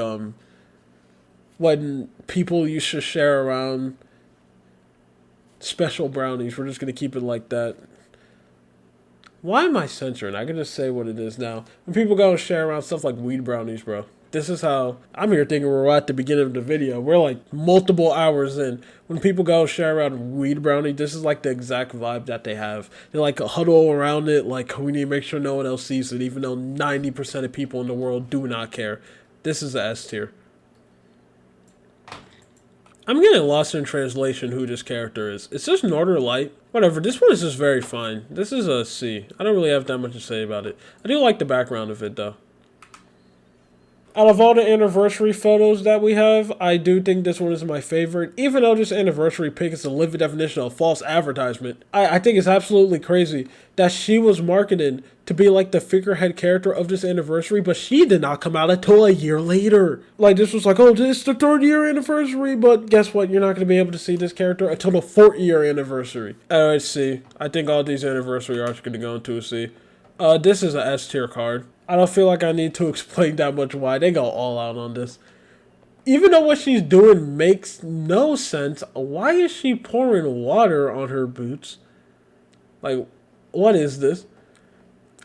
when people used to share around special brownies. We're just gonna keep it like that. Why am I censoring? I can just say what it is now. When people go and share around stuff like weed brownies, bro. This is how I'm here thinking we're at the beginning of the video. We're like multiple hours in. When people go share around weed brownie, this is like the exact vibe that they have. They like huddle around it, like we need to make sure no one else sees it, even though 90% of people in the world do not care. This is a S tier. I'm getting lost in translation who this character is. It's just Northern Light. Whatever, this one is just very fine. This is a C. I don't really have that much to say about it. I do like the background of it though. Out of all the anniversary photos that we have, I do think this one is my favorite. Even though this anniversary pic is a living definition of false advertisement, I think it's absolutely crazy that she was marketed to be like the figurehead character of this anniversary, but she did not come out until a year later. Like, this was like, oh, this is the 3rd year anniversary, but guess what? You're not going to be able to see this character until the 4th year anniversary. Alright, C. I think all these anniversary arts are going to go into a C. This is a S tier card. I don't feel like I need to explain that much why. They go all out on this. Even though what she's doing makes no sense, why is she pouring water on her boots? Like, what is this?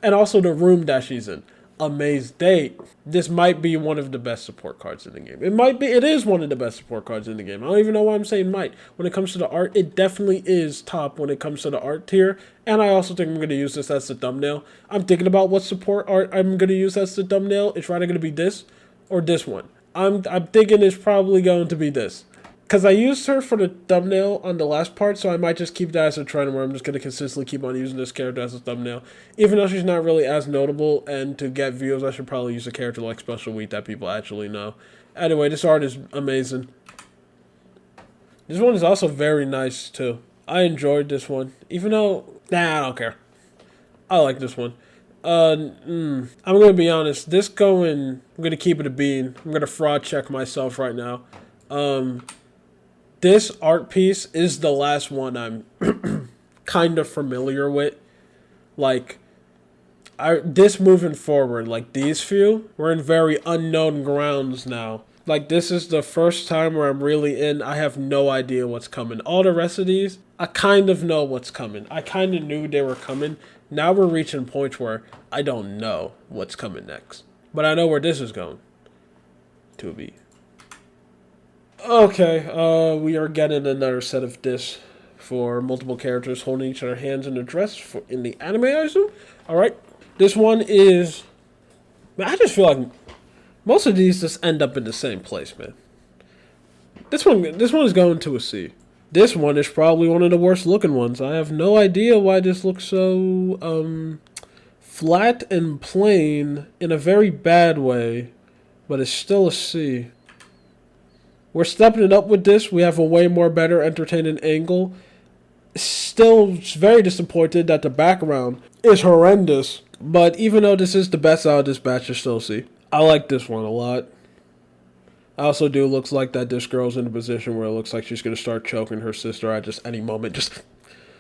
And also the room that she's in. Amazing. This might be one of the best support cards in the game. It is one of the best support cards in the game. I don't even know why I'm saying might. When it comes to the art, it definitely is top when it comes to the art tier. And I also think I'm going to use this as the thumbnail. I'm thinking about what support art I'm going to use as the thumbnail. It's either going to be this or this one. I'm thinking it's probably going to be this. Because I used her for the thumbnail on the last part, so I might just keep that as a trend where I'm just going to consistently keep on using this character as a thumbnail. Even though she's not really as notable, and to get views, I should probably use a character like Special Wheat that people actually know. Anyway, this art is amazing. This one is also very nice, too. I enjoyed this one. Even though, I don't care. I like this one. I'm going to be honest. I'm going to keep it a bean. I'm going to fraud check myself right now. This art piece is the last one I'm kind of familiar with. Like, this moving forward, like these few, we're in very unknown grounds now. Like, this is the first time where I'm really in, I have no idea what's coming. All the rest of these, I kind of know what's coming. I kind of knew they were coming. Now we're reaching points where I don't know what's coming next. But I know where this is going to be. Okay, we are getting another set of discs for multiple characters holding each other's hands in a dress in the anime, I assume. All right, this one is. Man, I just feel like most of these just end up in the same place, man. This one is going to a C. This one is probably one of the worst looking ones. I have no idea why this looks so flat and plain in a very bad way, but it's still a C. We're stepping it up with this. We have a way more better entertaining angle. Still very disappointed that the background is horrendous. But even though this is the best out of this batch, you still see. I like this one a lot. I also do looks like that this girl's in a position where it looks like she's going to start choking her sister at just any moment. Just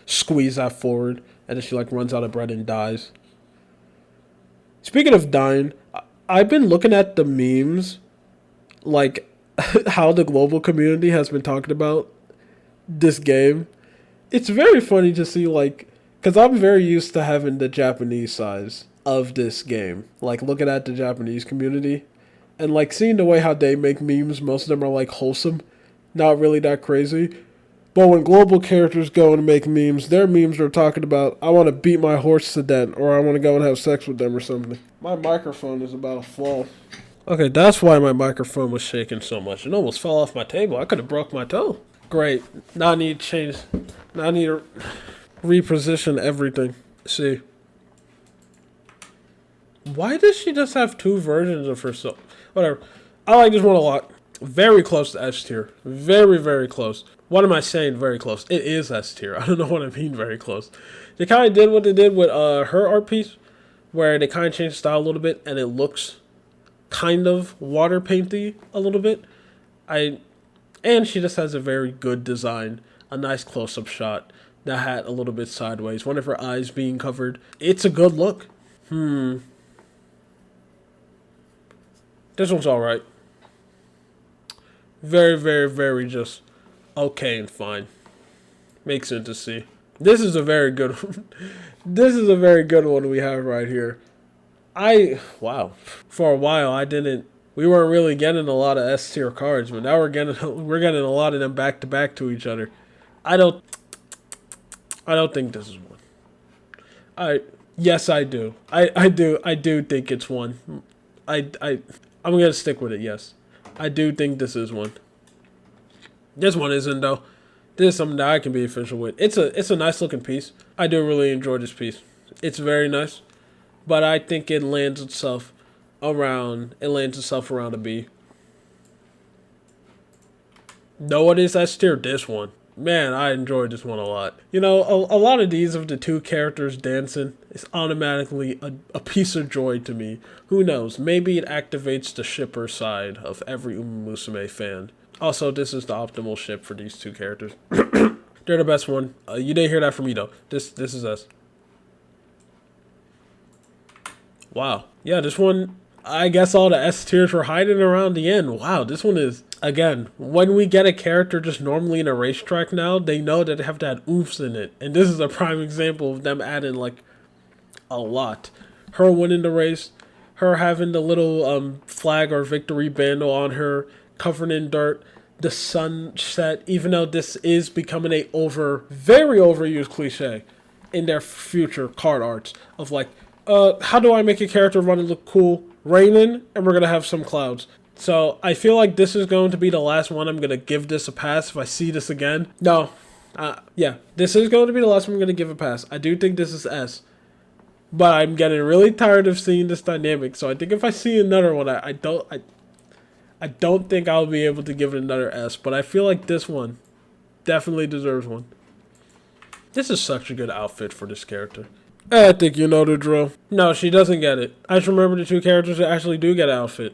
squeeze that forward. And then she like runs out of breath and dies. Speaking of dying, I've been looking at the memes. Like how the global community has been talking about this game. It's very funny to see, like, because I'm very used to having the Japanese size of this game. Like, looking at the Japanese community and, like, seeing the way how they make memes. Most of them are, like, wholesome, not really that crazy. But when global characters go and make memes, their memes are talking about, I want to beat my horse to death, or I want to go and have sex with them or something. My microphone is about to fall. Okay, that's why my microphone was shaking so much. It almost fell off my table. I could have broke my toe. Great. Now I need to change. Now I need to reposition everything. See. Why does she just have two versions of herself? Whatever. I like this one a lot. Very close to S tier. Very, very close. What am I saying very close? It is S tier. I don't know what I mean very close. They kind of did what they did with her art piece, where they kind of changed the style a little bit, and it looks kind of water painty a little bit. And she just has a very good design. A nice close-up shot. The hat a little bit sideways. One of her eyes being covered. It's a good look. This one's alright. Very, very, very just okay and fine. Makes sense to see. This is a very good one. This is a very good one we have right here. Wow. For a while, we weren't really getting a lot of S tier cards, but now we're getting a lot of them back to back to each other. I don't think this is one. Yes, I do. I do think it's one. I'm gonna stick with it. Yes, I do think this is one. This one isn't though. This is something that I can be official with. It's a nice looking piece. I do really enjoy this piece. It's very nice, but I think it lands itself around a B. No, it is S tier. This one. Man, I enjoyed this one a lot. You know, a lot of these of the two characters dancing is automatically a piece of joy to me. Who knows? Maybe it activates the shipper side of every Musume fan. Also, this is the optimal ship for these two characters. They're the best one. You didn't hear that from me, though. This is us. Wow. Yeah, this one, I guess all the S tiers were hiding around the end. Wow, this one is, again, when we get a character just normally in a racetrack now, they know that they have to add oofs in it. And this is a prime example of them adding, like, a lot. Her winning the race, her having the little flag or victory band on her, covered in dirt, the sunset, even though this is becoming a very overused cliche in their future card arts of like, how do I make a character run and look cool? Raining, and we're going to have some clouds. So I feel like this is going to be the last one. I'm going to give this a pass if I see this again. No. Yeah, this is going to be the last one I'm going to give a pass. I do think this is S. But I'm getting really tired of seeing this dynamic. So I think if I see another one, I don't think I'll be able to give it another S. But I feel like this one definitely deserves one. This is such a good outfit for this character. I think you know the drill. No, she doesn't get it. I just remember the two characters that actually do get an outfit.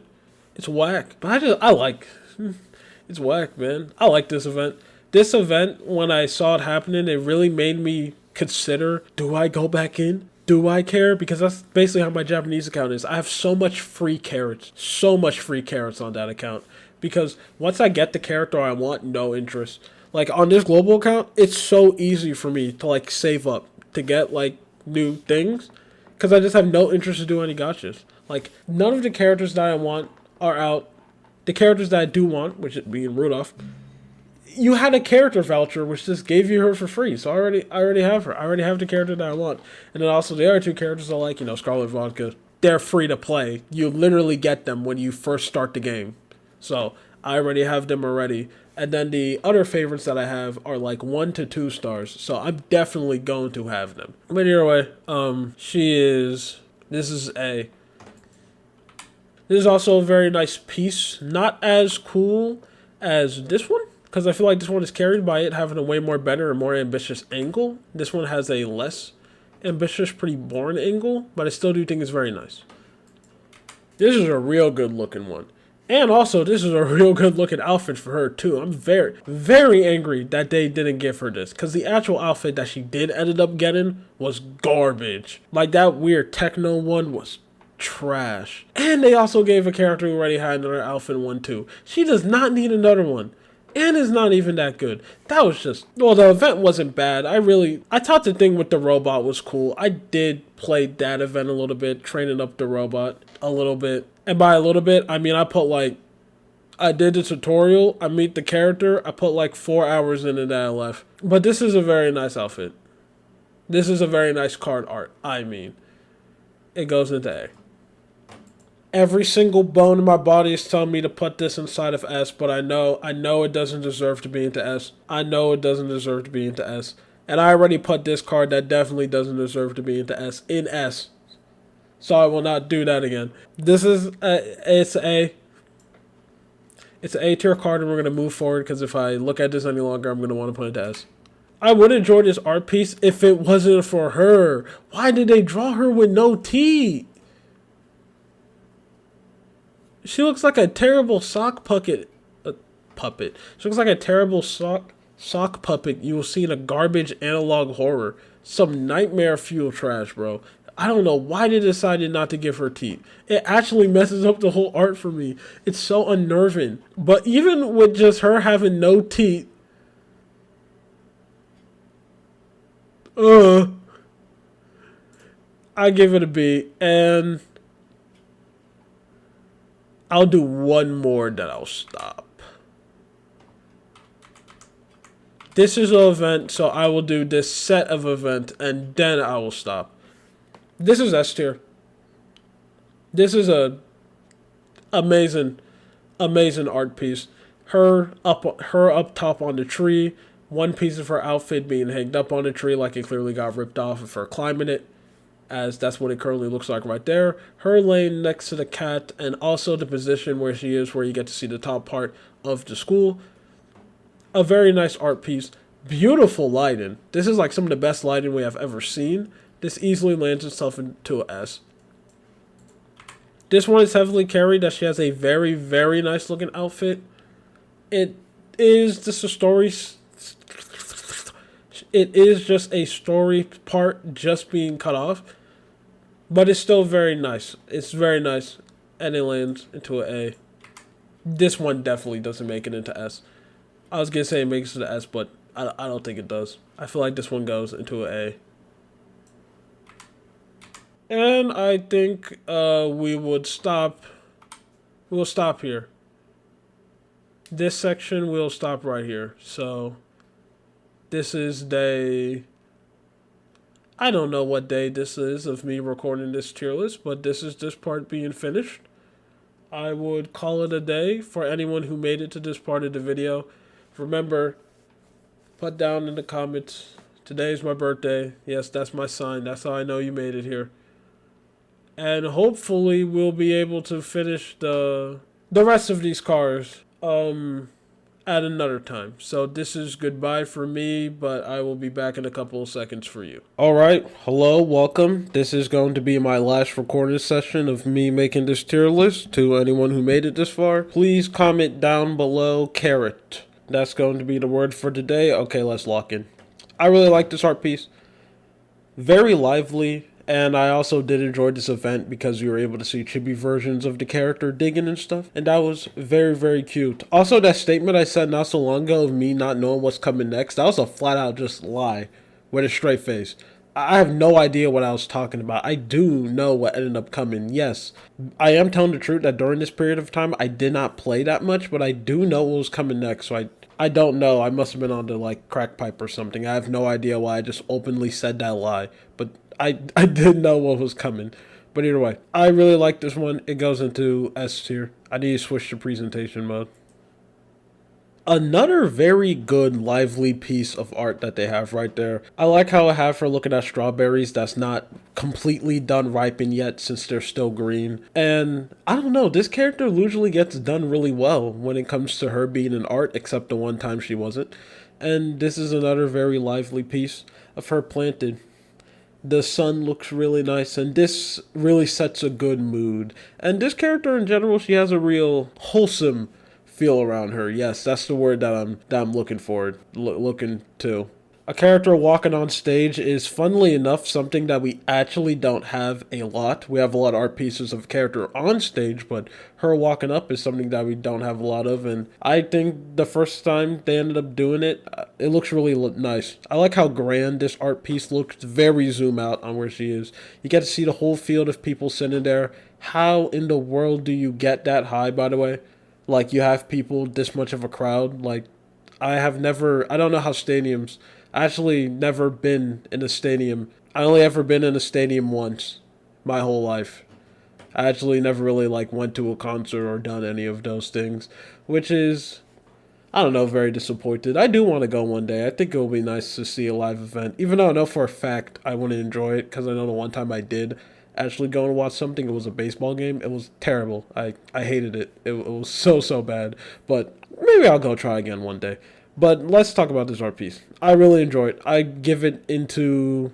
It's whack. But it's whack, man. I like this event. This event, when I saw it happening, it really made me consider, do I go back in? Do I care? Because that's basically how my Japanese account is. I have so much free carrots. So much free carrots on that account. Because once I get the character I want, no interest. Like, on this global account, it's so easy for me to, like, save up. To get, like, new things. Because I just have no interest to do any gachas. Like, none of the characters that I want are out. the characters that I do want, which it being Rudolph, you had a character voucher which just gave you her for free. So I already have her. I already have the character that I want. And then also the other two characters I like, Scarlet Vodka. They're free to play. You literally get them when you first start the game. So I already have them already. And then the other favorites that I have are like 1 to 2 stars. So I'm definitely going to have them. But either way, this is also a very nice piece. Not as cool as this one, because I feel like this one is carried by it having a way more better and more ambitious angle. This one has a less ambitious, pretty boring angle, but I still do think it's very nice. This is a real good looking one. And also, this is a real good looking outfit for her too. I'm very, very angry that they didn't give her this, because the actual outfit that she did ended up getting was garbage. Like that weird techno one was trash. And they also gave a character who already had another outfit one too. She does not need another one. And it's not even that good. That was just, well, the event wasn't bad. I thought the thing with the robot was cool. I did play that event a little bit, training up the robot a little bit. And by a little bit, I mean, I did the tutorial, I meet the character, I put like 4 hours into that I left. But this is a very nice outfit. This is a very nice card art, I mean. It goes into A. Every single bone in my body is telling me to put this inside of S, but I know it doesn't deserve to be into S. I know it doesn't deserve to be into S. And I already put this card that definitely doesn't deserve to be into S in S. So I will not do that again. This is it's an A tier card, and we're going to move forward, because if I look at this any longer, I'm going to want to put it to S. I would enjoy this art piece if it wasn't for her. Why did they draw her with no teeth? She looks like a terrible sock puppet. She looks like a terrible sock puppet you will see in a garbage analog horror. Some nightmare fuel trash, bro. I don't know why they decided not to give her teeth. It actually messes up the whole art for me. It's so unnerving. But even with just her having no teeth, I give it a B. And I'll do one more, then I'll stop. This is an event, so I will do this set of event, and then I will stop. This is S tier. This is a amazing art piece. Her up top on the tree. One piece of her outfit being hanged up on the tree like it clearly got ripped off of her climbing it, as that's what it currently looks like right there. Her laying next to the cat, and also the position where she is, where you get to see the top part of the school. A very nice art piece. Beautiful lighting. This is like some of the best lighting we have ever seen. This easily lands itself into an S. This one is heavily carried, that she has a very, very nice looking outfit. It is just a story. It is just a story part just being cut off. But it's still very nice. It's very nice. And it lands into an A. This one definitely doesn't make it into S. I was going to say it makes it to S, but I don't think it does. I feel like this one goes into an A. And I think we will stop here. This section will stop right here. So this is day, I don't know what day this is of me recording this tier list, but this is this part being finished. I would call it a day for anyone who made it to this part of the video. Remember, put down in the comments, today's my birthday. Yes, that's my sign. That's how I know you made it here. And hopefully we'll be able to finish the rest of these cars at another time. So this is goodbye for me, but I will be back in a couple of seconds for you. Alright, hello, welcome. This is going to be my last recording session of me making this tier list. To anyone who made it this far, please comment down below carrot. That's going to be the word for today. Okay, let's lock in. I really like this art piece. Very lively. And I also did enjoy this event because you were able to see chibi versions of the character digging and stuff. And that was very, very cute. Also, that statement I said not so long ago of me not knowing what's coming next, that was a flat out just lie with a straight face. I have no idea what I was talking about. I do know what ended up coming. Yes, I am telling the truth that during this period of time, I did not play that much, but I do know what was coming next. So I don't know. I must have been on the like crack pipe or something. I have no idea why I just openly said that lie, but I did know what was coming. But either way, I really like this one. It goes into S tier. I need to switch to presentation mode. Another very good lively piece of art that they have right there. I like how I have her looking at strawberries that's not completely done ripen yet since they're still green. And I don't know, this character usually gets done really well when it comes to her being in art, except the one time she wasn't. And this is another very lively piece of her planted. The sun looks really nice, and this really sets a good mood. And this character in general, she has a real wholesome feel around her. Yes, that's the word that I'm looking for, looking to. A character walking on stage is, funnily enough, something that we actually don't have a lot. We have a lot of art pieces of character on stage, but her walking up is something that we don't have a lot of. And I think the first time they ended up doing it, it looks really nice. I like how grand this art piece looks. Very zoom out on where she is. You get to see the whole field of people sitting there. How in the world do you get that high, by the way? Like, you have people, this much of a crowd. Like, I don't know how stadiums, I actually never been in a stadium. I only ever been in a stadium once, my whole life. I actually never really, like, went to a concert or done any of those things, which is, I don't know, very disappointed. I do want to go one day. I think it will be nice to see a live event, even though I know for a fact I wouldn't enjoy it, because I know the one time I did actually go and watch something, it was a baseball game. It was terrible. I hated it. It was so bad. But maybe I'll go try again one day. But let's talk about this art piece. I really enjoy it. I give it into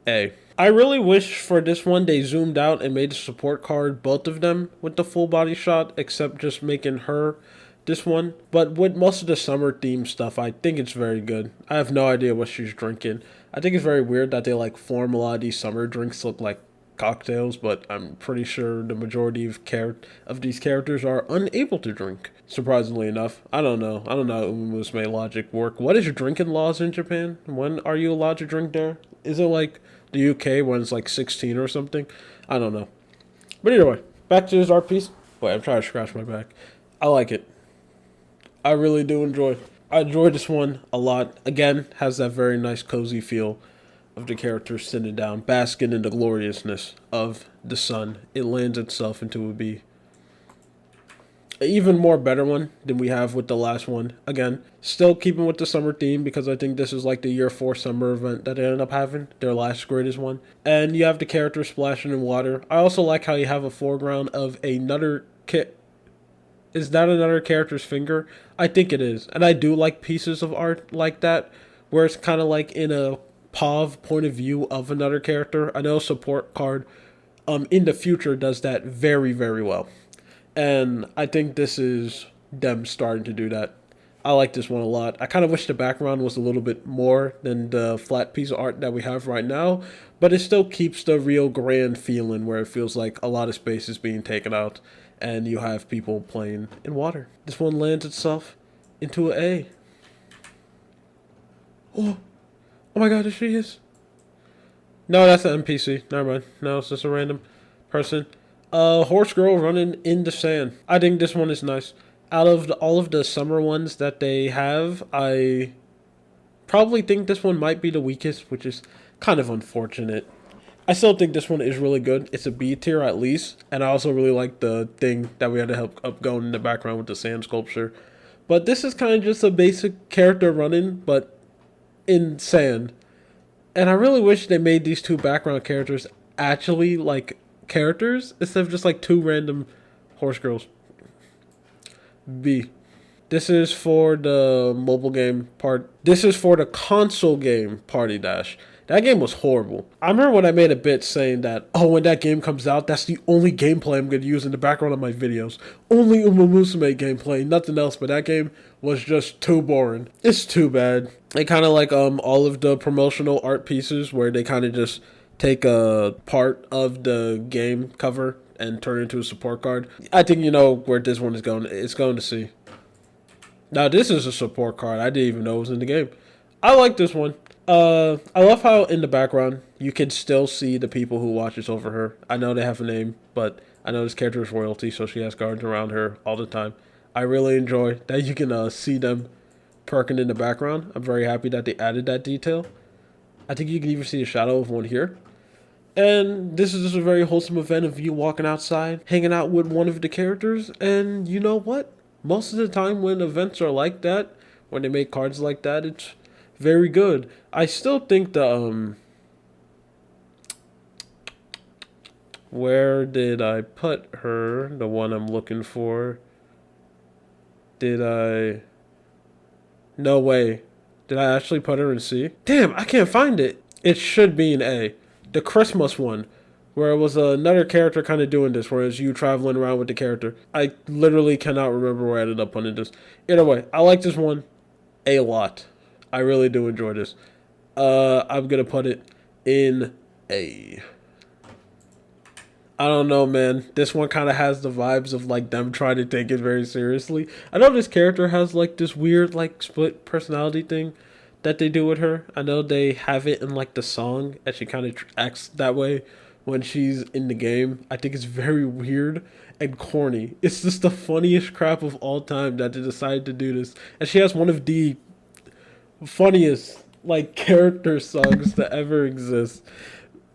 A. I really wish for this one they zoomed out and made the support card, both of them, with the full body shot, except just making her this one. But with most of the summer theme stuff, I think it's very good. I have no idea what she's drinking. I think it's very weird that they like form a lot of these summer drinks look like cocktails, but I'm pretty sure the majority of these characters are unable to drink. Surprisingly enough, I don't know. I don't know how Musume logic work. What is your drinking laws in Japan? When are you allowed to drink there? Is it like the UK when it's like 16 or something? I don't know. But either way, back to this art piece. Wait, I'm trying to scratch my back. I like it. I really do enjoy it. I enjoy this one a lot. Again, has that very nice cozy feel of the character sitting down, basking in the gloriousness of the sun. It lands itself into a B. An even more better one than we have with the last one. Again, still keeping with the summer theme, because I think this is like the year 4 summer event that they ended up having, their last greatest one. And you have the character splashing in water. I also like how you have a foreground of another Is that another character's finger? I think it is. And I do like pieces of art like that, where it's kind of like in a POV point of view of another character. I know support card in the future does that very well. And I think this is them starting to do that. I like this one a lot. I kind of wish the background was a little bit more than the flat piece of art that we have right now, but it still keeps the real grand feeling where it feels like a lot of space is being taken out and you have people playing in water. This one lands itself into an A. Oh my god, there she is. No, that's an NPC. Never mind. No, it's just a random person. Horse girl running in the sand. I think this one is nice. Out of all of the summer ones that they have, I probably think this one might be the weakest, which is kind of unfortunate. I still think this one is really good. It's a B tier at least, and I also really like the thing that we had to help up going in the background with the sand sculpture. But this is kind of just a basic character running, but in sand. And I really wish they made these two background characters actually like characters instead of just like two random horse girls. B. This is for the mobile game part. This is for the console game Party Dash. That game was horrible. I remember when I made a bit saying that, oh, when that game comes out, that's the only gameplay I'm going to use in the background of my videos. Only Musume gameplay, nothing else, but that game was just too boring. It's too bad. They kind of like all of the promotional art pieces where they kind of just take a part of the game cover and turn it into a support card. I think you know where this one is going. It's going to C. Now, this is a support card. I didn't even know it was in the game. I like this one. I love how in the background you can still see the people who watches over her. I know they have a name, but I know this character is royalty, so she has guards around her all the time. I really enjoy that you can see them perking in the background. I'm very happy that they added that detail. I think you can even see a shadow of one here. And this is just a very wholesome event of you walking outside, hanging out with one of the characters. And you know what? Most of the time when events are like that, when they make cards like that, it's very good. I still think the where did I put her? The one I'm looking for. Did I? No way. Did I actually put her in C? Damn, I can't find it. It should be in A. The Christmas one, where it was another character kind of doing this, whereas you traveling around with the character. I literally cannot remember where I ended up putting this. Either way, I like this one a lot. I really do enjoy this. I'm gonna put it in A. I don't know, man. This one kind of has the vibes of like them trying to take it very seriously. I know this character has like this weird like split personality thing that they do with her. I know they have it in like the song, and she kind of acts that way when she's in the game. I think it's very weird and corny. It's just the funniest crap of all time that they decided to do this. And she has one of the funniest like character songs that ever exist.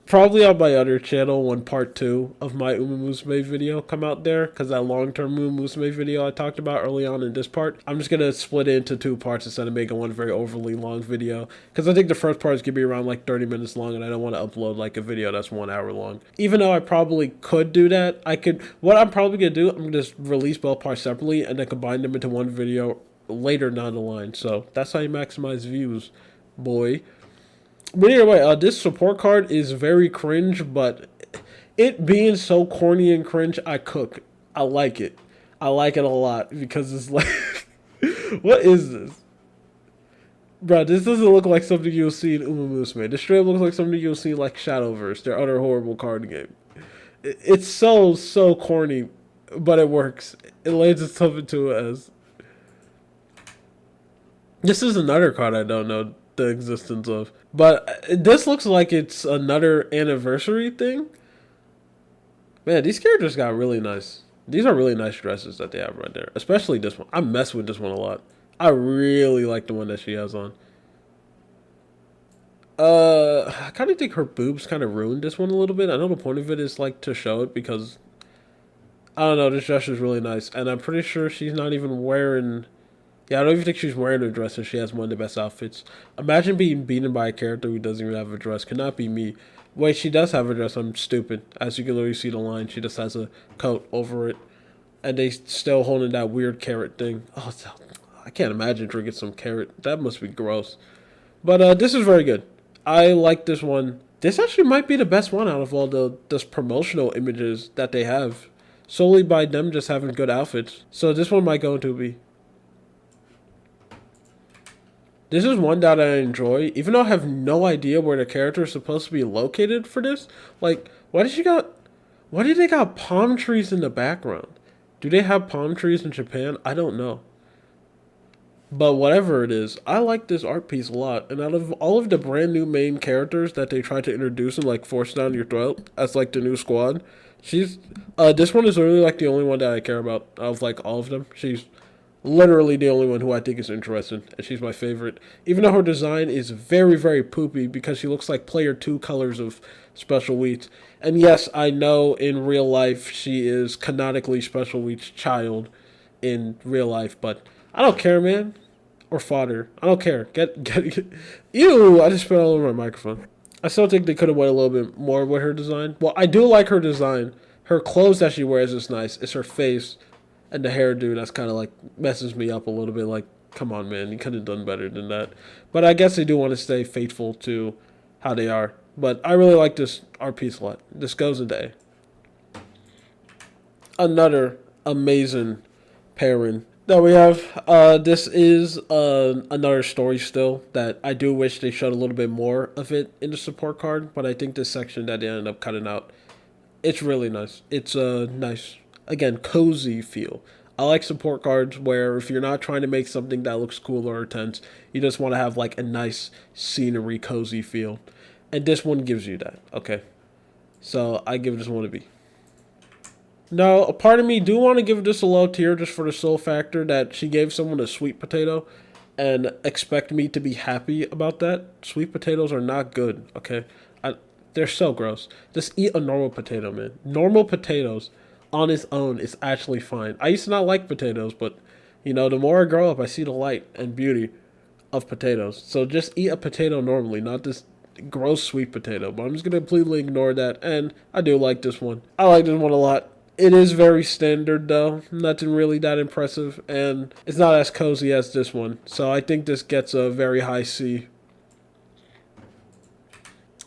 Probably on my other channel when part 2 of my Musume video come out there, because that long-term Musume video I talked about early on in this part, I'm just going to split it into 2 parts instead of making one very overly long video, because I think the first part is going to be around like 30 minutes long, and I don't want to upload like a video that's 1 hour long. Even though I probably could do that, what I'm probably going to do, I'm going to just release both parts separately and then combine them into one video later down the line. So that's how you maximize views, boy. But either way, this support card is very cringe, but it being so corny and cringe, I like it. I like it a lot because it's like, what is this? Bro, this doesn't look like something you'll see in Musume. This straight up looks like something you'll see like Shadowverse, their other horrible card game. It's so corny, but it works. It lends itself into it as. This is another card I don't know the existence of. But this looks like it's another anniversary thing. Man, these characters got really nice. These are really nice dresses that they have right there. Especially this one. I mess with this one a lot. I really like the one that she has on. I kind of think her boobs kind of ruined this one a little bit. I know the point of it is like to show it because, I don't know, this dress is really nice. And I'm pretty sure she's not even wearing... Yeah, I don't even think she's wearing a dress and she has one of the best outfits. Imagine being beaten by a character who doesn't even have a dress. Could not be me. Wait, she does have a dress. I'm stupid. As you can literally see the line, she just has a coat over it. And they still holding that weird carrot thing. Oh, I can't imagine drinking some carrot. That must be gross. But this is very good. I like this one. This actually might be the best one out of all the promotional images that they have. Solely by them just having good outfits. So this one might go into B. This is one that I enjoy, even though I have no idea where the character is supposed to be located for this. Like, why do they got palm trees in the background? Do they have palm trees in Japan? I don't know. But whatever it is, I like this art piece a lot. And out of all of the brand new main characters that they try to introduce and like force down your throat as like the new squad, this one is literally like the only one that I care about out of like all of them. She's literally the only one who I think is interesting, and she's my favorite. Even though her design is very, very poopy because she looks like player 2 colors of Special Wheat. And yes, I know in real life she is canonically Special Wheat's child in real life, but I don't care, man. Or fodder. I don't care. Get. Ew! I just spit all over my microphone. I still think they could have went a little bit more with her design. Well, I do like her design. Her clothes that she wears is nice. It's her face. And the hairdo, that's kind of like messes me up a little bit. Like, come on, man, you could have done better than that. But I guess they do want to stay faithful to how they are. But I really like this art piece a lot. This goes into A. Another amazing pairing that we have. This is another story still that I do wish they showed a little bit more of it in the support card. But I think this section that they ended up cutting out, it's really nice. It's a nice, again, cozy feel. I like support cards where if you're not trying to make something that looks cool or intense, you just want to have like a nice scenery, cozy feel. and this one gives you that. Okay, so I give this one a B. Now, a part of me do want to give this a low tier just for the sole factor that she gave someone a sweet potato and expect me to be happy about that. Sweet potatoes are not good, okay? They're so gross. Just eat a normal potato, man. Normal potatoes on its own is actually fine. I used to not like potatoes, but, you know, the more I grow up, I see the light and beauty of potatoes. So just eat a potato normally, not this gross sweet potato. But I'm just going to completely ignore that, and I do like this one. I like this one a lot. It is very standard, though. Nothing really that impressive, and it's not as cozy as this one. So I think this gets a very high C.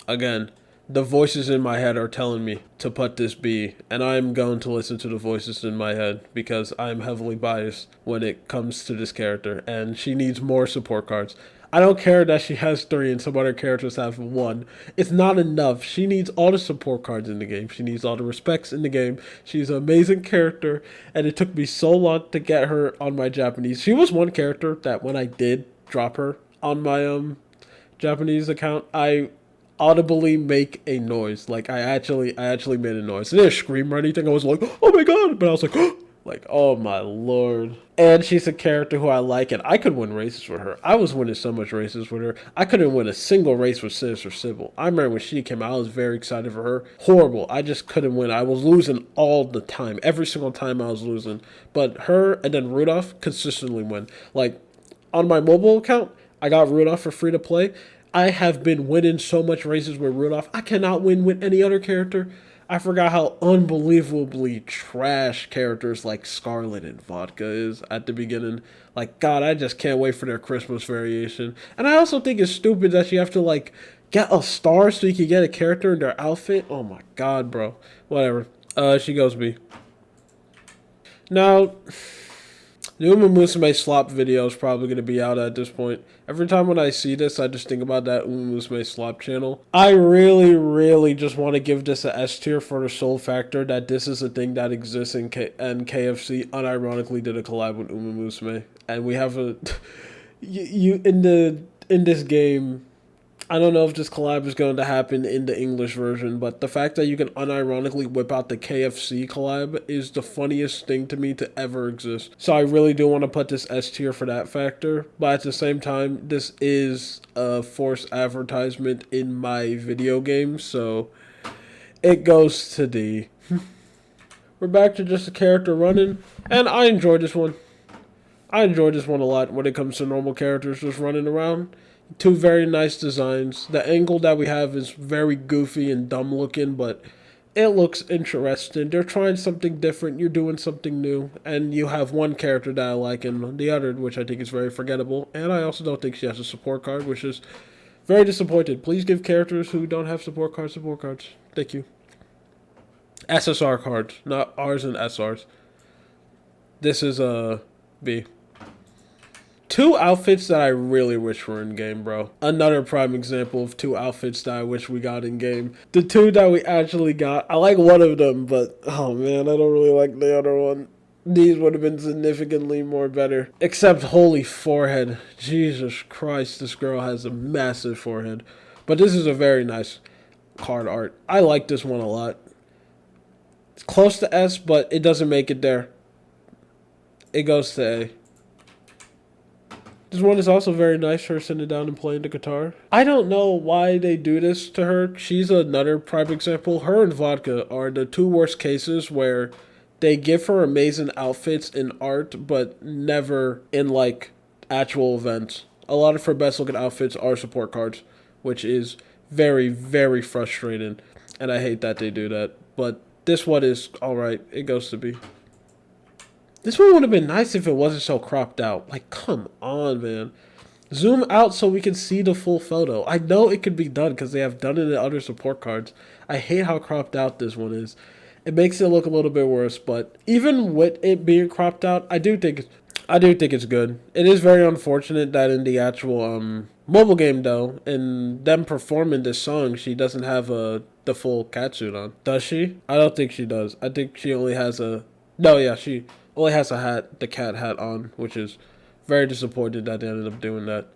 Again, the voices in my head are telling me to put this B, and I'm going to listen to the voices in my head because I'm heavily biased when it comes to this character, and she needs more support cards. I don't care that she has 3 and some other characters have 1. It's not enough. She needs all the support cards in the game. She needs all the respects in the game. She's an amazing character, and it took me so long to get her on my Japanese. She was one character that when I did drop her on my Japanese account, I audibly make a noise. Like I actually made a noise. I didn't scream or anything. I was like, oh my god, but I was like, oh, like, oh my lord. And she's a character who I like, and I could win races with her. I was winning so much races with her. I couldn't win a single race with Sis or Sybil. I remember when she came out, I was very excited for her. Horrible. I just couldn't win. I was losing all the time. Every single time I was losing. But her and then Rudolph consistently win. Like, on my mobile account, I got Rudolph for free to play. I have been winning so much races with Rudolph. I cannot win with any other character. I forgot how unbelievably trash characters like Scarlet and Vodka is at the beginning. Like, God, I just can't wait for their Christmas variation. And I also think it's stupid that you have to, like, get a star so you can get a character in their outfit. Oh my God, bro. Whatever. She goes B. Now, the Musume slop video is probably going to be out at this point. Every time when I see this, I just think about that Musume slop channel. I really, really just want to give this a S tier for the sole factor that this is a thing that exists and KFC unironically did a collab with Musume. And we have a... in this game... I don't know if this collab is going to happen in the English version, but the fact that you can unironically whip out the KFC collab is the funniest thing to me to ever exist. So I really do want to put this S tier for that factor, but at the same time, this is a forced advertisement in my video game, so it goes to D. We're back to just a character running, and I enjoyed this one. I enjoyed this one a lot when it comes to normal characters just running around. 2 very nice designs. The angle that we have is very goofy and dumb looking, but it looks interesting. They're trying something different. You're doing something new. And you have one character that I like and the other, which I think is very forgettable. And I also don't think she has a support card, which is very disappointed. Please give characters who don't have support cards. Thank you. SSR cards, not Rs and SRs. This is a B. 2 outfits that I really wish were in game, bro. Another prime example of 2 outfits that I wish we got in game. The 2 that we actually got, I like one of them, but oh man, I don't really like the other one. These would have been significantly more better. Except holy forehead. Jesus Christ, this girl has a massive forehead. But this is a very nice card art. I like this one a lot. It's close to S, but it doesn't make it there. It goes to A. This one is also very nice, her sitting down and playing the guitar. I don't know why they do this to her. She's another prime example. Her and Vodka are the 2 worst cases where they give her amazing outfits in art, but never in, like, actual events. A lot of her best looking outfits are support cards, which is very, very frustrating. And I hate that they do that. But this one is alright. It goes to B. This one would have been nice if it wasn't so cropped out. Like, come on, man. Zoom out so we can see the full photo. I know it could be done because they have done it in other support cards. I hate how cropped out this one is. It makes it look a little bit worse, but even with it being cropped out, I do think it's good. It is very unfortunate that in the actual mobile game, though, in them performing this song, she doesn't have the full catsuit on. Does she? I don't think she does. I think she only has a... No, yeah, she... only has a hat, the cat hat on, which is very disappointed that they ended up doing that.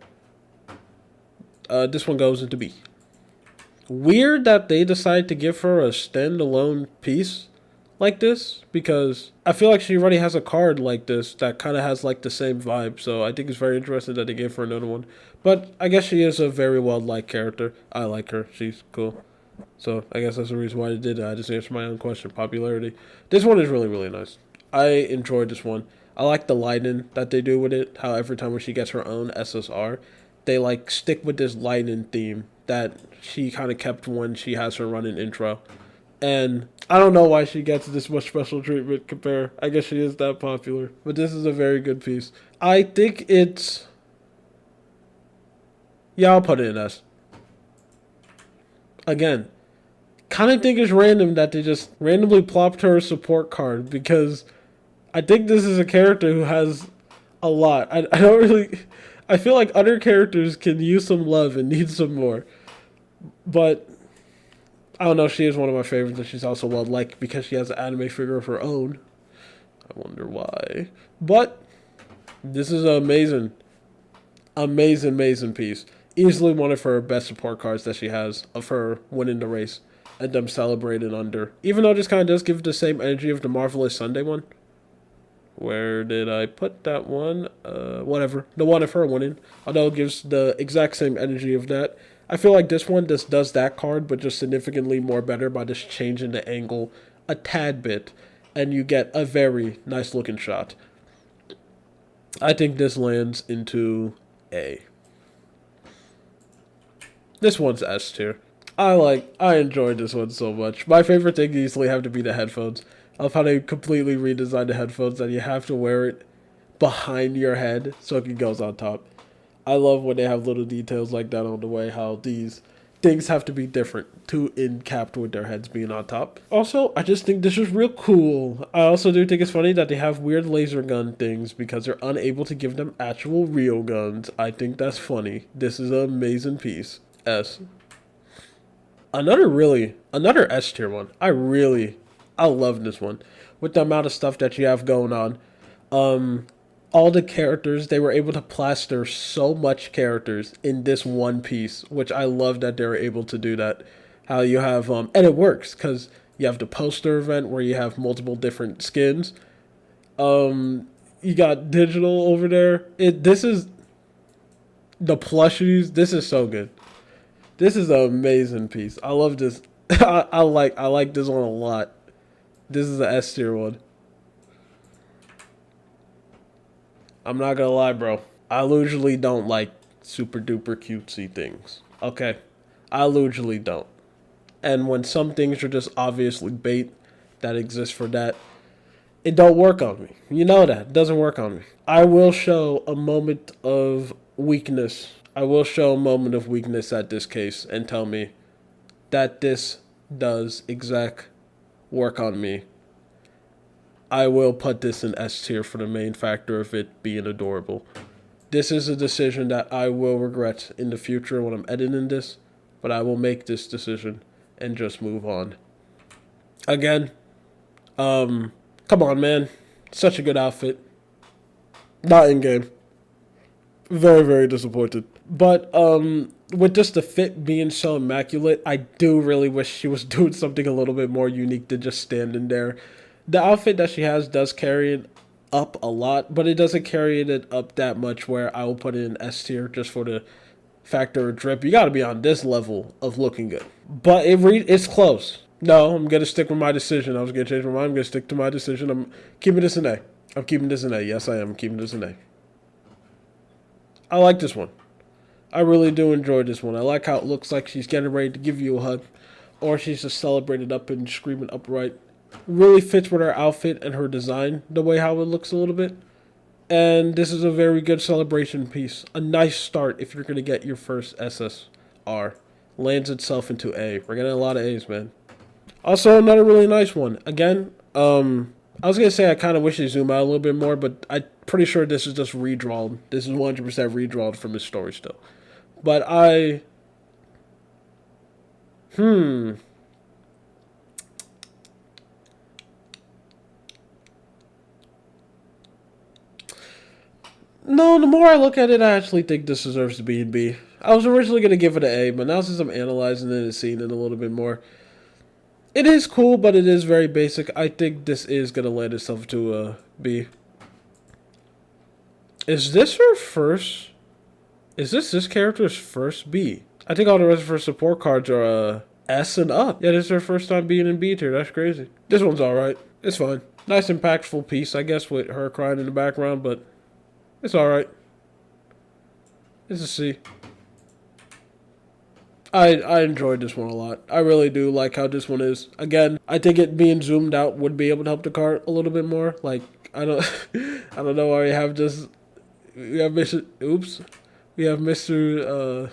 This one goes into B. Weird that they decided to give her a standalone piece like this, because I feel like she already has a card like this that kind of has like the same vibe. So I think it's very interesting that they gave her another one. But I guess she is a very well liked character. I like her. She's cool. So I guess that's the reason why I did it. I just answered my own question. Popularity. This one is really, really nice. I enjoyed this one. I like the lighting that they do with it. How every time when she gets her own SSR, they like stick with this lighting theme that she kind of kept when she has her running intro. And I don't know why she gets this much special treatment compare. I guess she is that popular. But this is a very good piece. I think it's... Yeah, I'll put it in S. Again, kind of think it's random that they just randomly plopped her a support card, because I think this is a character who has a lot. I don't really... I feel like other characters can use some love and need some more. But I don't know, she is one of my favorites, and she's also well liked because she has an anime figure of her own. I wonder why. But this is an amazing, amazing piece. Easily one of her best support cards that she has, of her winning the race and them celebrating under. Even though this kind of does give the same energy of the Marvelous Sunday one. Where did I put that one? Whatever. The one of her winning. Although it gives the exact same energy of that. I feel like this one just does that card, but just significantly more better by just changing the angle a tad bit. And you get a very nice looking shot. I think this lands into A. This one's S tier. I enjoyed this one so much. My favorite thing easily have to be the headphones. I love how they completely redesigned the headphones and you have to wear it behind your head so it goes on top. I love when they have little details like that on the way, how these things have to be different to in capped with their heads being on top. Also, I just think this is real cool. I also do think it's funny that they have weird laser gun things because they're unable to give them actual real guns. I think that's funny. This is an amazing piece. S. Another S tier one. I love this one. With the amount of stuff that you have going on. All the characters, they were able to plaster so much characters in this one piece, which I love that they were able to do that. How you have, and it works, because you have the poster event where you have multiple different skins. You got digital over there. This is, the plushies, this is so good. This is an amazing piece. I love this. I like this one a lot. This is an S tier one. I'm not gonna lie, bro. I usually don't like super duper cutesy things. Okay? I usually don't. And when some things are just obviously bait that exists for that, it don't work on me. You know that. It doesn't work on me. I will show a moment of weakness. I will show a moment of weakness at this case and tell me that this does exact work on me. I will put this in S tier for the main factor of it being adorable. This is a decision that I will regret in the future when I'm editing this, but I will make this decision and just move on. Again, come on, man. Such a good outfit. Not in game. Very, very disappointed. But with just the fit being so immaculate, I do really wish she was doing something a little bit more unique than just standing there. The outfit that she has does carry it up a lot, but it doesn't carry it up that much where I will put it in S tier just for the factor of drip. You got to be on this level of looking good. But it's close. No, I'm going to stick with my decision. I was going to change my mind. I'm going to stick to my decision. I'm keeping this in A. I'm keeping this in A. Yes, I am. I'm keeping this in A. I like this one. I really do enjoy this one. I like how it looks like she's getting ready to give you a hug, or she's just celebrated up and screaming upright. Really fits with her outfit and her design, the way how it looks a little bit. And this is a very good celebration piece. A nice start if you're going to get your first SSR. Lands itself into A. We're getting a lot of A's, man. Also, another really nice one. Again, I was going to say I kind of wish they zoom out a little bit more, but I'm pretty sure this is just redrawn. This is 100% redrawn from his story still. But No, the more I look at it, I actually think this deserves to be in B. I was originally going to give it an A, but now since I'm analyzing it and seeing it a little bit more, it is cool, but it is very basic. I think this is going to land itself to a B. Is this her first? Is this character's first B? I think all the rest of her support cards are S and up. Yeah, this is her first time being in B tier. That's crazy. This one's alright. It's fine. Nice impactful piece, I guess, with her crying in the background, but it's alright. It's a C. I enjoyed this one a lot. I really do like how this one is. Again, I think it being zoomed out would be able to help the cart a little bit more. Like, I don't I don't know why we have just we have Mr. Oops. We have Mr.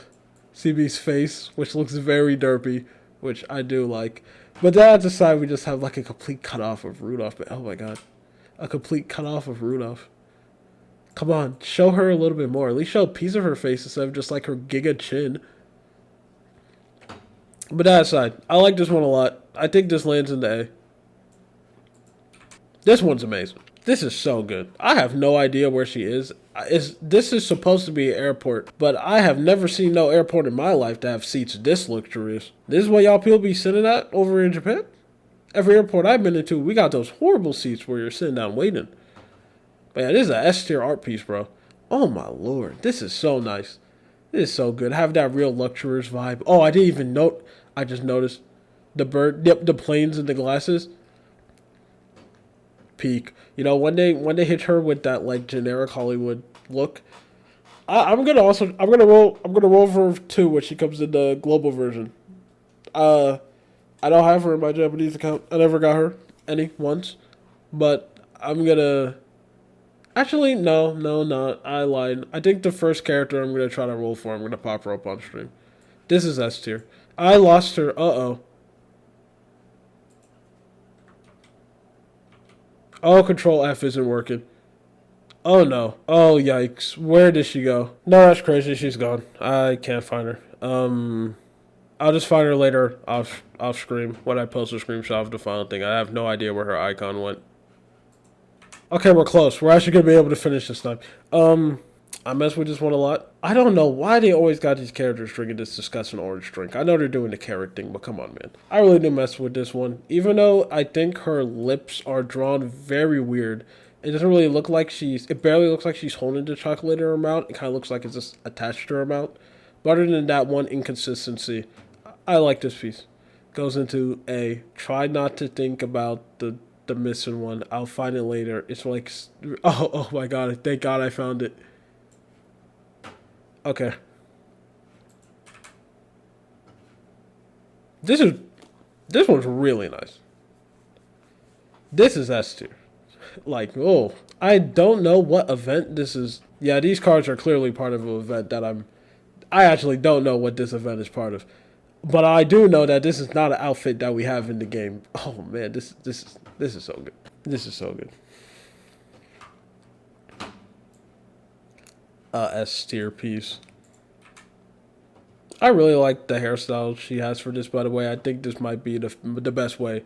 CB's face, which looks very derpy, which I do like. But then at the side, we just have like a complete cutoff of Rudolph. Oh my god. A complete cutoff of Rudolph. Come on, show her a little bit more. At least show a piece of her face instead of just like her giga chin. But that aside, I like this one a lot. I think this lands in the A. This one's amazing. This is so good. I have no idea where she is. This is supposed to be an airport, but I have never seen no airport in my life to have seats this luxurious. This is what y'all people be sitting at over in Japan? Every airport I've been into, we got those horrible seats where you're sitting down waiting. But yeah, this is an S tier art piece, bro. Oh my lord, this is so nice. This is so good. Have that real luxurious vibe. Oh, I didn't even note. I just noticed the bird, yep, the planes and the glasses. Peak. You know, when they hit her with that like generic Hollywood look, I'm gonna roll for 2 when she comes in the global version. I don't have her in my Japanese account. I never got her once, but I'm gonna. Actually, no, not. I lied. I think the first character I'm gonna try to roll for, I'm gonna pop her up on stream. This is S tier. I lost her. Oh, Control F isn't working. Oh no. Oh yikes. Where did she go? No, that's crazy. She's gone. I can't find her. I'll just find her later off screen when I post a screenshot of the final thing. I have no idea where her icon went. Okay, we're close. We're actually gonna be able to finish this time. I mess with this one a lot. I don't know why they always got these characters drinking this disgusting orange drink. I know they're doing the carrot thing, but come on, man. I really do mess with this one. Even though I think her lips are drawn very weird. It doesn't really look like it barely looks like she's holding the chocolate in her mouth. It kind of looks like it's just attached to her mouth. But other than that one inconsistency, I like this piece. Goes into A. Try not to think about the missing one. I'll find it later. It's like, oh my god, thank god I found it. Okay. This one's really nice. This is S tier. Like, oh, I don't know what event this is. Yeah, these cards are clearly part of an event that I actually don't know what this event is part of. But I do know that this is not an outfit that we have in the game. Oh man, this is so good. This is so good. S tier piece. I really like the hairstyle she has for this, by the way. I think this might be the best way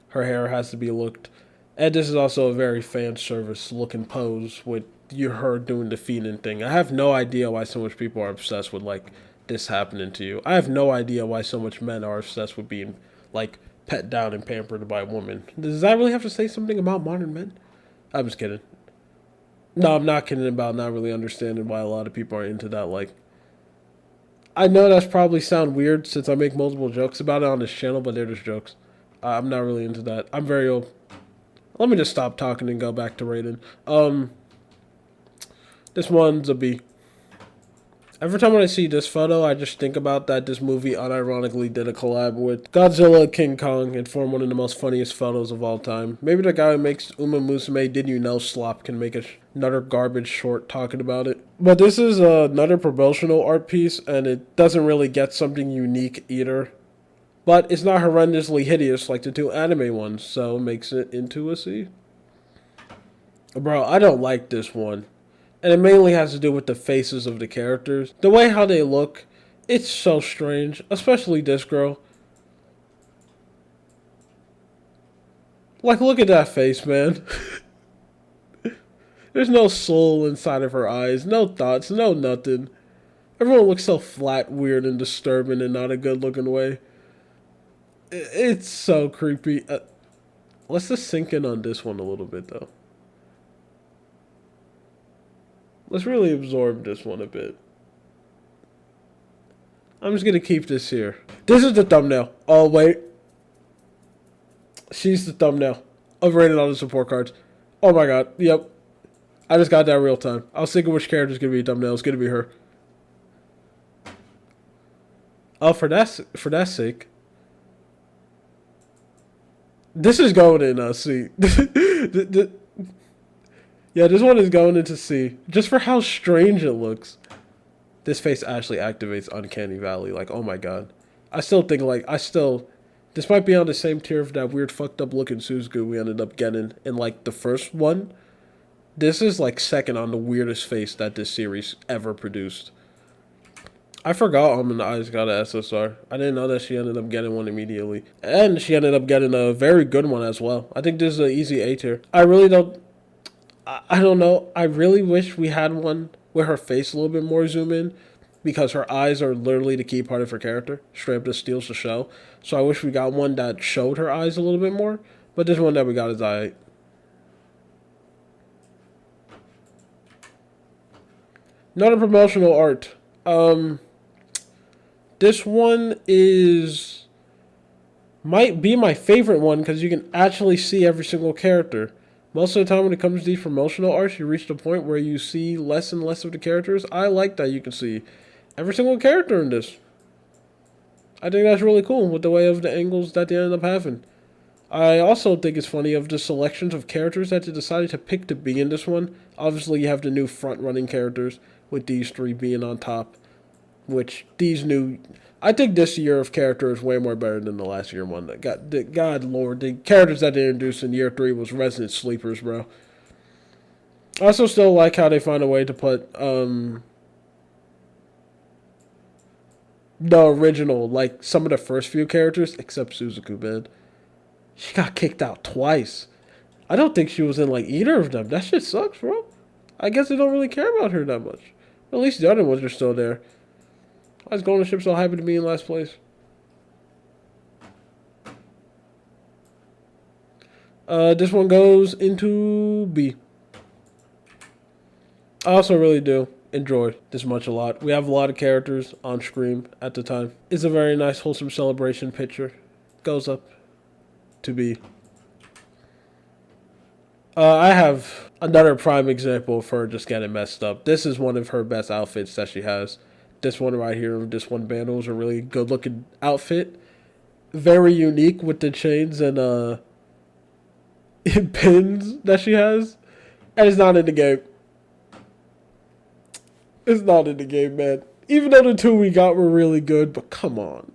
her hair has to be looked. And this is also a very fan service looking pose with her doing the feeding thing. I have no idea why so much people are obsessed with like this happening to you. I have no idea why so much men are obsessed with being like pet down and pampered by a woman. Does that really have to say something about modern men? I'm just kidding. No, I'm not kidding about not really understanding why a lot of people are into that. Like, I know that's probably sound weird since I make multiple jokes about it on this channel, but they're just jokes. I'm not really into that. I'm very old. Let me just stop talking and go back to rating. This one's a B. Every time when I see this photo, I just think about that this movie unironically did a collab with Godzilla King Kong and formed one of the most funniest photos of all time. Maybe the guy who makes Musume Did You Know Slop can make another garbage short talking about it. But this is another promotional art piece, and it doesn't really get something unique either. But it's not horrendously hideous like the 2 anime ones, so it makes it into a C. Bro, I don't like this one. And it mainly has to do with the faces of the characters. The way how they look, it's so strange. Especially this girl. Like, look at that face, man. There's no soul inside of her eyes. No thoughts, no nothing. Everyone looks so flat, weird, and disturbing in not a good-looking way. It's so creepy. Let's just sink in on this one a little bit, though. Let's really absorb this one a bit. I'm just going to keep this here. This is the thumbnail. Oh, wait. She's the thumbnail. Overrated on the support cards. Oh, my God. Yep. I just got that real time. I was thinking which character's going to be a thumbnail. It's going to be her. Oh, for that sake. This is going in C. Yeah, this one is going into C. Just for how strange it looks. This face actually activates Uncanny Valley. Like, oh my god. I still think, like, this might be on the same tier of that weird fucked up looking Suzuku we ended up getting in, like, the first one. This is, like, second on the weirdest face that this series ever produced. I forgot Almond Eyes got an SSR. I didn't know that she ended up getting one immediately. And she ended up getting a very good one as well. I think this is an easy A tier. I don't know. I really wish we had one with her face a little bit more zoom in, because her eyes are literally the key part of her character. Straight up just steals the show. So I wish we got one that showed her eyes a little bit more. But this one that we got is alright. Not a promotional art. This one might be my favorite one because you can actually see every single character. Most of the time when it comes to these promotional arts, you reach the point where you see less and less of the characters. I like that you can see every single character in this. I think that's really cool with the way of the angles that they end up having. I also think it's funny of the selections of characters that they decided to pick to be in this one. Obviously, you have the new front-running characters with these three being on top. I think this year of character is way more better than the last year one. God Lord, the characters that they introduced in year 3 was resident sleepers, bro. I also still like how they find a way to put the original, like some of the first few characters, except Suzuku, man. She got kicked out twice. I don't think she was in like either of them. That shit sucks, bro. I guess they don't really care about her that much. At least the other ones are still there. Why is Golden Ship so happy to be in last place? This one goes into B. I also really do enjoy this much a lot. We have a lot of characters on screen at the time. It's a very nice, wholesome celebration picture. Goes up to B. I have another prime example of her just getting messed up. This is one of her best outfits that she has. This one right here, this one bandle is a really good looking outfit. Very unique with the chains and pins that she has. And it's not in the game. It's not in the game, man. Even though the two we got were really good, but come on.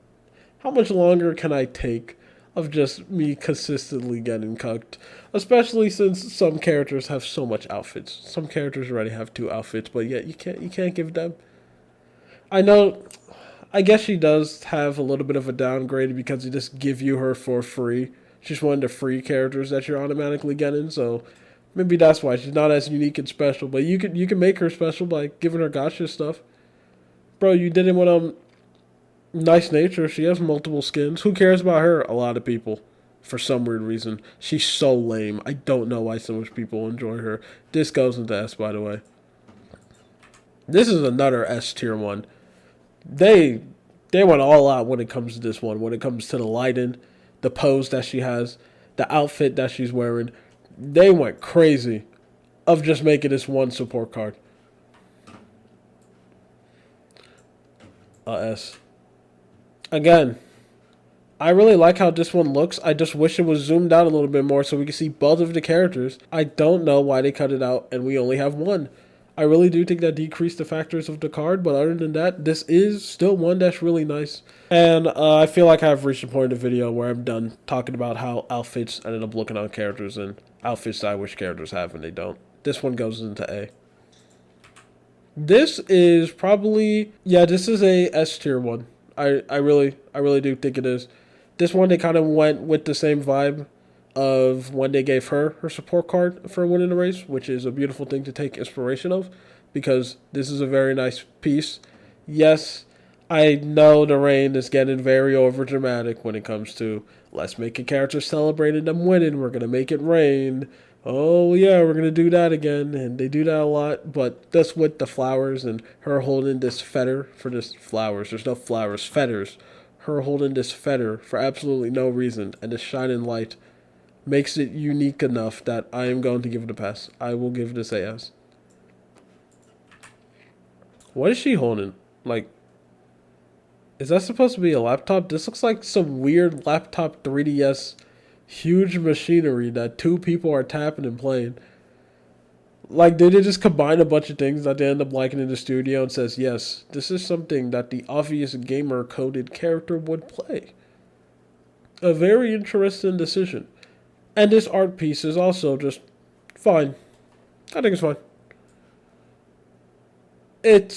How much longer can I take of just me consistently getting cucked? Especially since some characters have so much outfits. Some characters already have 2 outfits, but yet you can't give them. I guess she does have a little bit of a downgrade because they just give you her for free. She's one of the free characters that you're automatically getting, so maybe that's why she's not as unique and special. But you can make her special by giving her gotcha stuff. Bro, you did it with Nice Nature. She has multiple skins. Who cares about her? A lot of people. For some weird reason. She's so lame. I don't know why so much people enjoy her. This goes into S, by the way. This is another S tier one. They went all out when it comes to this one. When it comes to the lighting, the pose that she has, the outfit that she's wearing. They went crazy of just making this one support card. S. Again, I really like how this one looks. I just wish it was zoomed out a little bit more so we could see both of the characters. I don't know why they cut it out and we only have one. I really do think that decreased the factors of the card, but other than that, this is still one that's really nice. And I feel like I've reached a point in the video where I'm done talking about how outfits ended up looking on characters and outfits that I wish characters have and they don't. This one goes into A. This is probably, this is a S tier one. I really do think it is. This one, they kind of went with the same vibe of when they gave her support card for winning the race, which is a beautiful thing to take inspiration of, because this is a very nice piece. Yes, I know the rain is getting very overdramatic when it comes to let's make a character celebrating them winning. We're gonna make it rain. Oh yeah, we're gonna do that again, and they do that a lot. But that's with the flowers and her holding this feather for this flowers. There's no flowers, feathers. Her holding this feather for absolutely no reason, and the shining light makes it unique enough that I am going to give it a pass. I will give this a S. What is she holding? Like, is that supposed to be a laptop? This looks like some weird laptop 3DS huge machinery that two people are tapping and playing. Like, did they just combine a bunch of things that they end up liking in the studio and says, yes, this is something that the obvious gamer coded character would play? A very interesting decision. And this art piece is also just fine. I think it's fine. It's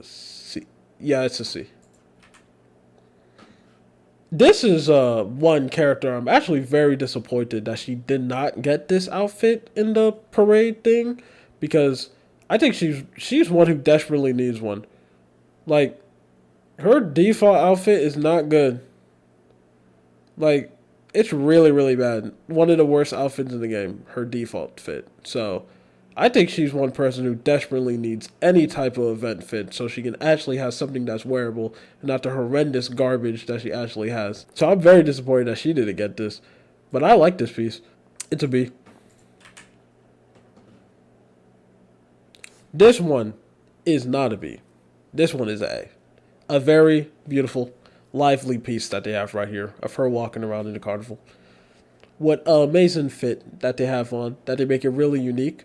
C. Yeah, it's a C. This is one character I'm actually very disappointed that she did not get this outfit in the parade thing, because I think she's one who desperately needs one. Like, her default outfit is not good. Like, it's really, really bad. One of the worst outfits in the game, her default fit. So, I think she's one person who desperately needs any type of event fit so she can actually have something that's wearable and not the horrendous garbage that she actually has. So I'm very disappointed that she didn't get this. But I like this piece. It's a B. This one is not a B. This one is a A. A very beautiful, lively piece that they have right here of her walking around in the carnival. What an amazing fit that they have on, that they make it really unique.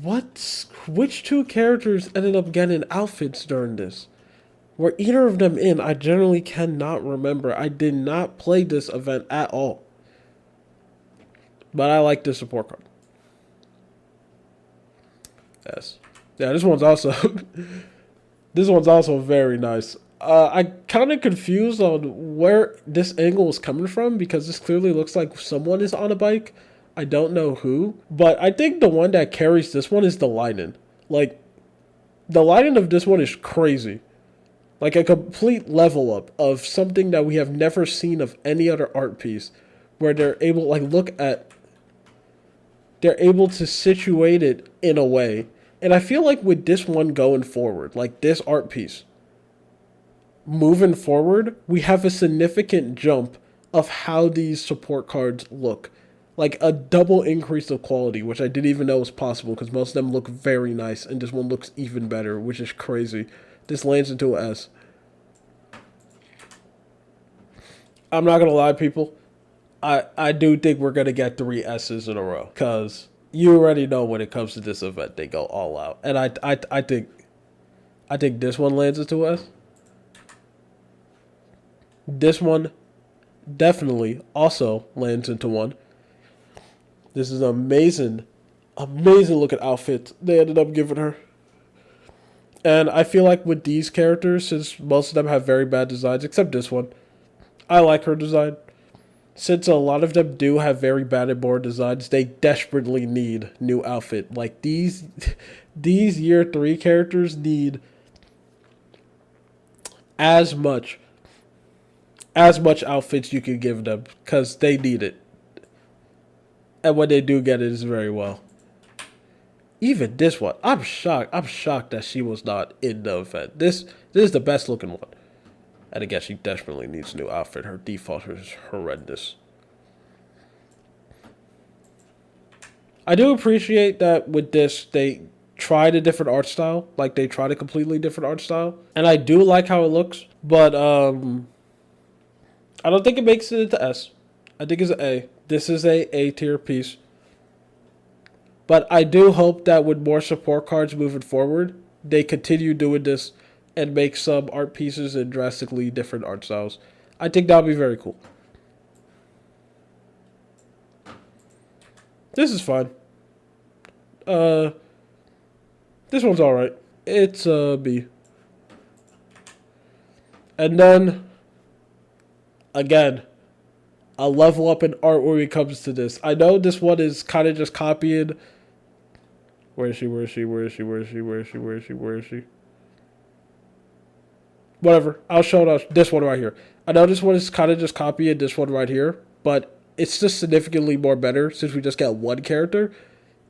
Which two characters ended up getting outfits during this? Were either of them in? I generally cannot remember. I did not play this event at all. But I like the support card. Yes. Yeah, this one's also this one's also very nice. I kind of confused on where this angle is coming from because this clearly looks like someone is on a bike. I don't know who, but I think the one that carries this one is the lighting. Like, the lighting of this one is crazy. Like a complete level up of something that we have never seen of any other art piece, where they're able, like, they're able to situate it in a way. And I feel like with this one going forward, like this art piece, moving forward, we have a significant jump of how these support cards look. Like a double increase of quality, which I didn't even know was possible because most of them look very nice, and this one looks even better, which is crazy. This lands into an S. I'm not gonna lie, people. I do think we're gonna get 3 S's in a row because you already know when it comes to this event they go all out, and I think this one lands into S. This one definitely also lands into 1. This is an amazing looking outfit they ended up giving her. And I feel like with these characters, since most of them have very bad designs, except this one, I like her design. Since a lot of them do have very bad and boring designs, they desperately need new outfit. Like these year 3 characters need as much outfits you can give them because they need it. And when they do get it, it's very well. Even this one, I'm shocked. I'm shocked that she was not in the event. This is the best looking one. And again, she desperately needs a new outfit. Her default is horrendous. I do appreciate that with this, they tried a different art style. Like, they tried a completely different art style. And I do like how it looks. But, I don't think it makes it into S. I think it's an A. This is a A-tier piece. But I do hope that with more support cards moving forward, they continue doing this and make some art pieces in drastically different art styles. I think that would be very cool. This is fine. This one's alright. It's a B. And then, again, a level up in art when it comes to this. I know this one is kind of just copying Where is she? Where is she? Where is she? Where is she? Where is she? Where is she? Where is she? Whatever. I'll show this one right here. I know this one is kind of just copying this one right here, but it's just significantly more better since we just got one character.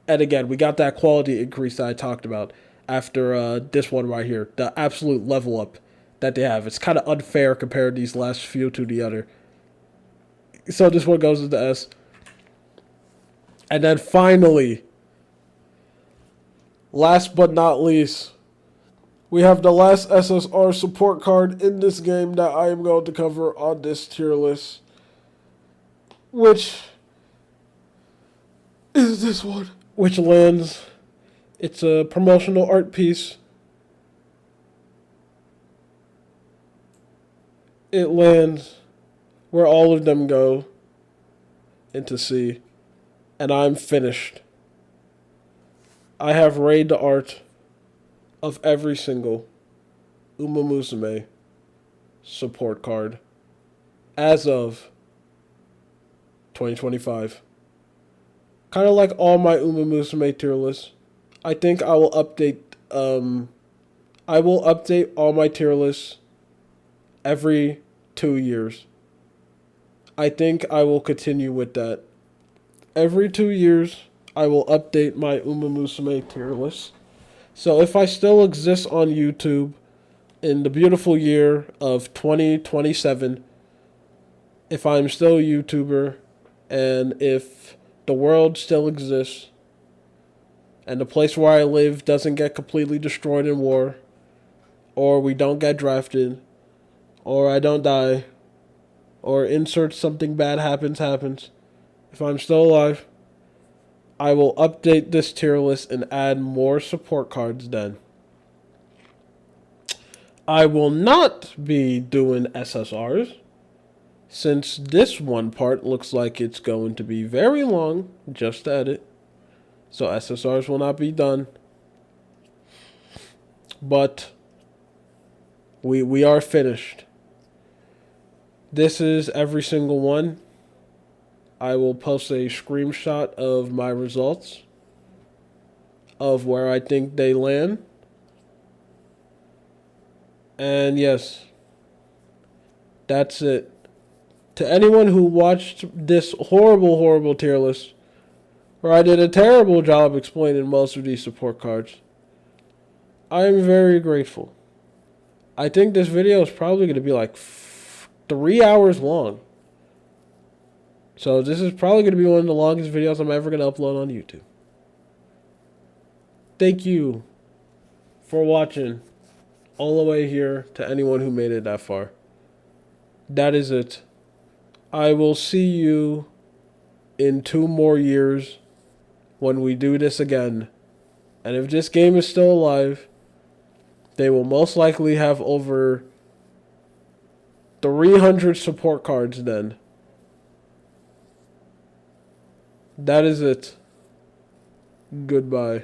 And again, we got that quality increase that I talked about after this one right here. The absolute level up that they have. It's kind of unfair compared these last few to the other. So this one goes into S. And then finally, last but not least, we have the last SSR support card in this game that I am going to cover on this tier list, which is this one, which lands. It's a promotional art piece. It lands where all of them go into C, and I'm finished. I have raid the art of every single Musume support card as of 2025. Kind of like all my Musume tier lists. I think I will update all my tier lists every 2 years. I think I will continue with that. Every 2 years, I will update my Musume tier list. So if I still exist on YouTube in the beautiful year of 2027, if I'm still a YouTuber, and if the world still exists, and the place where I live doesn't get completely destroyed in war, or we don't get drafted, or I don't die, or insert something bad happens, if I'm still alive, I will update this tier list and add more support cards then. I will not be doing SSRs, since this one part looks like it's going to be very long just to edit. So SSRs will not be done. But we are finished. This is every single one. I will post a screenshot of my results of where I think they land. And yes, that's it. To anyone who watched this horrible tier list, where I did a terrible job explaining most of these support cards, I am very grateful. I think this video is probably going to be like 3 hours long. So this is probably going to be one of the longest videos I'm ever going to upload on YouTube. Thank you for watching all the way here to anyone who made it that far. That is it. I will see you in 2 more years when we do this again. And if this game is still alive, they will most likely have over 300 support cards then. That is it. Goodbye.